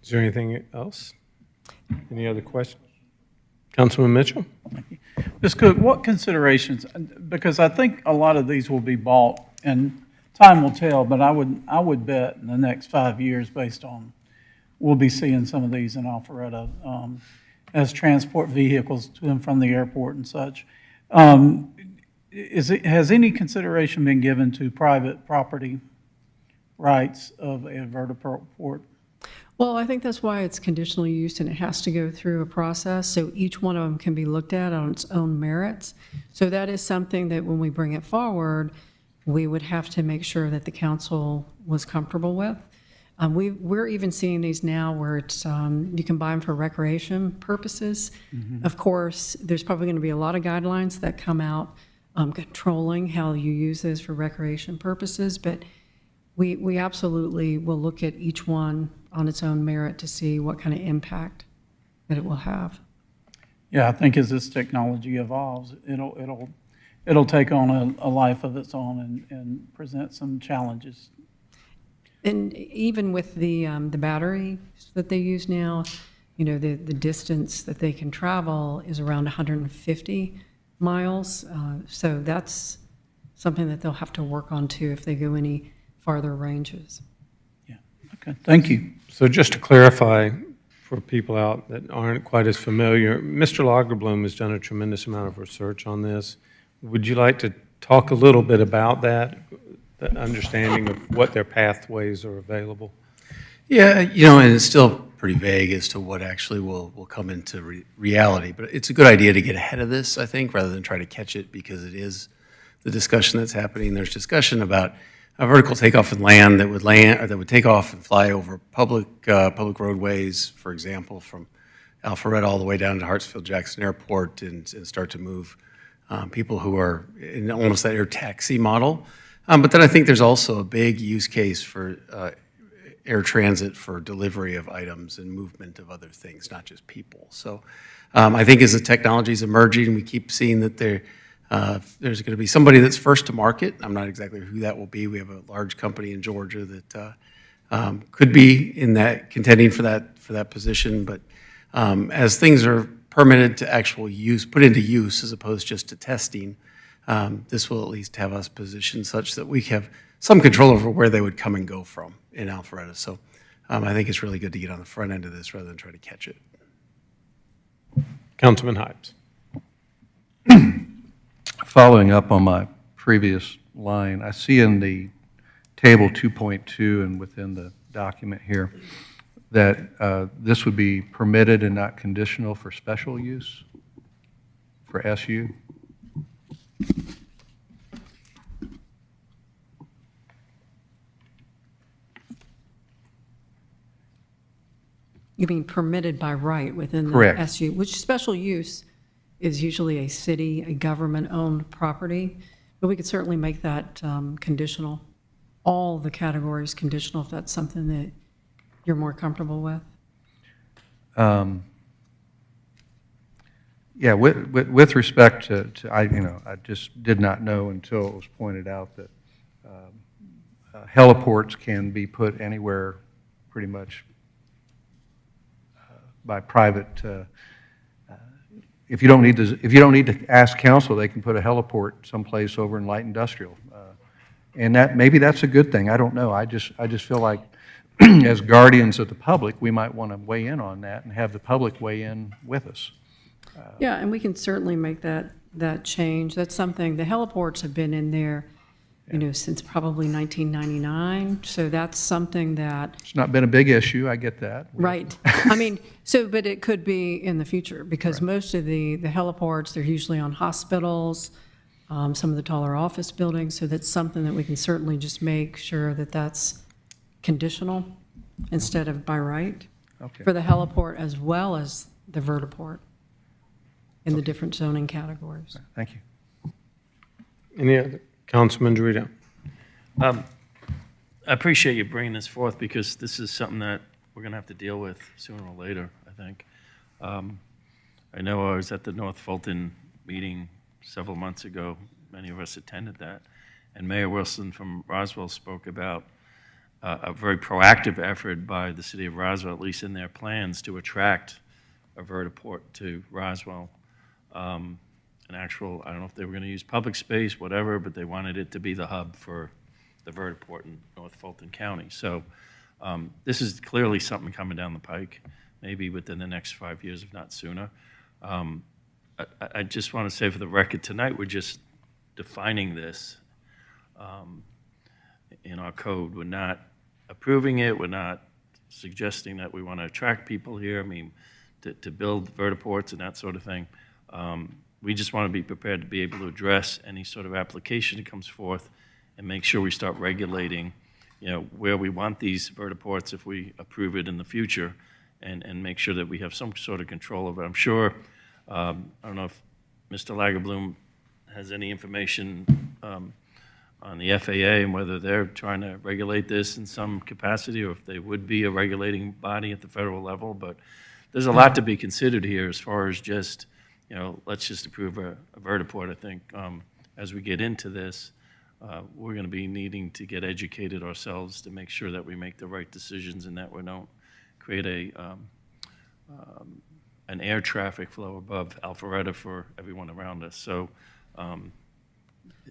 S1: Is there anything else? Any other questions? Councilman Mitchell?
S7: Ms. Cook, what considerations, because I think a lot of these will be bought, and time will tell, but I would bet in the next 5 years, based on, we'll be seeing some of these in Alpharetta as transport vehicles to and from the airport and such. Has any consideration been given to private property rights of a vertiport?
S14: Well, I think that's why it's conditional use and it has to go through a process. So each one of them can be looked at on its own merits. So that is something that when we bring it forward, we would have to make sure that the council was comfortable with. We're even seeing these now where it's, you can buy them for recreation purposes. Mm-hmm. Of course, there's probably going to be a lot of guidelines that come out controlling how you use this for recreation purposes, but we absolutely will look at each one on its own merit to see what kind of impact that it will have.
S7: Yeah, I think as this technology evolves, it'll take on a life of its own and present some challenges.
S14: And even with the batteries that they use now, you know, the distance that they can travel is around 150 miles. So that's something that they'll have to work on too if they go any farther ranges.
S7: Yeah, okay, thank you.
S1: So just to clarify for people out that aren't quite as familiar, Mr. Lagerblum has done a tremendous amount of research on this. Would you like to talk a little bit about that, the understanding of what their pathways are available?
S15: Yeah, you know, and it's still pretty vague as to what actually will come into reality, but it's a good idea to get ahead of this, I think, rather than try to catch it, because it is the discussion that's happening. There's discussion about a vertical takeoff and land that would take off and fly over public roadways, for example, from Alpharetta all the way down to Hartsfield-Jackson Airport, and start to move people who are in almost that air taxi model. But then I think there's also a big use case for air transit for delivery of items and movement of other things, not just people. So I think as the technology is emerging, we keep seeing that there's going to be somebody that's first to market. I'm not exactly who that will be. We have a large company in Georgia that could be in that contending for that position. But as things are permitted to actual use, put into use as opposed just to testing, this will at least have us positioned such that we have some control over where they would come and go from in Alpharetta. So I think it's really good to get on the front end of this rather than try to catch it.
S1: Councilman Hypes.
S10: Following up on my previous line, I see in the table 2.2 and within the document here that this would be permitted and not conditional for special use, for SU.
S14: You mean permitted by right within the
S10: Correct.
S14: SU, which special use is usually a city, a government-owned property, but we could certainly make that conditional, all the categories conditional, if that's something that you're more comfortable with.
S10: Yeah, with respect to I just did not know until it was pointed out that heliports can be put anywhere pretty much by private. If you don't need to ask council, they can put a heliport someplace over in light industrial, and maybe that's a good thing. I don't know. I just feel like as guardians of the public, we might want to weigh in on that and have the public weigh in with us.
S14: Yeah, and we can certainly make that change. That's something, the heliports have been in there, you know, since probably 1999. So that's something that.
S10: It's not been a big issue, I get that.
S14: Right. I mean, but it could be in the future because most of the heliports, they're usually on hospitals, some of the taller office buildings, so that's something that we can certainly just make sure that that's conditional instead of by right
S10: Okay.
S14: for the heliport as well as the vertiport in the different zoning categories.
S10: Thank you.
S1: Any other? Councilman Dorito?
S8: I appreciate you bringing this forth because this is something that we're going to have to deal with sooner or later, I think. I know I was at the North Fulton meeting several months ago. Many of us attended that. And Mayor Wilson from Roswell spoke about a very proactive effort by the city of Roswell, at least in their plans, to attract a vertiport to Roswell. An actual, I don't know if they were going to use public space, whatever, but they wanted it to be the hub for the vertiport in North Fulton County. So this is clearly something coming down the pike, maybe within the next 5 years, if not sooner. I just want to say for the record, tonight we're just defining this in our code. We're not approving it. We're not suggesting that we want to attract people here. I mean, to build vertiports and that sort of thing. We just want to be prepared to be able to address any sort of application that comes forth and make sure we start regulating, where we want these vertiports if we approve it in the future, and make sure that we have some sort of control over it. I'm sure, I don't know if Mr. Lagerbloom has any information on the FAA and whether they're trying to regulate this in some capacity or if they would be a regulating body at the federal level, but there's a lot to be considered here as far as just, let's just approve a vertiport. I think as we get into this, we're going to be needing to get educated ourselves to make sure that we make the right decisions and that we don't create an air traffic flow above Alpharetta for everyone around us. So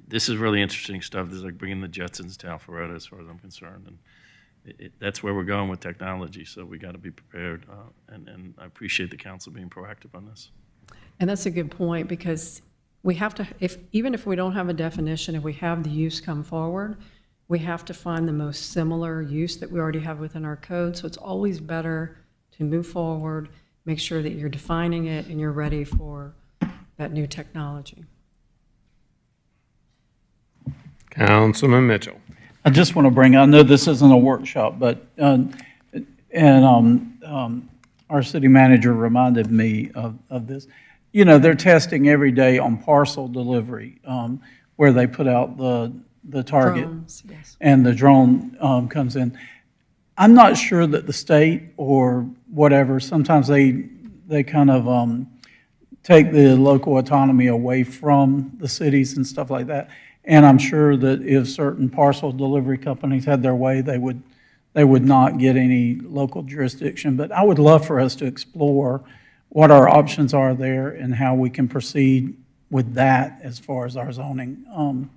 S8: this is really interesting stuff. This is like bringing the Jetsons to Alpharetta as far as I'm concerned. And that's where we're going with technology, so we got to be prepared. And I appreciate the council being proactive on this.
S14: And that's a good point, because we have to, even if we don't have a definition, if we have the use come forward, we have to find the most similar use that we already have within our code. So it's always better to move forward, make sure that you're defining it and you're ready for that new technology.
S1: Councilman Mitchell.
S7: I just want to bring, I know this isn't a workshop, but, our city manager reminded me of this. They're testing every day on parcel delivery, where they put out the target.
S14: Drones, yes.
S7: And the drone comes in. I'm not sure that the state or whatever, sometimes they kind of take the local autonomy away from the cities and stuff like that. And I'm sure that if certain parcel delivery companies had their way, they would not get any local jurisdiction. But I would love for us to explore what our options are there and how we can proceed with that as far as our zoning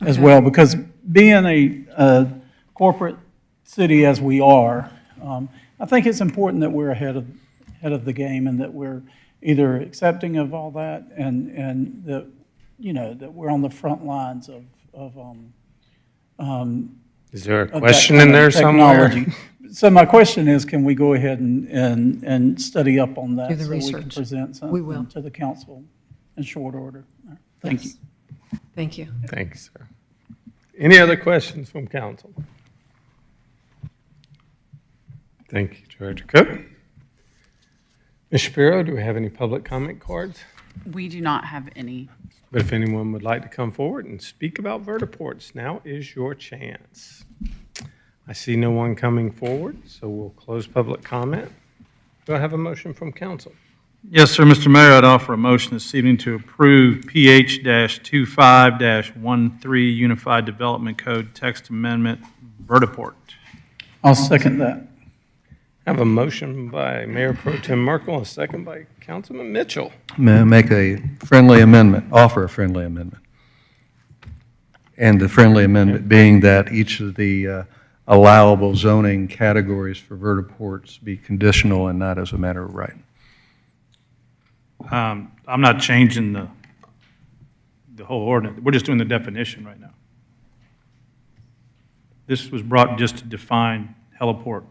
S7: as well. Because being a corporate city as we are, I think it's important that we're ahead of the game and that we're either accepting of all that and that, that we're on the front lines of
S1: Is there a question in there somewhere?
S7: So my question is, can we go ahead and study up on that?
S14: Do the
S7: so we can
S14: research.
S7: present
S14: We will.
S7: something to the council in short order? Thank you.
S14: Thank you.
S1: Thank you, sir. Any other questions from council? Thank you, George Cook. Ms. Shapiro, do we have any public comment cards?
S6: We do not have any.
S1: But if anyone would like to come forward and speak about vertiports, now is your chance. I see no one coming forward, so we'll close public comment. Do I have a motion from council?
S3: Yes, sir, Mr. Mayor, I'd offer a motion this evening to approve PH-25-13 Unified Development Code Text Amendment Vertiport.
S7: I'll second that.
S1: I have a motion by Mayor Pro Tem Merkel, and a second by Councilman Mitchell.
S10: May I make a friendly amendment, offer a friendly amendment? And the friendly amendment being that each of the allowable zoning categories for vertiports be conditional and not as a matter of right.
S3: I'm not changing the whole ordinance. We're just doing the definition right now. This was brought just to define vertiport.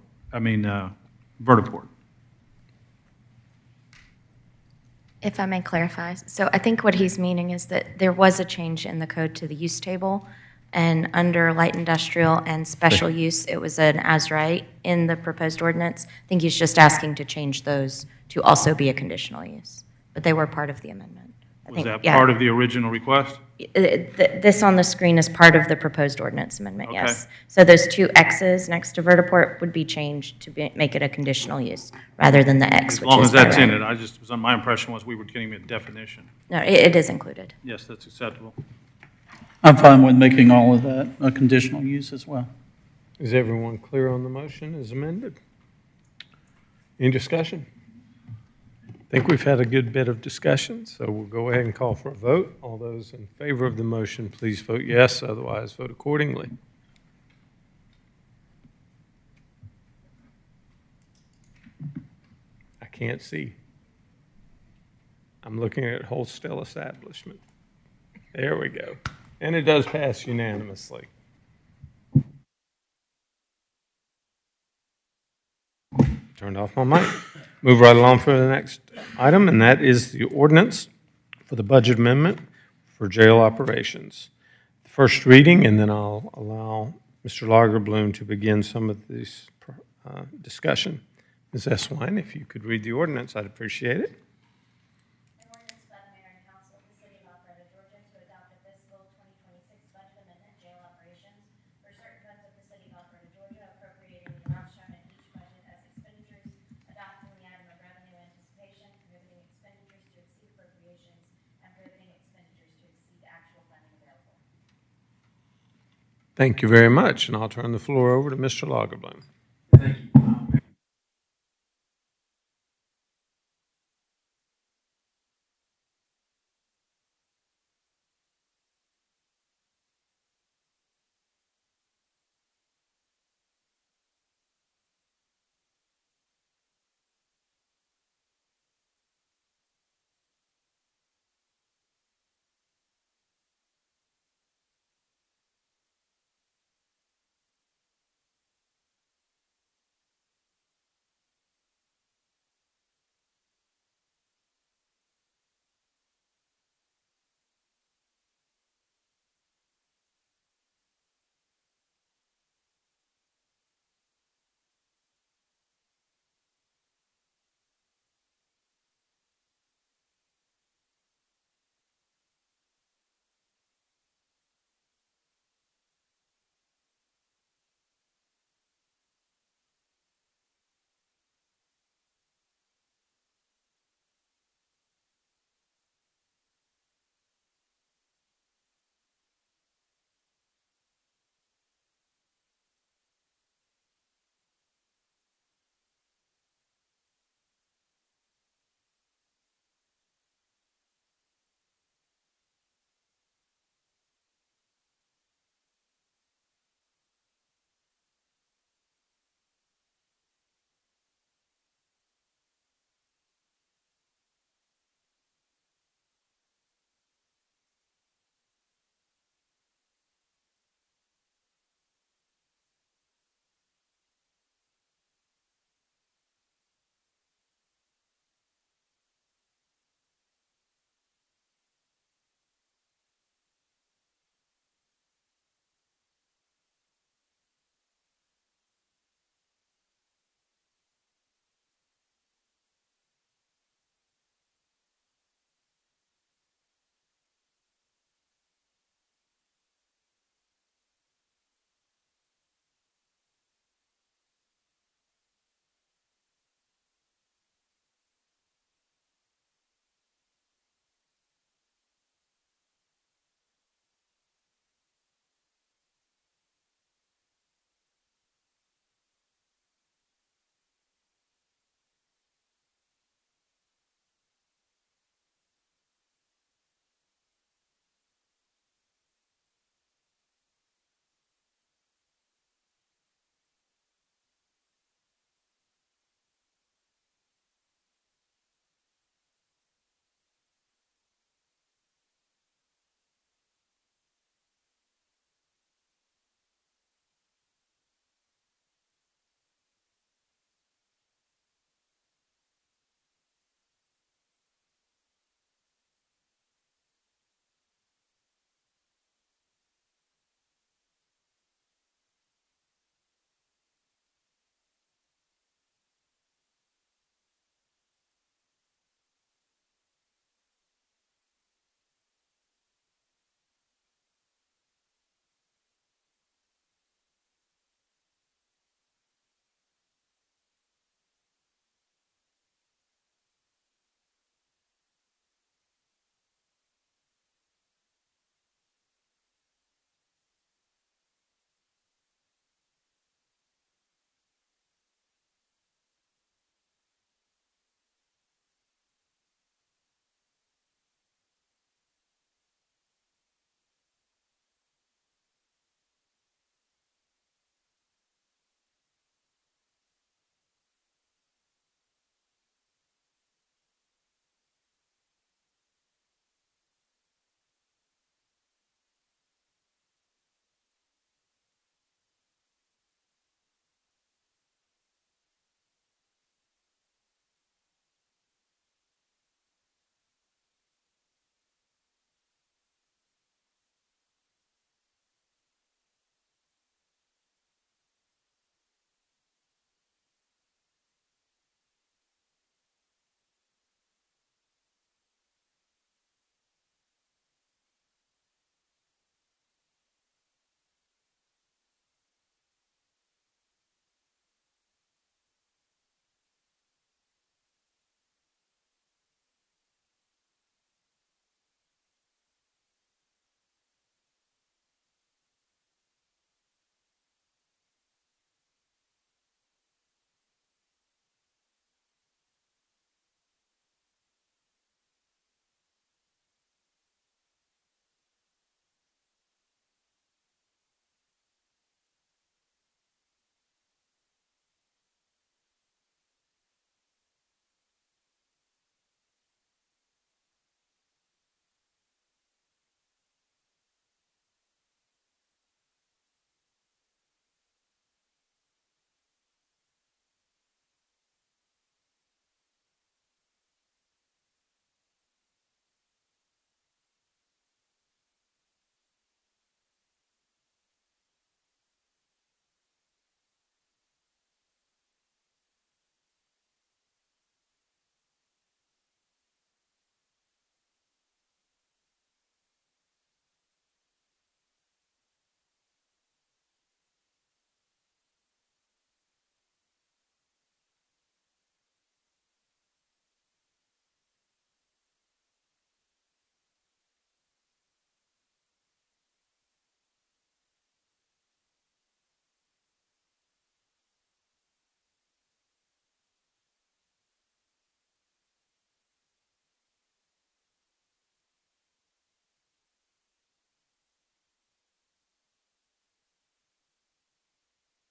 S4: If I may clarify, so I think what he's meaning is that there was a change in the code to the use table, and under light industrial and special use, it was an as-right in the proposed ordinance. I think he's just asking to change those to also be a conditional use, but they were part of the amendment.
S3: Was that part of the original request?
S4: This on the screen is part of the proposed ordinance amendment,
S3: Okay.
S4: yes. So those two X's next to vertiport would be changed to make it a conditional use, rather than the X,
S3: As
S4: which
S3: long
S4: is
S3: as that's
S4: by
S3: in
S4: right.
S3: it, I just, my impression was we were getting a definition.
S4: No, it is included.
S3: Yes, that's acceptable.
S7: I'm fine with making all of that a conditional use as well.
S1: Is everyone clear on the motion as amended? Any discussion? I think we've had a good bit of discussion, so we'll go ahead and call for a vote. All those in favor of the motion, please vote yes, otherwise vote accordingly. I can't see. I'm looking at whole still establishment. There we go. And it does pass unanimously. Turned off my mic. Move right along for the next item, and that is the ordinance for the budget amendment for jail operations. First reading, and then I'll allow Mr. Lagerbloom to begin some of this discussion. Ms. Eswine, if you could read the ordinance, I'd appreciate it.
S4: An ordinance by the mayor and council of the city of Alpharetta, Georgia, to adopt a fiscal 2026 budget amendment, jail operations, for certain funds of the city of Alpharetta, Georgia, appropriating the amounts shown in each budget as expenditures, adopting the item of revenue anticipation, prohibiting expenditures to exceed appropriations, and prohibiting expenditures to exceed actual funding available.
S1: Thank you very much, and I'll turn the floor over to Mr. Lagerbloom.
S15: Thank you.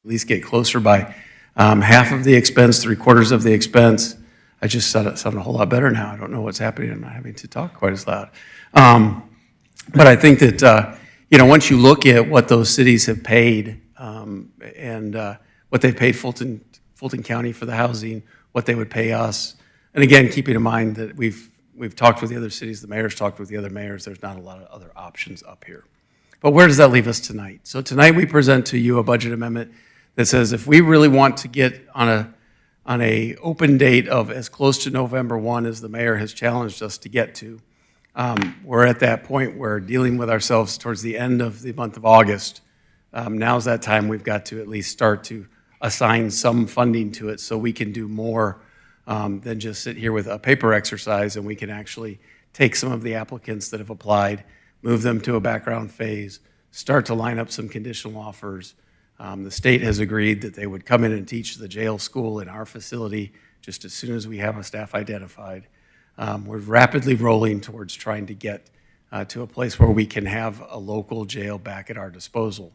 S15: least get closer by half of the expense, 3/4 of the expense. I just sound a whole lot better now. I don't know what's happening. I'm not having to talk quite as loud. But I think that, once you look at what those cities have paid and what they've paid Fulton County for the housing, what they would pay us, and again, keeping in mind that we've talked with the other cities, the mayor's talked with the other mayors, there's not a lot of other options up here. But where does that leave us tonight? So tonight we present to you a budget amendment that says if we really want to get on a open date of as close to November 1 as the mayor has challenged us to get to, we're at that point where dealing with ourselves towards the end of the month of August. Now's that time we've got to at least start to assign some funding to it so we can do more than just sit here with a paper exercise, and we can actually take some of the applicants that have applied, move them to a background phase, start to line up some conditional offers. The state has agreed that they would come in and teach the jail school in our facility just as soon as we have a staff identified. We're rapidly rolling towards trying to get to a place where we can have a local jail back at our disposal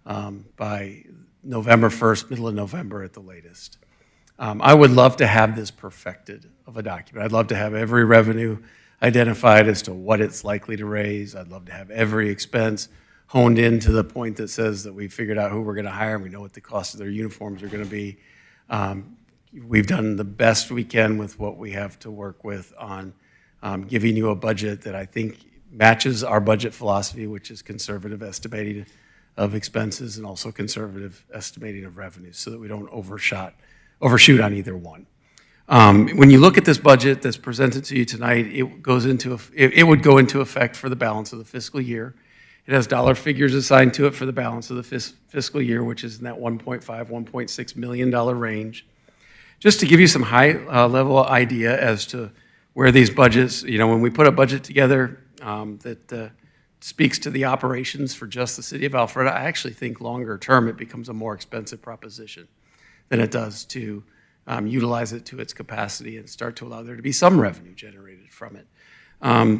S15: by November 1st, middle of November at the latest. I would love to have this perfected of a document. I'd love to have every revenue identified as to what it's likely to raise. I'd love to have every expense honed in to the point that says that we figured out who we're going to hire and we know what the cost of their uniforms are going to be. We've done the best we can with what we have to work with on giving you a budget that I think matches our budget philosophy, which is conservative estimating of expenses and also conservative estimating of revenues so that we don't overshoot on either one. When you look at this budget that's presented to you tonight, it would go into effect for the balance of the fiscal year. It has dollar figures assigned to it for the balance of the fiscal year, which is in that $1.5, $1.6 million range. Just to give you some high-level idea as to where these budgets, when we put a budget together that speaks to the operations for just the city of Alpharetta, I actually think longer term it becomes a more expensive proposition than it does to utilize it to its capacity and start to allow there to be some revenue generated from it.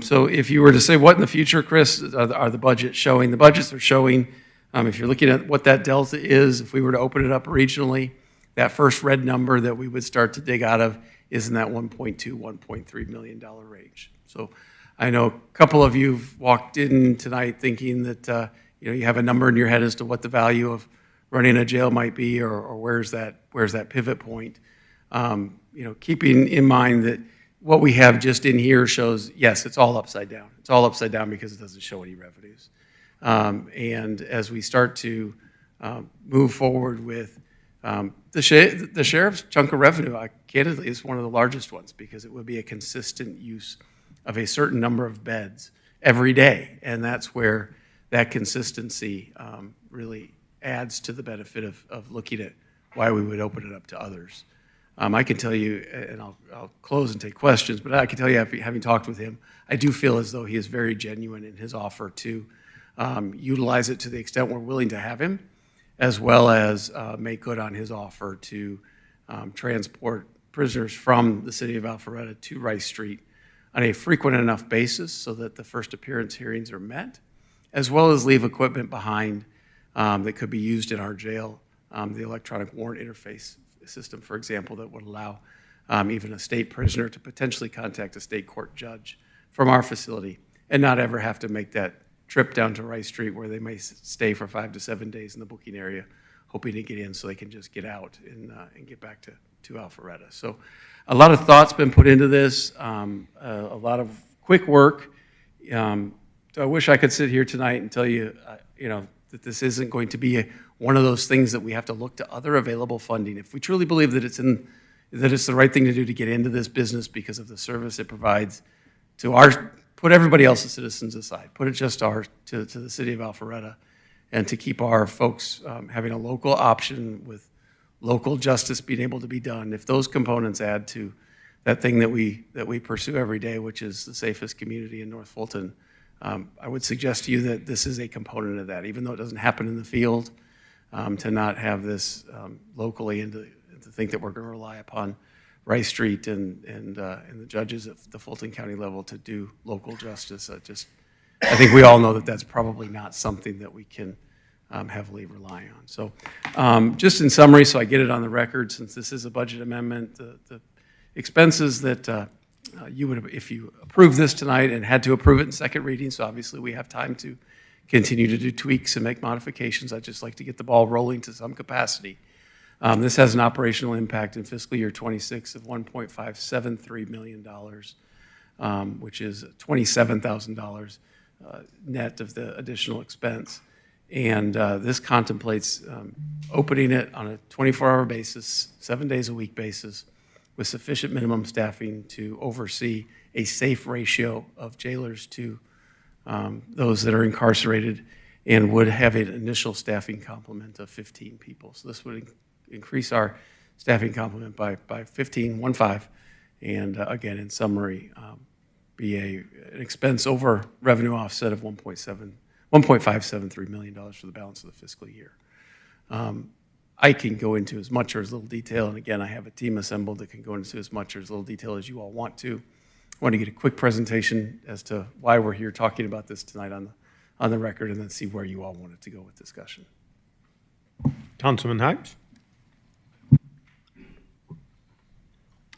S15: So if you were to say, what in the future, Chris, are the budgets showing? The budgets are showing, if you're looking at what that delta is, if we were to open it up regionally, that first red number that we would start to dig out of is in that $1.2, $1.3 million range. So I know a couple of you have walked in tonight thinking that you have a number in your head as to what the value of running a jail might be, or where's that pivot point. Keeping in mind that what we have just in here shows, yes, it's all upside down. It's all upside down because it doesn't show any revenues. And as we start to move forward with the sheriff's chunk of revenue, candidly, is one of the largest ones because it would be a consistent use of a certain number of beds every day. And that's where that consistency really adds to the benefit of looking at why we would open it up to others. I can tell you, and I'll close and take questions, but I can tell you, having talked with him, I do feel as though he is very genuine in his offer to utilize it to the extent we're willing to have him, as well as make good on his offer to transport prisoners from the city of Alpharetta to Rice Street on a frequent enough basis so that the first appearance hearings are met, as well as leave equipment behind that could be used in our jail, the electronic warrant interface system, for example, that would allow even a state prisoner to potentially contact a state court judge from our facility and not ever have to make that trip down to Rice Street where they may stay for 5 to 7 days in the booking area, hoping to get in so they can just get out and get back to Alpharetta. So a lot of thought's been put into this, a lot of quick work. So I wish I could sit here tonight and tell you, that this isn't going to be one of those things that we have to look to other available funding. If we truly believe that it's the right thing to do to get into this business because of the service it provides to put everybody else's citizens aside, put it just to the city of Alpharetta, and to keep our folks having a local option with local justice being able to be done. If those components add to that thing that we pursue every day, which is the safest community in North Fulton, I would suggest to you that this is a component of that, even though it doesn't happen in the field, to not have this locally and to think that we're going to rely upon Rice Street and the judges at the Fulton County level to do local justice. I think we all know that that's probably not something that we can heavily rely on. So just in summary, so I get it on the record, since this is a budget amendment, the expenses that you would, if you approve this tonight and had to approve it in second reading, so obviously we have time to continue to do tweaks and make modifications. I'd just like to get the ball rolling to some capacity. This has an operational impact in fiscal year 26 of $1.573 million, which is $27,000 net of the additional expense. And this contemplates opening it on a 24-hour basis, 7 days a week basis, with sufficient minimum staffing to oversee a safe ratio of jailers to those that are incarcerated, and would have an initial staffing complement of 15 people. So this would increase our staffing complement by 15, and again, in summary, be an expense over revenue offset of $1.573 million for the balance of the fiscal year. I can go into as much or as little detail, and again, I have a team assembled that can go into as much or as little detail as you all want to. I want to get a quick presentation as to why we're here talking about this tonight on the record, and then see where you all want it to go with discussion.
S1: Councilman Hikes?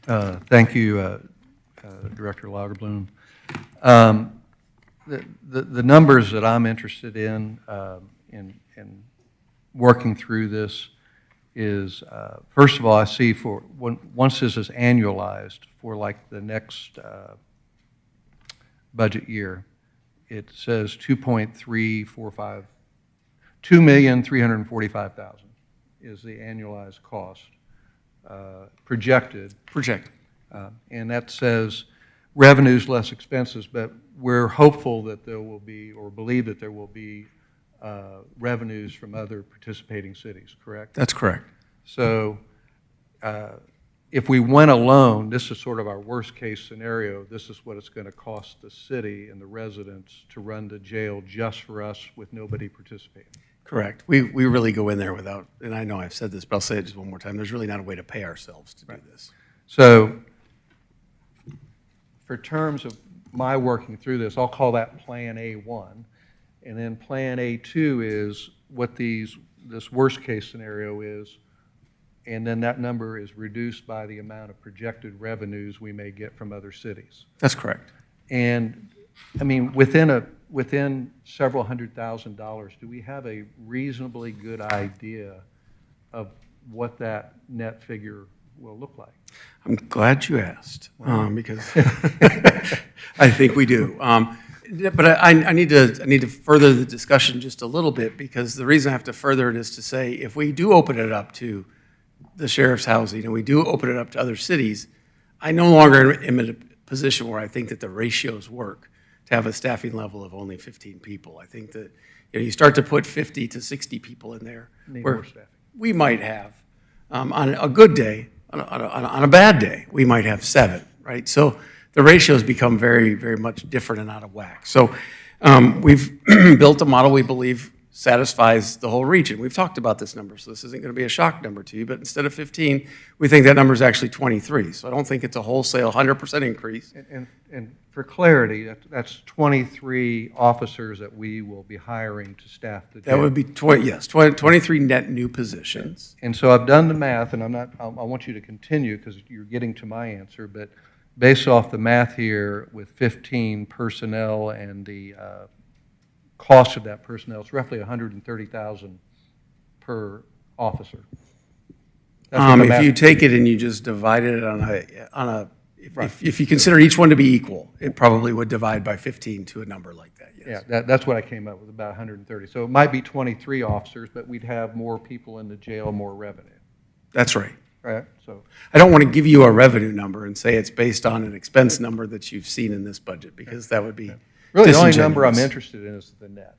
S10: Thank you, Director Lauterbloom. The numbers that I'm interested in working through this is, first of all, I see once this is annualized for like the next budget year, it says $2,345,000 is the annualized cost projected. And that says revenues less expenses, but we're hopeful that there will be, or believe that there will be, revenues from other participating cities, correct?
S15: That's correct.
S10: So if we went alone, this is sort of our worst case scenario. This is what it's going to cost the city and the residents to run the jail just for us with nobody participating.
S15: Correct. We really go in there without, and I know I've said this, but I'll say it just one more time, there's really not a way to pay ourselves to do this.
S10: So for terms of my working through this, I'll call that Plan A1. And then Plan A2 is what this worst case scenario is, and then that number is reduced by the amount of projected revenues we may get from other cities.
S15: That's correct.
S10: And I mean, within several $100,000, do we have a reasonably good idea of what that net figure will look like?
S15: I'm glad you asked, because I think we do. But I need to further the discussion just a little bit, because the reason I have to further it is to say, if we do open it up to the sheriff's housing and we do open it up to other cities, I no longer am in a position where I think that the ratios work to have a staffing level of only 15 people. I think that you start to put 50 to 60 people in there, where we might have, on a good day, on a bad day, we might have 7, right? So the ratios become very, very much different and out of whack. So we've built a model we believe satisfies the whole region. We've talked about this number, so this isn't going to be a shock number to you, but instead of 15, we think that number is actually 23. So I don't think it's a wholesale 100% increase.
S10: And for clarity, that's 23 officers that we will be hiring to staff the jail.
S15: That would be, 23 net new positions.
S10: And so I've done the math, and I want you to continue because you're getting to my answer, but based off the math here with 15 personnel and the cost of that personnel, it's roughly $130,000 per officer.
S15: If you take it and you just divide it if you consider each one to be equal, it probably would divide by 15 to a number like that, yes.
S10: Yeah, that's what I came up with, about 130. So it might be 23 officers, but we'd have more people in the jail, more revenue.
S15: That's right.
S10: Right. So
S15: I don't want to give you a revenue number and say it's based on an expense number that you've seen in this budget, because that would be
S10: really the only number I'm interested in is the net.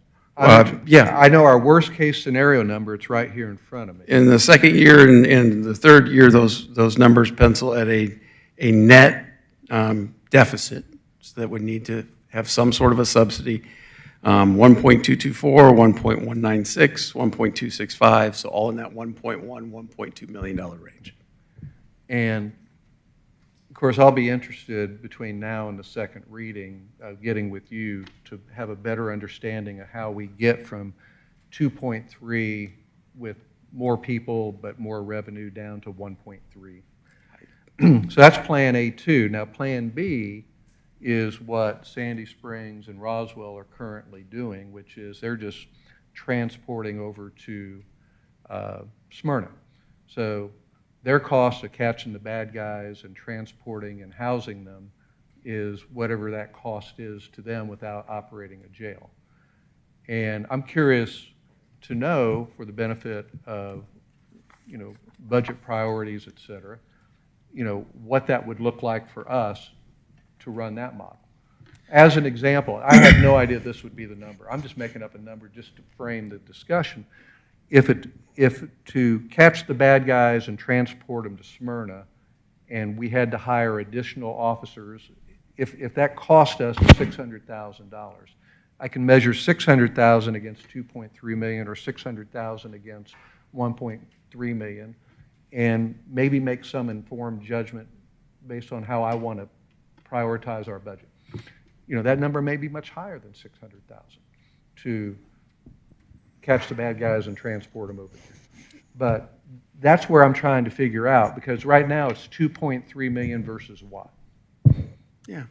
S15: Yeah.
S10: I know our worst case scenario number, it's right here in front of me.
S15: In the second year and the third year, those numbers pencil at a net deficit, so that would need to have some sort of a subsidy, 1.224, 1.196, 1.265, so all in that $1.1, $1.2 million range.
S10: And of course, I'll be interested between now and the second reading, getting with you to have a better understanding of how we get from 2.3 with more people but more revenue down to 1.3. So that's Plan A2. Now, Plan B is what Sandy Springs and Roswell are currently doing, which is they're just transporting over to Smyrna. So their cost of catching the bad guys and transporting and housing them is whatever that cost is to them without operating a jail. And I'm curious to know, for the benefit of, budget priorities, et cetera, what that would look like for us to run that model. As an example, I had no idea this would be the number. I'm just making up a number just to frame the discussion. If to catch the bad guys and transport them to Smyrna, and we had to hire additional officers, if that cost us $600,000, I can measure $600,000 against $2.3 million or $600,000 against $1.3 million, and maybe make some informed judgment based on how I want to prioritize our budget. That number may be much higher than $600,000 to catch the bad guys and transport them over here. But that's where I'm trying to figure out, because right now it's 2.3 million versus what?
S15: Yeah.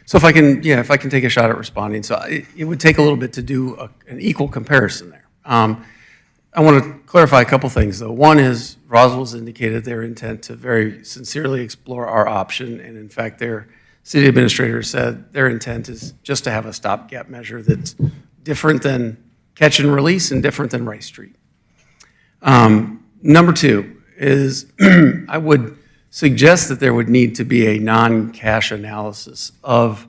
S15: So if I can take a shot at responding. So it would take a little bit to do an equal comparison there. I want to clarify a couple things, though. One is Roswell's indicated their intent to very sincerely explore our option, and in fact, their city administrator said their intent is just to have a stopgap measure that's different than catch and release and different than Rice Street. Number two is I would suggest that there would need to be a non-cash analysis of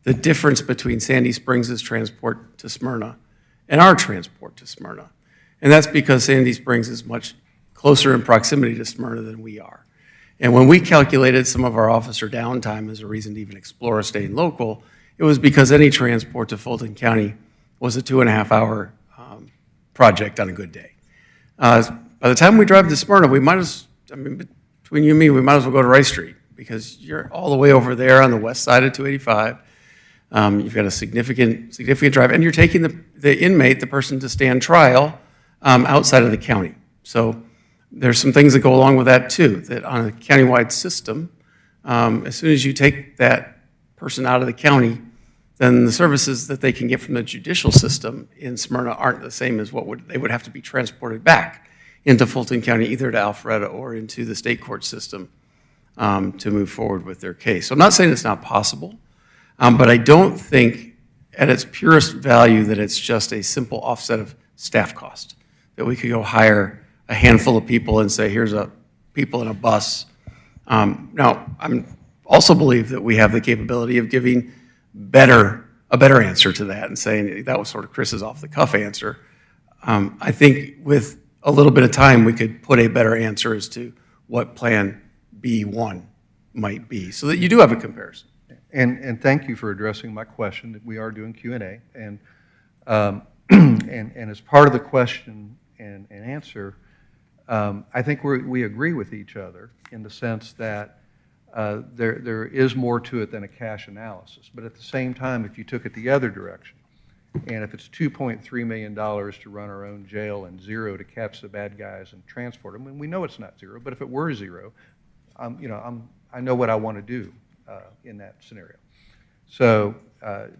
S15: the difference between Sandy Springs' transport to Smyrna and our transport to Smyrna. And that's because Sandy Springs is much closer in proximity to Smyrna than we are. And when we calculated some of our officer downtime as a reason to even explore staying local, it was because any transport to Fulton County was a 2.5-hour project on a good day. By the time we drive to Smyrna, between you and me, we might as well go to Rice Street, because you're all the way over there on the west side of 285. You've got a significant drive, and you're taking the inmate, the person to stand trial, outside of the county. So there's some things that go along with that too, that on a countywide system, as soon as you take that person out of the county, then the services that they can get from the judicial system in Smyrna aren't the same as they would have to be transported back into Fulton County, either to Alpharetta or into the state court system to move forward with their case. So I'm not saying it's not possible, but I don't think at its purest value that it's just a simple offset of staff cost, that we could go hire a handful of people and say, here's people in a bus. Now, I also believe that we have the capability of giving a better answer to that and saying that was sort of Chris's off-the-cuff answer. I think with a little bit of time, we could put a better answer as to what Plan B1 might be, so that you do have a comparison.
S10: And thank you for addressing my question, that we are doing Q&A. And as part of the question and answer, I think we agree with each other in the sense that there is more to it than a cash analysis. But at the same time, if you took it the other direction, and if it's $2.3 million to run our own jail and $0 to catch the bad guys and transport them, and we know it's not $0, but if it were $0, I know what I want to do in that scenario. So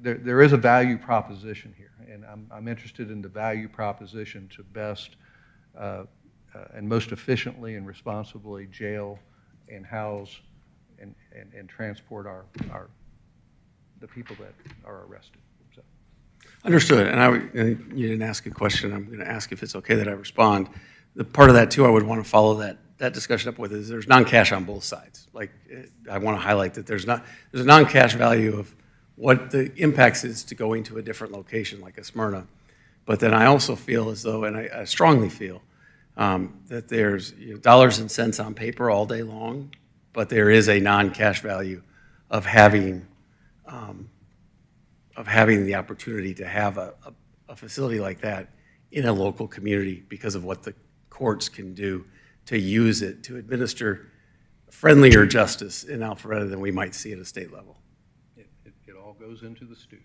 S10: there is a value proposition here, and I'm interested in the value proposition to best and most efficiently and responsibly jail and house and transport the people that are arrested. So.
S15: Understood. And you didn't ask a question. I'm going to ask if it's okay that I respond. The part of that too, I would want to follow that discussion up with is there's non-cash on both sides. Like I want to highlight that there's a non-cash value of what the impacts is to going to a different location like a Smyrna. But then I also feel as though, and I strongly feel, that there's dollars and cents on paper all day long, but there is a non-cash value of having the opportunity to have a facility like that in a local community because of what the courts can do to use it to administer friendlier justice in Alpharetta than we might see at a state level.
S10: It all goes into the stew.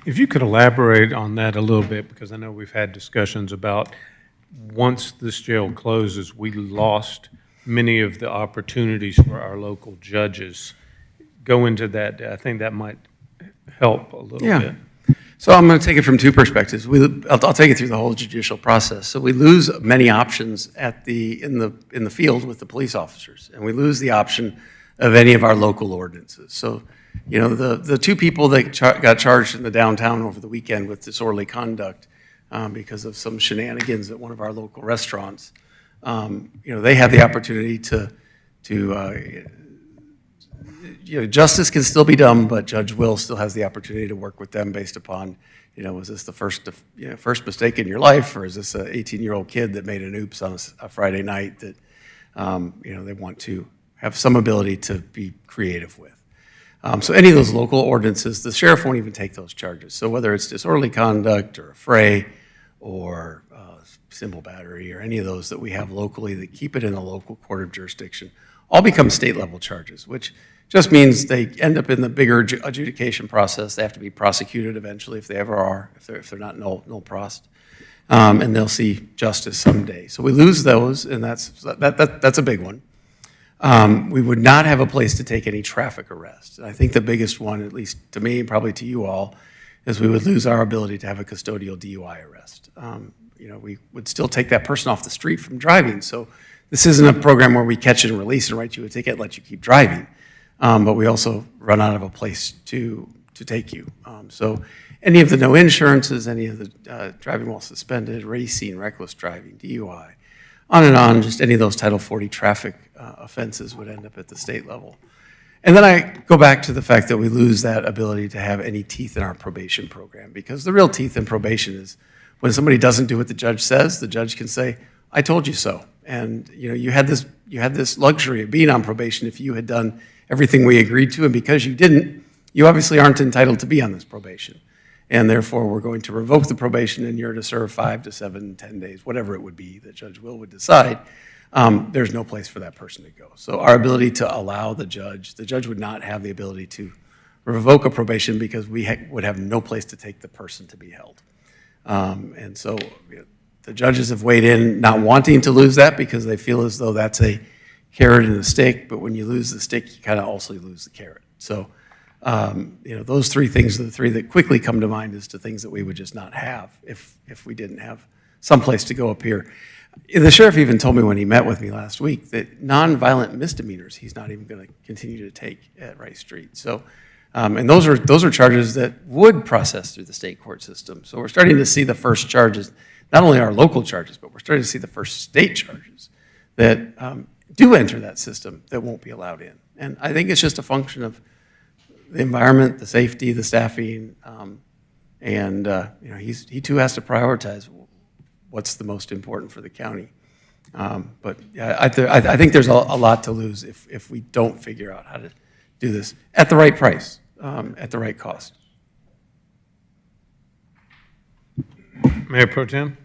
S1: If you could elaborate on that a little bit, because I know we've had discussions about once this jail closes, we lost many of the opportunities for our local judges. Go into that. I think that might help a little bit.
S15: So I'm going to take it from two perspectives. I'll take it through the whole judicial process. So we lose many options in the field with the police officers, and we lose the option of any of our local ordinances. So, you know, the two people that got charged in the downtown over the weekend with disorderly conduct because of some shenanigans at one of our local restaurants, you know, they have the opportunity to you know, justice can still be done, but Judge Will still has the opportunity to work with them based upon, you know, was this the first mistake in your life, or is this an 18-year-old kid that made an oops on a Friday night that, you know, they want to have some ability to be creative with. So any of those local ordinances, the sheriff won't even take those charges. So whether it's disorderly conduct or a fray or simple battery or any of those that we have locally that keep it in a local court of jurisdiction, all become state-level charges, which just means they end up in the bigger adjudication process. They have to be prosecuted eventually if they ever are, if they're not null prost, and they'll see justice someday. So we lose those, and that's a big one. We would not have a place to take any traffic arrests. I think the biggest one, at least to me, probably to you all, is we would lose our ability to have a custodial DUI arrest. You know, we would still take that person off the street from driving. So this isn't a program where we catch it and release and write you a ticket and let you keep driving. But we also run out of a place to take you. So any of the no insurances, any of the driving while suspended, racing, reckless driving, DUI, on and on, just any of those Title 40 traffic offenses would end up at the state level. And then I go back to the fact that we lose that ability to have any teeth in our probation program, because the real teeth in probation is when somebody doesn't do what the judge says, the judge can say, I told you so. And you know, you had this luxury of being on probation if you had done everything we agreed to, and because you didn't, you obviously aren't entitled to be on this probation. And therefore, we're going to revoke the probation and you're to serve 5 to 7, 10 days, whatever it would be that Judge Will would decide. There's no place for that person to go. So our ability to allow the judge would not have the ability to revoke a probation because we would have no place to take the person to be held. And so you know, the judges have weighed in not wanting to lose that because they feel as though that's a carrot and a stick, but when you lose the stick, you kind of also lose the carrot. So, you know, those three things are the three that quickly come to mind as to things that we would just not have if we didn't have some place to go up here. The sheriff even told me when he met with me last week that nonviolent misdemeanors he's not even going to continue to take at Rice Street. So, and those are charges that would process through the state court system. So we're starting to see the first charges, not only our local charges, but we're starting to see the first state charges that do enter that system that won't be allowed in. And I think it's just a function of the environment, the safety, the staffing, and you know, he too has to prioritize what's the most important for the county. But yeah, I think there's a lot to lose if we don't figure out how to do this at the right price, at the right cost.
S1: Mayor Pro Tem.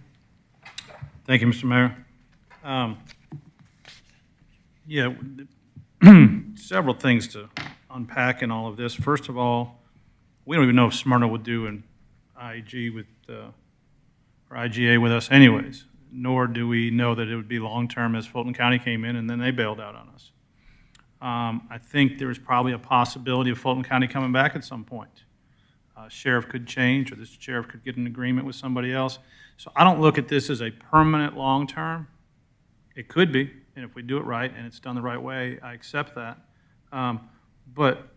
S3: Thank you, Mr. Mayor. Yeah, several things to unpack in all of this. First of all, we don't even know if Smyrna would do an IG with or IGA with us anyways, nor do we know that it would be long-term as Fulton County came in and then they bailed out on us. I think there's probably a possibility of Fulton County coming back at some point. Sheriff could change, or this sheriff could get an agreement with somebody else. So I don't look at this as a permanent long-term. It could be, and if we do it right and it's done the right way, I accept that. But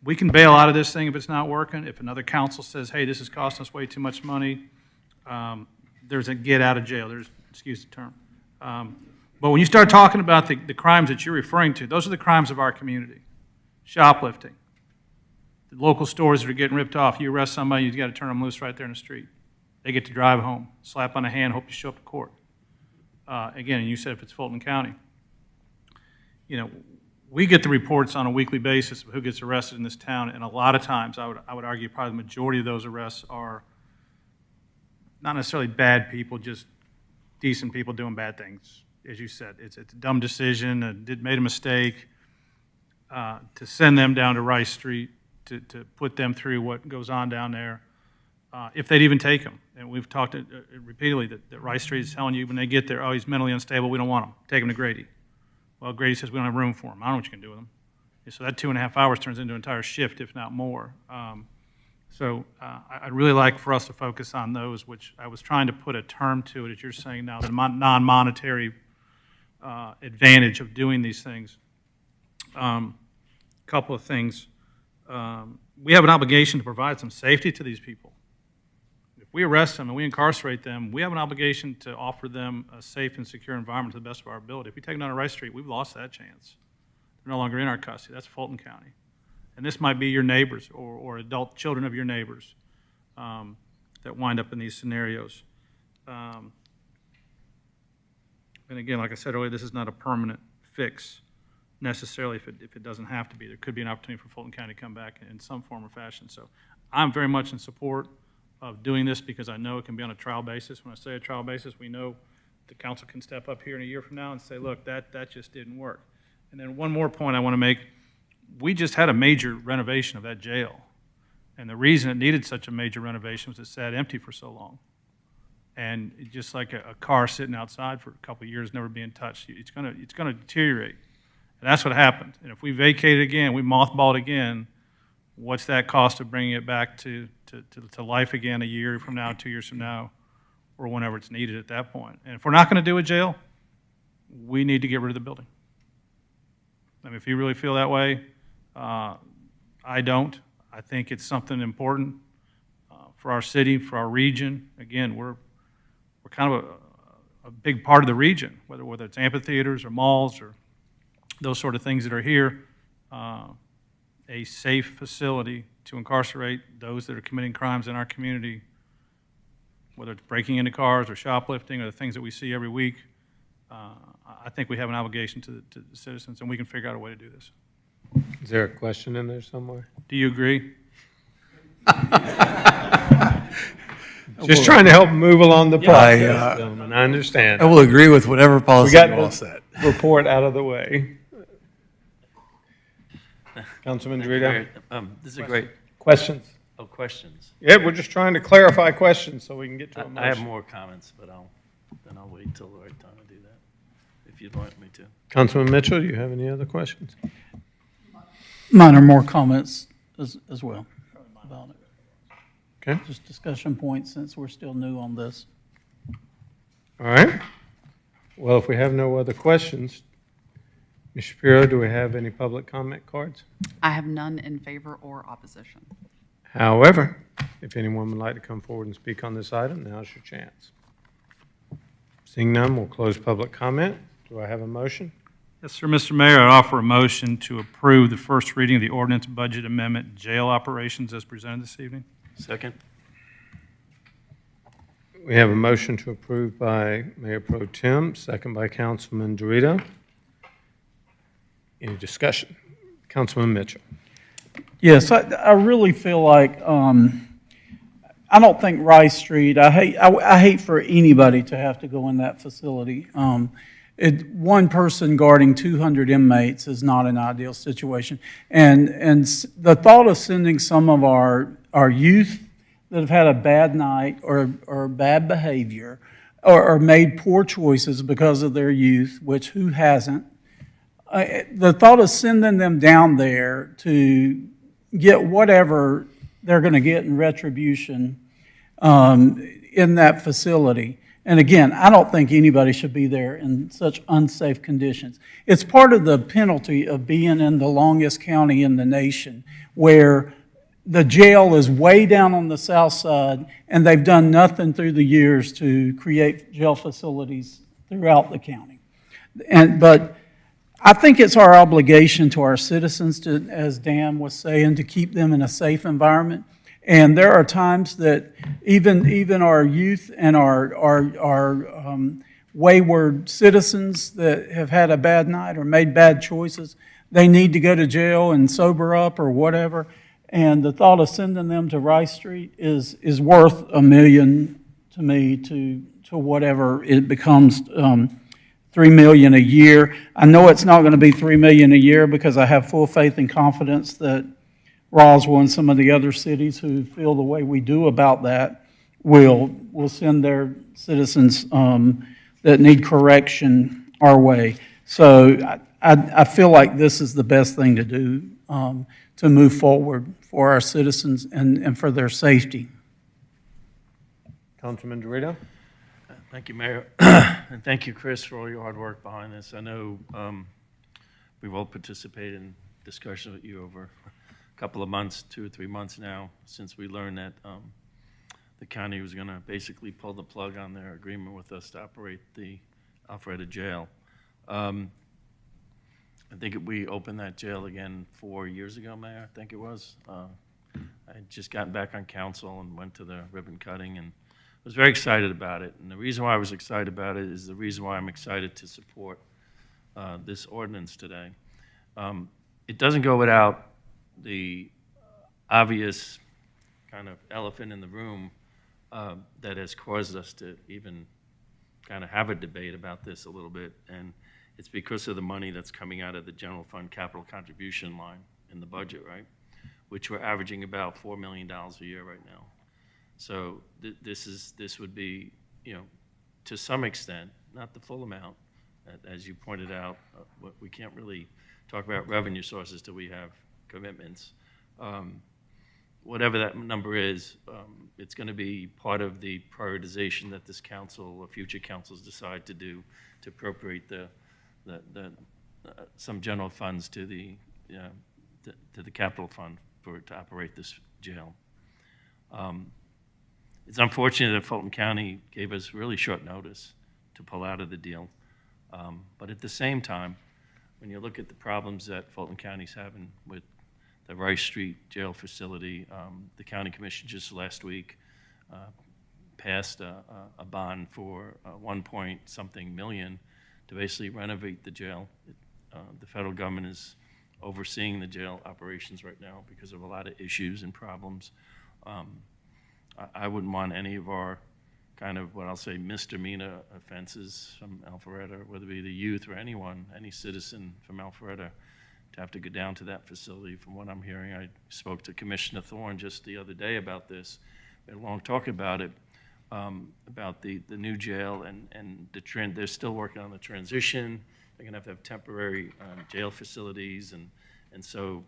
S3: we can bail out of this thing if it's not working. If another council says, hey, this is costing us way too much money, there's a get out of jail. There's, excuse the term. But when you start talking about the crimes that you're referring to, those are the crimes of our community. Shoplifting. The local stores that are getting ripped off. You arrest somebody, you've got to turn them loose right there in the street. They get to drive home, slap on the hand, hope you show up to court. Again, you said if it's Fulton County. You know, we get the reports on a weekly basis of who gets arrested in this town, and a lot of times, I would argue probably the majority of those arrests are not necessarily bad people, just decent people doing bad things. As you said, it's a dumb decision, made a mistake, to send them down to Rice Street, to put them through what goes on down there. if they'd even take them. And we've talked repeatedly that Rice Street is telling you when they get there, oh, he's mentally unstable, we don't want him. Take him to Grady. Well, Grady says we don't have room for him. I don't know what you can do with him. And so that 2.5 hours turns into an entire shift, if not more. I'd really like for us to focus on those, which I was trying to put a term to it, as you're saying now, the non-monetary advantage of doing these things. Couple of things. We have an obligation to provide some safety to these people. If we arrest them and we incarcerate them, we have an obligation to offer them a safe and secure environment to the best of our ability. If we take them down to Rice Street, we've lost that chance. They're no longer in our custody. That's Fulton County. And this might be your neighbors or adult children of your neighbors that wind up in these scenarios. And again, like I said earlier, this is not a permanent fix necessarily if it doesn't have to be. There could be an opportunity for Fulton County to come back in some form or fashion. So I'm very much in support of doing this because I know it can be on a trial basis. When I say a trial basis, we know the council can step up here in a year from now and say, look, that just didn't work. And then one more point I want to make. We just had a major renovation of that jail. And the reason it needed such a major renovation was it sat empty for so long. And just like a car sitting outside for a couple of years, never being touched, it's gonna deteriorate. And that's what happened. And if we vacate it again, we mothball it again, what's that cost of bringing it back to life again a year from now, 2 years from now, or whenever it's needed at that point? And if we're not going to do a jail, we need to get rid of the building. I mean, if you really feel that way, I don't. I think it's something important for our city, for our region. Again, we're kind of a big part of the region, whether it's amphitheaters or malls or those sort of things that are here. A safe facility to incarcerate those that are committing crimes in our community, whether it's breaking into cars or shoplifting or the things that we see every week. I think we have an obligation to the citizens, and we can figure out a way to do this.
S1: Is there a question in there somewhere?
S3: Do you agree?
S1: Just trying to help move along the process, gentlemen. I understand.
S15: I will agree with whatever policy you all set.
S1: Report out of the way. Councilman Dorito?
S8: This is a great.
S1: Questions?
S8: Oh, questions.
S1: Yeah, we're just trying to clarify questions so we can get to a motion.
S8: I have more comments, but I'll wait till the right time to do that, if you'd like me to.
S1: Councilman Mitchell, do you have any other questions?
S7: Mine are more comments as well about it.
S1: Okay.
S7: Just discussion points since we're still new on this.
S1: All right. Well, if we have no other questions, Ms. Shapiro, do we have any public comment cards?
S6: I have none in favor or opposition.
S1: However, if anyone would like to come forward and speak on this item, now's your chance. Seeing none, we'll close public comment. Do I have a motion?
S3: Yes, sir, Mr. Mayor, I offer a motion to approve the first reading of the ordinance budget amendment jail operations as presented this evening.
S8: Second.
S1: We have a motion to approve by Mayor Pro Tem, second by Councilman Dorito. Any discussion? Councilman Mitchell.
S7: Yes, I really feel like, I don't think Rice Street, I hate for anybody to have to go in that facility. One person guarding 200 inmates is not an ideal situation. And the thought of sending some of our youth that have had a bad night or bad behavior or made poor choices because of their youth, which who hasn't, the thought of sending them down there to get whatever they're going to get in retribution in that facility. And again, I don't think anybody should be there in such unsafe conditions. It's part of the penalty of being in the longest county in the nation, where the jail is way down on the south side, and they've done nothing through the years to create jail facilities throughout the county. But I think it's our obligation to our citizens to, as Dan was saying, to keep them in a safe environment. And there are times that even our youth and our wayward citizens that have had a bad night or made bad choices, they need to go to jail and sober up or whatever. And the thought of sending them to Rice Street is worth $1 million to me to whatever it becomes. $3 million a year. I know it's not going to be $3 million a year because I have full faith and confidence that Roswell and some of the other cities who feel the way we do about that will send their citizens that need correction our way. So I feel like this is the best thing to do to move forward for our citizens and for their safety.
S1: Councilman Dorito?
S8: Thank you, Mayor. And thank you, Chris, for all your hard work behind this. I know we've all participated in discussion with you over a couple of months, 2 or 3 months now, since we learned that the county was going to basically pull the plug on their agreement with us to operate the Alpharetta jail. I think we opened that jail again 4 years ago, Mayor, I think it was. I had just gotten back on council and went to the ribbon cutting and was very excited about it. And the reason why I was excited about it is the reason why I'm excited to support this ordinance today. It doesn't go without the obvious kind of elephant in the room that has caused us to even kind of have a debate about this a little bit, and it's because of the money that's coming out of the general fund capital contribution line in the budget, right? Which we're averaging about $4 million a year right now. So this would be, you know, to some extent, not the full amount, as you pointed out. We can't really talk about revenue sources till we have commitments. Whatever that number is, it's going to be part of the prioritization that this council or future councils decide to do to appropriate some general funds to the capital fund to operate this jail. It's unfortunate that Fulton County gave us really short notice to pull out of the deal. But at the same time, when you look at the problems that Fulton County's having with the Rice Street Jail facility, the county commission just last week passed a bond for 1-point-something million to basically renovate the jail. The federal government is overseeing the jail operations right now because of a lot of issues and problems. I wouldn't want any of our kind of what I'll say misdemeanor offenses from Alpharetta, whether it be the youth or anyone, any citizen from Alpharetta, to have to go down to that facility. From what I'm hearing, I spoke to Commissioner Thorne just the other day about this. We had a long talk about it, about the new jail and the trend. They're still working on the transition. They're going to have temporary jail facilities, and so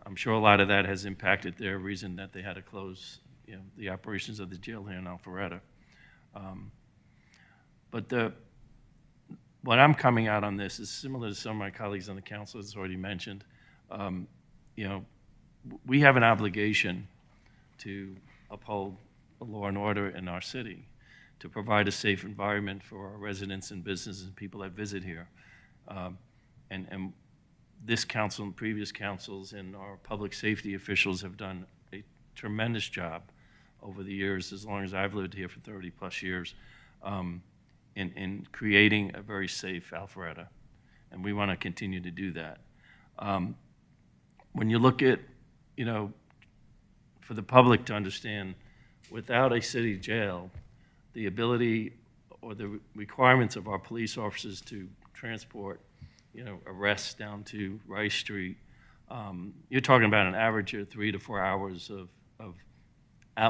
S8: I'm sure a lot of that has impacted their reason that they had to close, you know, the operations of the jail here in Alpharetta. But what I'm coming out on this is similar to some of my colleagues on the council, as already mentioned. You know, we have an obligation to uphold the law and order in our city, to provide a safe environment for our residents and businesses and people that visit here. And this council and previous councils and our public safety officials have done a tremendous job over the years, as long as I've lived here for 30+ years, in creating a very safe Alpharetta. And we want to continue to do that. When you look at, you know, for the public to understand, without a city jail, the ability or the requirements of our police officers to transport, you know, arrests down to Rice Street, you're talking about an average of 3 to 4 hours of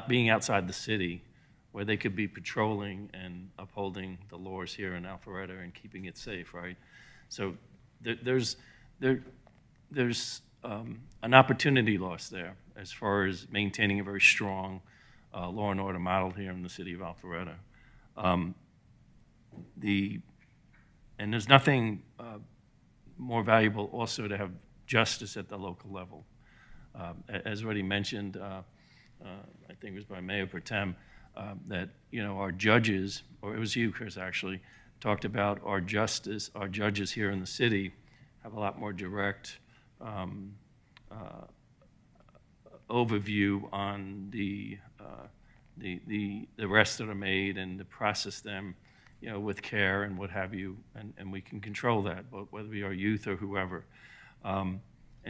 S8: being outside the city, where they could be patrolling and upholding the laws here in Alpharetta and keeping it safe, right? So there's an opportunity lost there as far as maintaining a very strong law and order model here in the city of Alpharetta. And there's nothing more valuable also to have justice at the local level. As already mentioned, I think it was by Mayor Pro Tem, that, you know, our judges, or it was you, Chris, actually, talked about our judges here in the city have a lot more direct overview on the arrests that are made and to process them, you know, with care and what have you, and we can control that, whether we are youth or whoever. And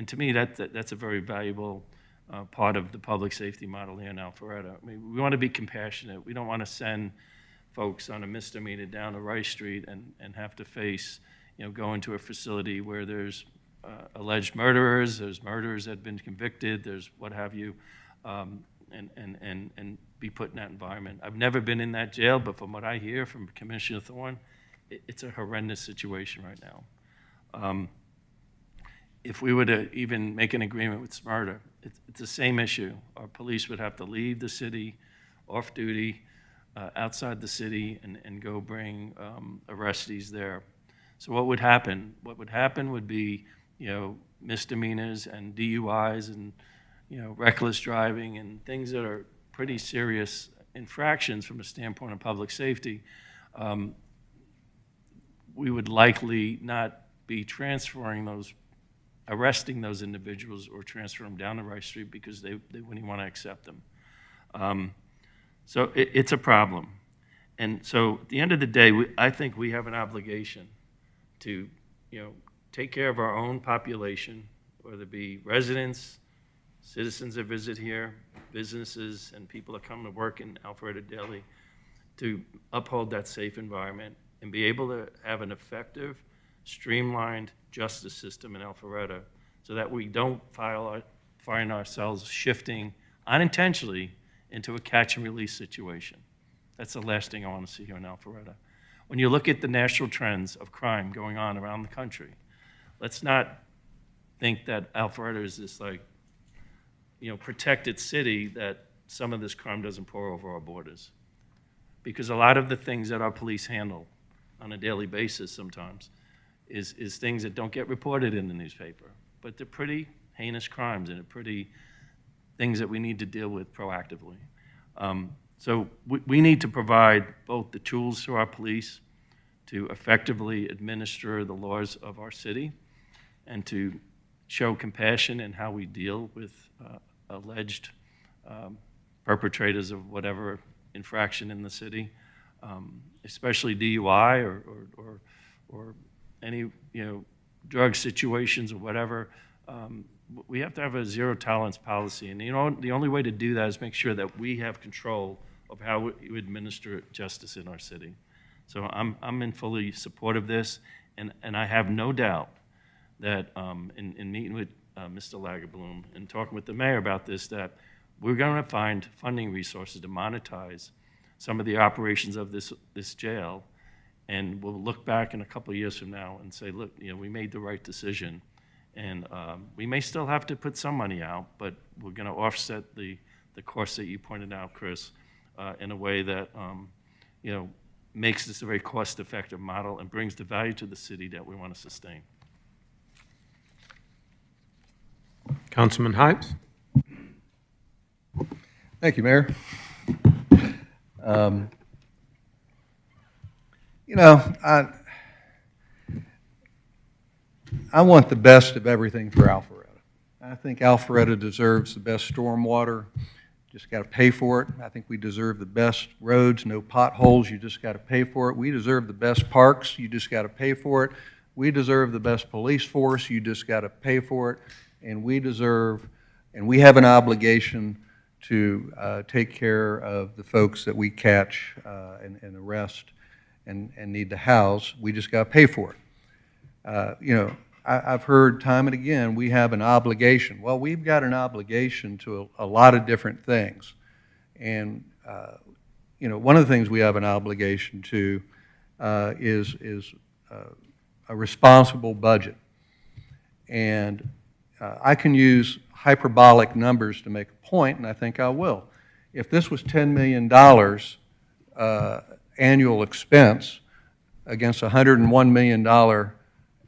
S8: to me, that's a very valuable part of the public safety model here in Alpharetta. I mean, we want to be compassionate. We don't want to send folks on a misdemeanor down to Rice Street and have to face, you know, go into a facility where there's alleged murderers, there's murderers that have been convicted, there's what have you, and be put in that environment. I've never been in that jail, but from what I hear from Commissioner Thorne, it's a horrendous situation right now. If we were to even make an agreement with SMARTA, it's the same issue. Our police would have to leave the city, off duty, outside the city, and go bring arrestees there. So what would happen? What would happen would be, misdemeanors and DUIs and, reckless driving and things that are pretty serious infractions from a standpoint of public safety. We would likely not be arresting those individuals or transfer them down the right street because they wouldn't want to accept them. So it's a problem. And so at the end of the day, I think we have an obligation to, take care of our own population, whether it be residents, citizens that visit here, businesses, and people that come to work in Alpharetta daily, to uphold that safe environment and be able to have an effective, streamlined justice system in Alpharetta so that we don't find ourselves shifting unintentionally into a catch-and-release situation. That's the last thing I want to see here in Alpharetta. When you look at the national trends of crime going on around the country, let's not think that Alpharetta is this protected city that some of this crime doesn't pour over our borders. Because a lot of the things that our police handle on a daily basis sometimes is things that don't get reported in the newspaper. But they're pretty heinous crimes and they're pretty things that we need to deal with proactively. So we need to provide both the tools to our police to effectively administer the laws of our city and to show compassion in how we deal with alleged perpetrators of whatever infraction in the city, especially DUI or any drug situations or whatever. We have to have a zero tolerance policy, and the only way to do that is make sure that we have control of how we administer justice in our city. So I'm in fully support of this, and I have no doubt that in meeting with Mr. Lagerblum and talking with the mayor about this, that we're going to find funding resources to monetize some of the operations of this jail, and we'll look back in a couple of years from now and say, look, we made the right decision, and we may still have to put some money out, but we're going to offset the costs that you pointed out, Chris, in a way that makes this a very cost-effective model and brings the value to the city that we want to sustain.
S1: Councilman Hipes?
S10: Thank you, Mayor. I want the best of everything for Alpharetta. I think Alpharetta deserves the best stormwater. Just got to pay for it. I think we deserve the best roads, no potholes. You just got to pay for it. We deserve the best parks. You just got to pay for it. We deserve the best police force. You just got to pay for it. And we have an obligation to take care of the folks that we catch and arrest and need to house. We just got to pay for it. I've heard time and again, we have an obligation. Well, we've got an obligation to a lot of different things. And, one of the things we have an obligation to is a responsible budget. And I can use hyperbolic numbers to make a point, and I think I will. If this was $10 million annual expense against a $101 million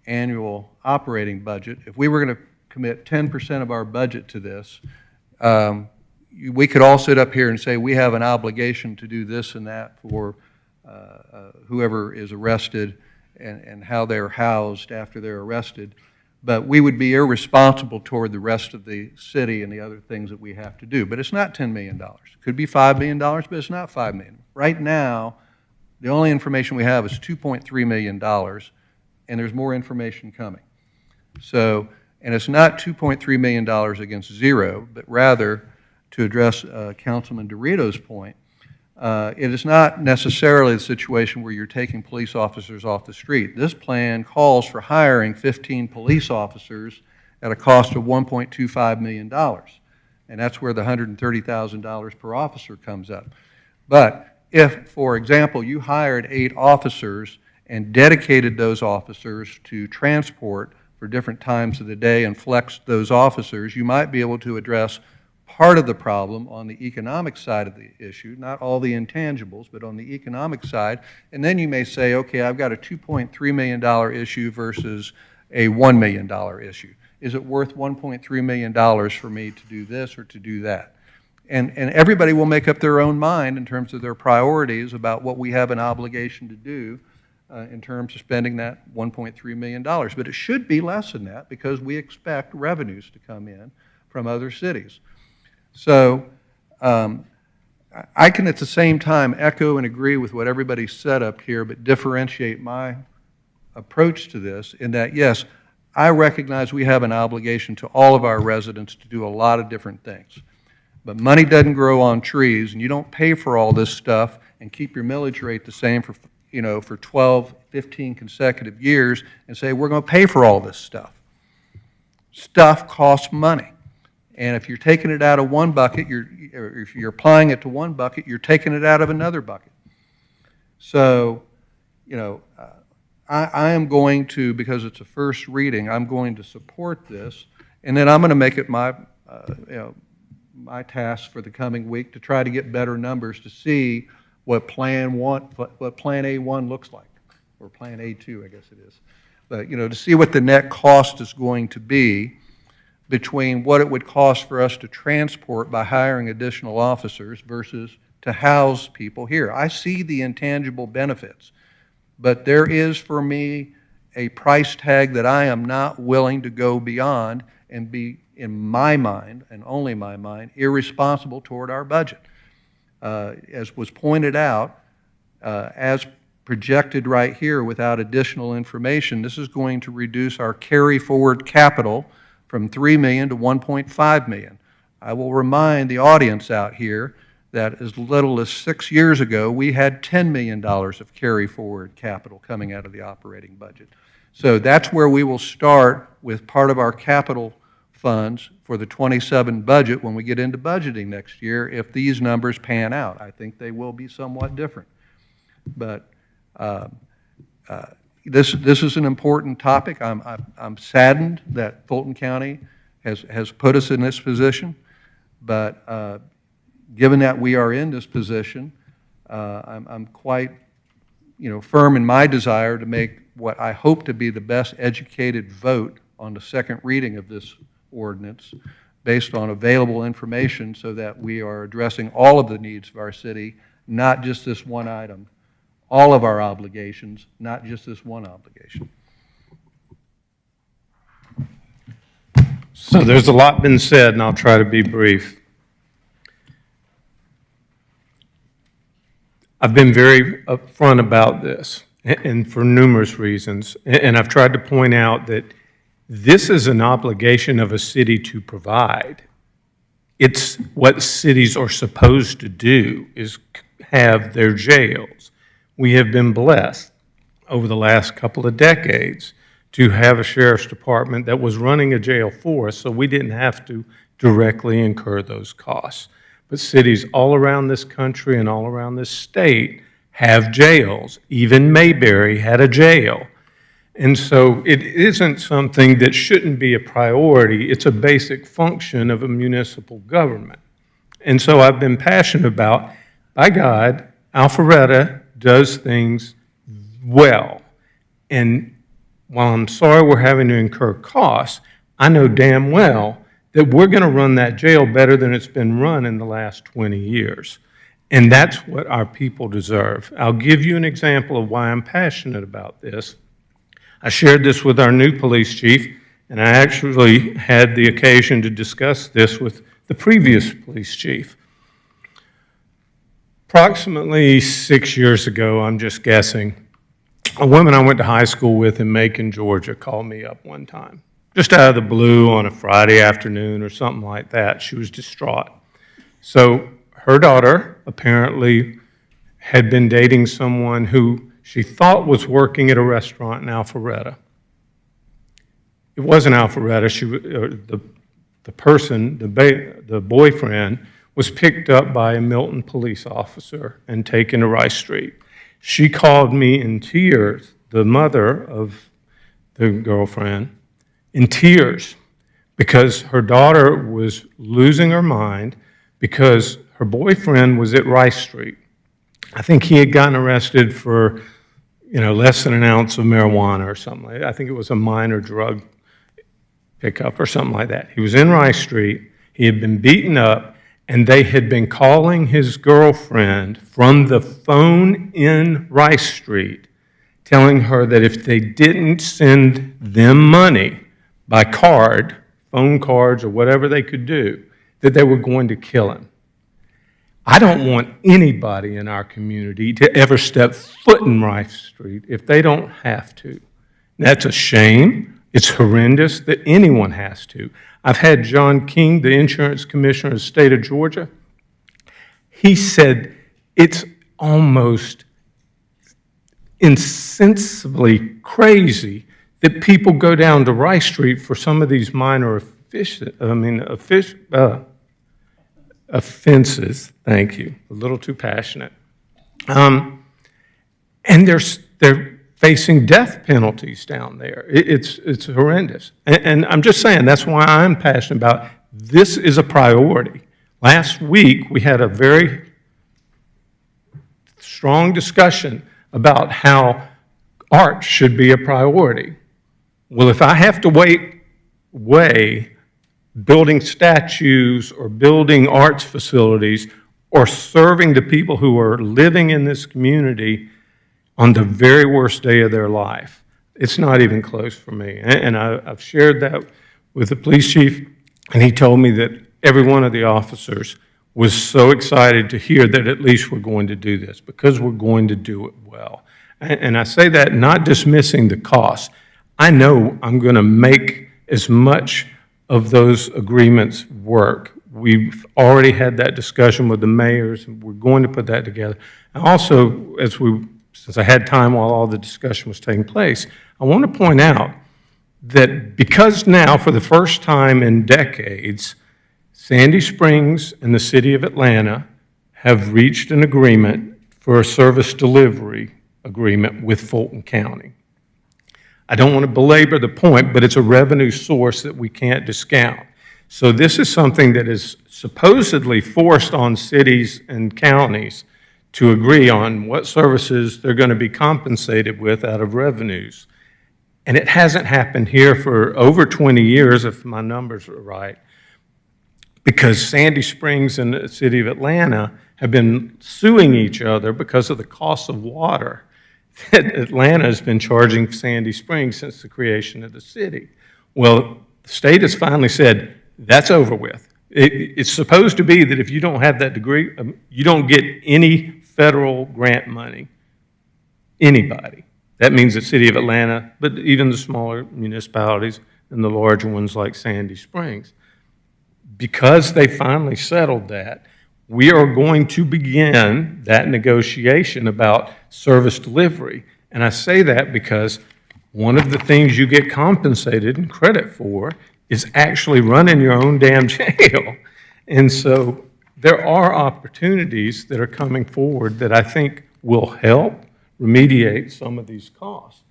S10: annual operating budget, if we were going to commit 10% of our budget to this, we could all sit up here and say we have an obligation to do this and that for whoever is arrested and how they're housed after they're arrested. But we would be irresponsible toward the rest of the city and the other things that we have to do. But it's not $10 million. It could be $5 million, but it's not $5 million. Right now, the only information we have is $2.3 million, and there's more information coming. So, and it's not $2.3 million against zero, but rather, to address Councilman Dorito's point, It is not necessarily the situation where you're taking police officers off the street. This plan calls for hiring 15 police officers at a cost of $1.25 million. And that's where the $130,000 per officer comes up. But if, for example, you hired 8 officers and dedicated those officers to transport for different times of the day and flexed those officers, you might be able to address part of the problem on the economic side of the issue, not all the intangibles, but on the economic side. And then you may say, okay, I've got a $2.3 million issue versus a $1 million issue. Is it worth $1.3 million for me to do this or to do that? And everybody will make up their own mind in terms of their priorities about what we have an obligation to do in terms of spending that $1.3 million. But it should be less than that because we expect revenues to come in from other cities. So I can at the same time echo and agree with what everybody said up here, but differentiate my approach to this in that, yes, I recognize we have an obligation to all of our residents to do a lot of different things. But money doesn't grow on trees, and you don't pay for all this stuff and keep your millage rate the same for, for 12, 15 consecutive years and say, we're going to pay for all this stuff. Stuff costs money. And if you're taking it out of one bucket, or if you're applying it to one bucket, you're taking it out of another bucket. So, I am going to, because it's a first reading, I'm going to support this, and then I'm going to make it my, my task for the coming week to try to get better numbers to see what Plan A1 looks like, or Plan A2, I guess it is. But to see what the net cost is going to be between what it would cost for us to transport by hiring additional officers versus to house people here. I see the intangible benefits, but there is for me a price tag that I am not willing to go beyond and be, in my mind, and only my mind, irresponsible toward our budget. As was pointed out, as projected right here without additional information, this is going to reduce our carry forward capital from $3 million to $1.5 million. I will remind the audience out here that as little as 6 years ago, we had $10 million of carry forward capital coming out of the operating budget. So that's where we will start with part of our capital funds for the 27 budget when we get into budgeting next year if these numbers pan out. I think they will be somewhat different. But this is an important topic. I'm saddened that Fulton County has put us in this position, but given that we are in this position, I'm quite firm in my desire to make what I hope to be the best educated vote on the second reading of this ordinance based on available information so that we are addressing all of the needs of our city, not just this one item. All of our obligations, not just this one obligation.
S1: So there's a lot been said, and I'll try to be brief. I've been very upfront about this, and for numerous reasons, and I've tried to point out that this is an obligation of a city to provide. It's what cities are supposed to do, is have their jails. We have been blessed over the last couple of decades to have a sheriff's department that was running a jail for us, so we didn't have to directly incur those costs. But cities all around this country and all around this state have jails. Even Mayberry had a jail. And so it isn't something that shouldn't be a priority. It's a basic function of a municipal government. And so I've been passionate about, by God, Alpharetta does things well. And while I'm sorry we're having to incur costs, I know damn well that we're going to run that jail better than it's been run in the last 20 years. And that's what our people deserve. I'll give you an example of why I'm passionate about this. I shared this with our new police chief, and I actually had the occasion to discuss this with the previous police chief. Approximately 6 years ago, I'm just guessing, a woman I went to high school with in Macon, Georgia, called me up one time, just out of the blue on a Friday afternoon or something like that. She was distraught. So her daughter apparently had been dating someone who she thought was working at a restaurant in Alpharetta. It wasn't Alpharetta. The person, the boyfriend, was picked up by a Milton police officer and taken to Rice Street. She called me in tears, the mother of the girlfriend, in tears, because her daughter was losing her mind because her boyfriend was at Rice Street. I think he had gotten arrested for, less than an ounce of marijuana or something like that. I think it was a minor drug pickup or something like that. He was in Rice Street. He had been beaten up, and they had been calling his girlfriend from the phone in Rice Street, telling her that if they didn't send them money by card, phone cards or whatever they could do, that they were going to kill him. I don't want anybody in our community to ever step foot in Rice Street if they don't have to. That's a shame. It's horrendous that anyone has to. I've had John King, the insurance commissioner of the state of Georgia. He said it's almost insensibly crazy that people go down to Rice Street for some of these minor offenses. Thank you. A little too passionate. And they're facing death penalties down there. It's horrendous. And I'm just saying, that's why I'm passionate about this is a priority. Last week, we had a very strong discussion about how art should be a priority. Well, if I have to weigh building statues or building arts facilities or serving the people who are living in this community on the very worst day of their life, it's not even close for me. And I've shared that with the police chief, and he told me that every one of the officers was so excited to hear that at least we're going to do this because we're going to do it well. And I say that not dismissing the cost. I know I'm going to make as much of those agreements work. We've already had that discussion with the mayors, and we're going to put that together. And also, since I had time while all the discussion was taking place, I want to point out that because now, for the first time in decades, Sandy Springs and the city of Atlanta have reached an agreement for a service delivery agreement with Fulton County. I don't want to belabor the point, but it's a revenue source that we can't discount. So this is something that is supposedly forced on cities and counties to agree on what services they're going to be compensated with out of revenues. And it hasn't happened here for over 20 years, if my numbers are right, because Sandy Springs and the city of Atlanta have been suing each other because of the cost of water that Atlanta has been charging Sandy Springs since the creation of the city. Well, the state has finally said, that's over with. It's supposed to be that if you don't have that degree, you don't get any federal grant money, anybody. That means the city of Atlanta, but even the smaller municipalities and the larger ones like Sandy Springs. Because they finally settled that, we are going to begin that negotiation about service delivery. And I say that because one of the things you get compensated and credit for is actually running your own damn jail. And so there are opportunities that are coming forward that I think will help remediate some of these costs.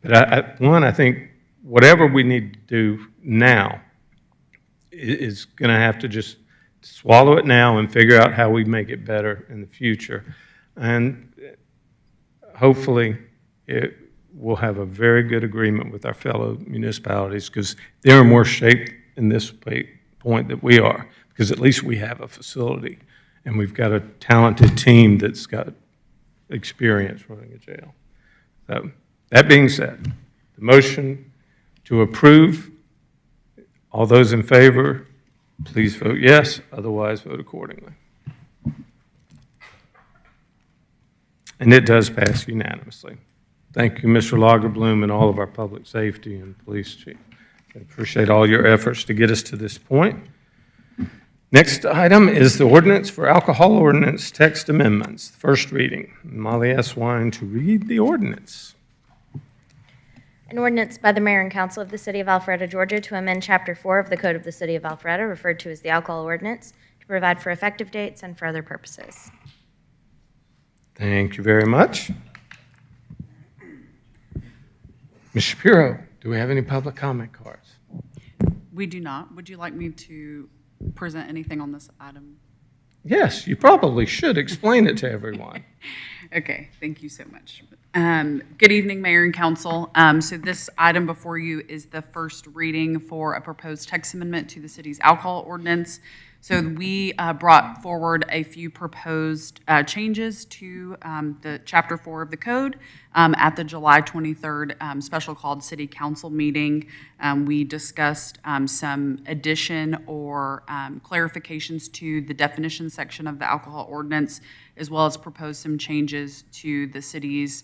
S1: But I think whatever we need to do now is going to have to just swallow it now and figure out how we make it better in the future. And hopefully we'll have a very good agreement with our fellow municipalities because they're in worse shape in this point that we are, because at least we have a facility and we've got a talented team that's got experience running a jail. So that being said, the motion to approve, all those in favor, please vote yes, otherwise vote accordingly. And it does pass unanimously. Thank you, Mr. Lagerbloom, and all of our public safety and police chief. I appreciate all your efforts to get us to this point. Next item is the ordinance for alcohol ordinance text amendments, first reading. Molly S. Wine to read the ordinance.
S4: An ordinance by the mayor and council of the city of Alpharetta, Georgia, to amend Chapter 4 of the Code of the City of Alpharetta, referred to as the Alcohol Ordinance, to provide for effective dates and for other purposes.
S1: Thank you very much. Ms. Shapiro, do we have any public comment cards?
S6: We do not. Would you like me to present anything on this item?
S1: Yes, you probably should explain it to everyone.
S6: Okay, thank you so much. Good evening, Mayor and Council. So this item before you is the first reading for a proposed text amendment to the city's alcohol ordinance. So we brought forward a few proposed changes to the Chapter 4 of the code at the July 23rd special called City Council meeting. We discussed some addition or clarifications to the definition section of the alcohol ordinance, as well as proposed some changes to the city's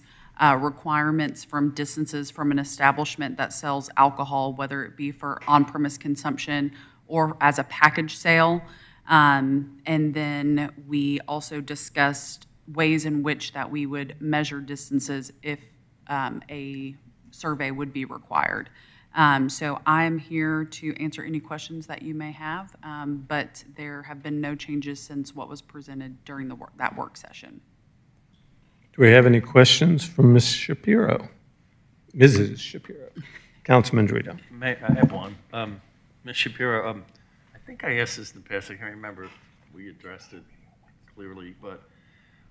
S6: requirements from distances from an establishment that sells alcohol, whether it be for on-premise consumption or as a package sale. And then we also discussed ways in which that we would measure distances if a survey would be required. So I'm here to answer any questions that you may have, but there have been no changes since what was presented during that work session.
S1: Do we have any questions from Ms. Shapiro? Mrs. Shapiro. Councilman Dorito.
S8: I have one. Ms. Shapiro, I think I asked this in the past. I can't remember if we addressed it clearly, but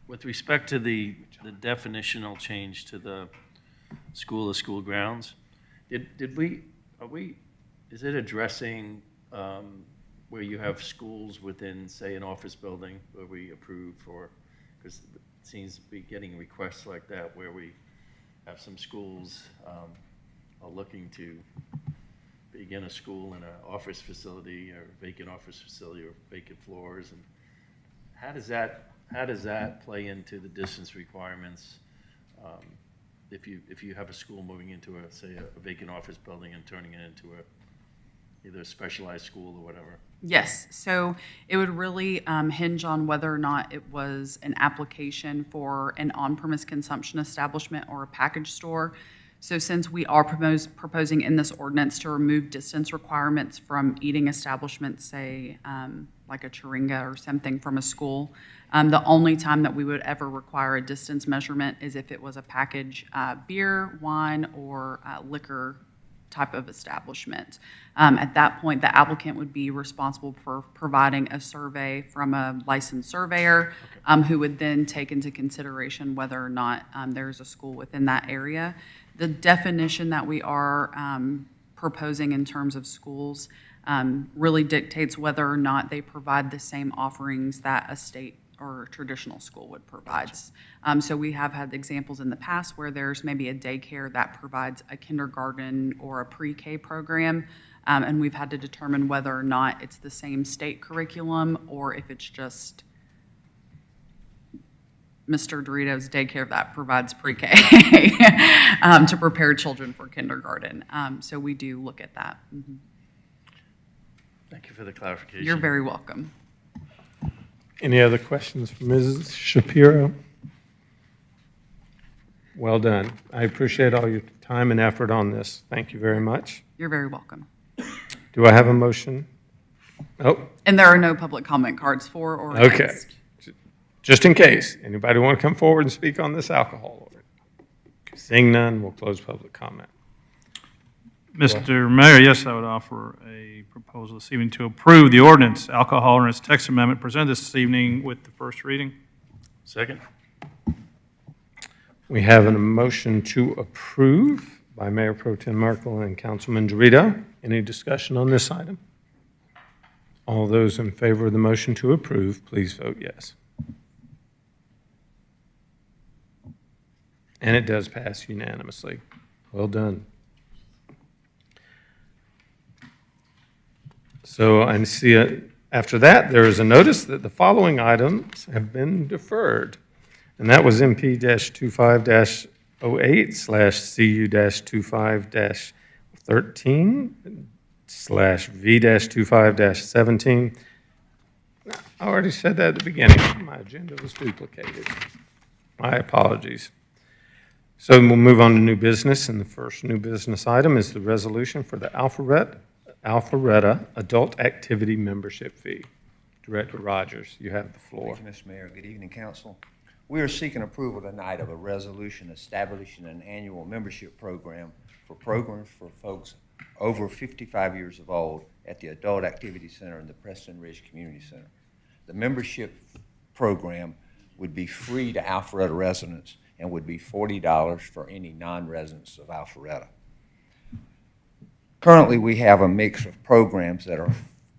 S8: with respect to the definitional change to the school of school grounds, is it addressing where you have schools within, say, an office building where we approve for, because it seems to be getting requests like that where we have some schools are looking to begin a school in an office facility or vacant office facility or vacant floors, and how does that play into the distance requirements if you have a school moving into say a vacant office building and turning it into either a specialized school or whatever?
S6: Yes, so it would really hinge on whether or not it was an application for an on-premise consumption establishment or a package store. So since we are proposing in this ordinance to remove distance requirements from eating establishments, say like a Chiringa or something from a school, the only time that we would ever require a distance measurement is if it was a package beer, wine, or liquor type of establishment. At that point, the applicant would be responsible for providing a survey from a licensed surveyor who would then take into consideration whether or not there's a school within that area. The definition that we are proposing in terms of schools really dictates whether or not they provide the same offerings that a state or a traditional school would provide. So we have had examples in the past where there's maybe a daycare that provides a kindergarten or a pre-K program, and we've had to determine whether or not it's the same state curriculum or if it's just Mr. Dorito's daycare that provides pre-K to prepare children for kindergarten. So we do look at that. Mm-hmm.
S8: Thank you for the clarification.
S6: You're very welcome.
S1: Any other questions for Mrs. Shapiro? Well done. I appreciate all your time and effort on this. Thank you very much.
S6: You're very welcome.
S1: Do I have a motion? Oh.
S6: And there are no public comment cards for or
S1: Okay.
S6: against.
S1: Just in case, anybody want to come forward and speak on this alcohol order? Seeing none, we'll close public comment.
S3: Mr. Mayor, yes, I would offer a proposal this evening to approve the ordinance, alcohol ordinance text amendment presented this evening with the first reading.
S8: Second.
S1: We have a motion to approve by Mayor Pro Tem Merkel and Councilman Dorito. Any discussion on this item? All those in favor of the motion to approve, please vote yes. And it does pass unanimously. Well done. So I see after that, there is a notice that the following items have been deferred. And that was MP-25-08/CU-25-13/V-25-17. I already said that at the beginning. My agenda was duplicated. My apologies. So we'll move on to new business, and the first new business item is the resolution for the Alpharetta Adult Activity Membership Fee. Director Rogers, you have the floor.
S16: Thank you, Mr. Mayor. Good evening, council. We are seeking approval tonight of a resolution establishing an annual membership program for folks over 55 years of old at the Adult Activity Center and the Preston Ridge Community Center. The membership program would be free to Alpharetta residents and would be $40 for any non-residents of Alpharetta. Currently, we have a mix of programs that are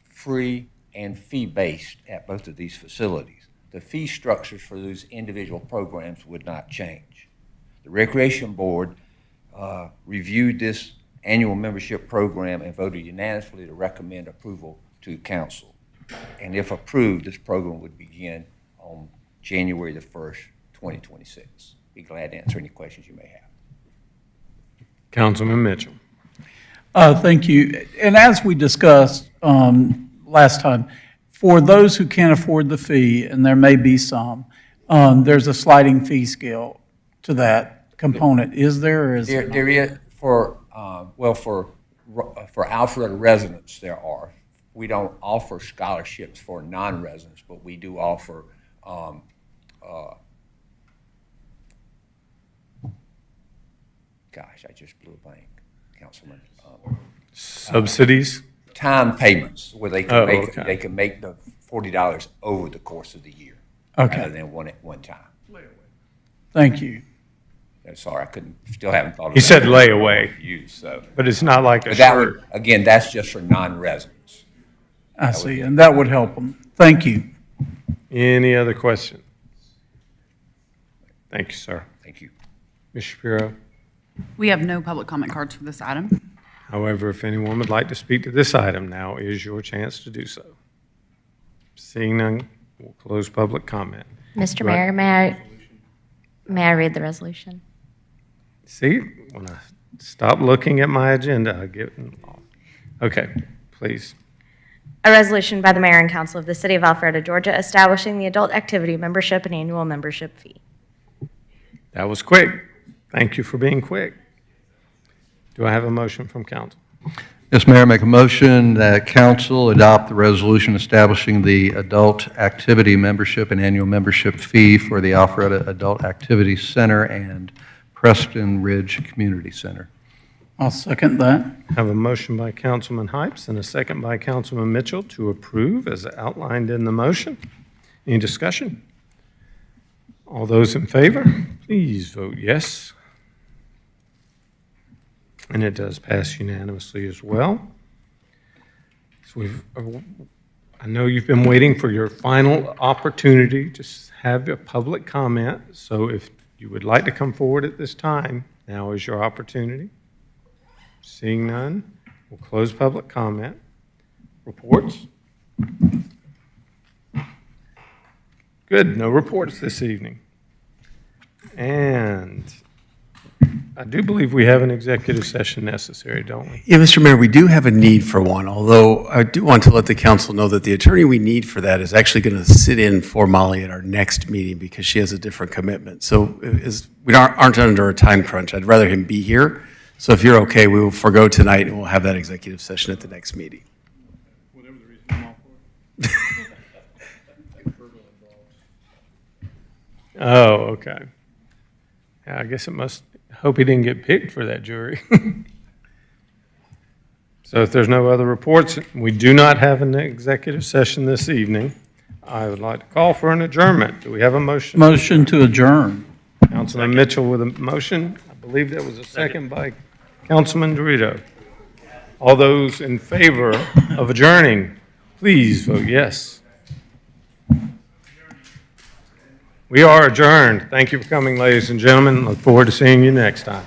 S16: free and fee-based at both of these facilities. The fee structures for those individual programs would not change. The Recreation Board reviewed this annual membership program and voted unanimously to recommend approval to council. And if approved, this program would begin on January the 1st, 2026. Be glad to answer any questions you may have.
S1: Councilman Mitchell.
S7: Thank you. And as we discussed last time, for those who can't afford the fee, and there may be some, there's a sliding fee scale to that component. Is there, or is there not?
S16: There is for Alpharetta residents, there are. We don't offer scholarships for non-residents, but we do offer gosh, I just blew a blank, Councilman.
S1: Subsidies?
S16: Time payments, where they can
S1: okay.
S16: make the $40 over the course of the year,
S7: Okay.
S16: rather than one at one time.
S7: Thank you.
S16: Sorry, still haven't thought of that.
S1: He said layaway.
S16: So.
S1: But it's not like a
S16: But that
S1: shirt.
S16: would, again, that's just for non-residents.
S7: I see, and that would help them. Thank you.
S1: Any other questions? Thank you, sir.
S16: Thank you.
S1: Ms. Shapiro?
S6: We have no public comment cards for this item.
S1: However, if anyone would like to speak to this item, now is your chance to do so. Seeing none, we'll close public comment.
S4: Mr.
S1: Right.
S4: Mayor, may I read the resolution?
S1: See, when I stop looking at my agenda, I get involved. Okay, please.
S4: A resolution by the mayor and council of the city of Alpharetta, Georgia, establishing the adult activity membership and annual membership fee.
S1: That was quick. Thank you for being quick. Do I have a motion from council?
S10: Yes, Mayor, make a motion that council adopt the resolution establishing the adult activity membership and annual membership fee for the Alpharetta Adult Activity Center and Preston Ridge Community Center.
S7: I'll second that.
S1: Have a motion by Councilman Hypes and a second by Councilman Mitchell to approve as outlined in the motion. Any discussion? All those in favor, please vote yes. And it does pass unanimously as well. So I know you've been waiting for your final opportunity to have a public comment. So if you would like to come forward at this time, now is your opportunity. Seeing none, we'll close public comment. Reports? Good, no reports this evening. And I do believe we have an executive session necessary, don't we?
S15: Yeah, Mr. Mayor, we do have a need for one, although I do want to let the council know that the attorney we need for that is actually going to sit in for Molly at our next meeting because she has a different commitment. So we aren't under a time crunch. I'd rather him be here. So if you're okay, we will forego tonight and we'll have that executive session at the next meeting.
S3: Whatever the reason, I'm all for it.
S1: Oh, okay. Yeah, I guess it must, hope he didn't get picked for that jury. So if there's no other reports, we do not have an executive session this evening. I would like to call for an adjournment. Do we have a motion?
S7: Motion to adjourn.
S1: Councilman Mitchell with a motion. I believe that was a second by Councilman Dorito. All those in favor of adjourning, please vote yes. We are adjourned. Thank you for coming, ladies and gentlemen. Look forward to seeing you next time.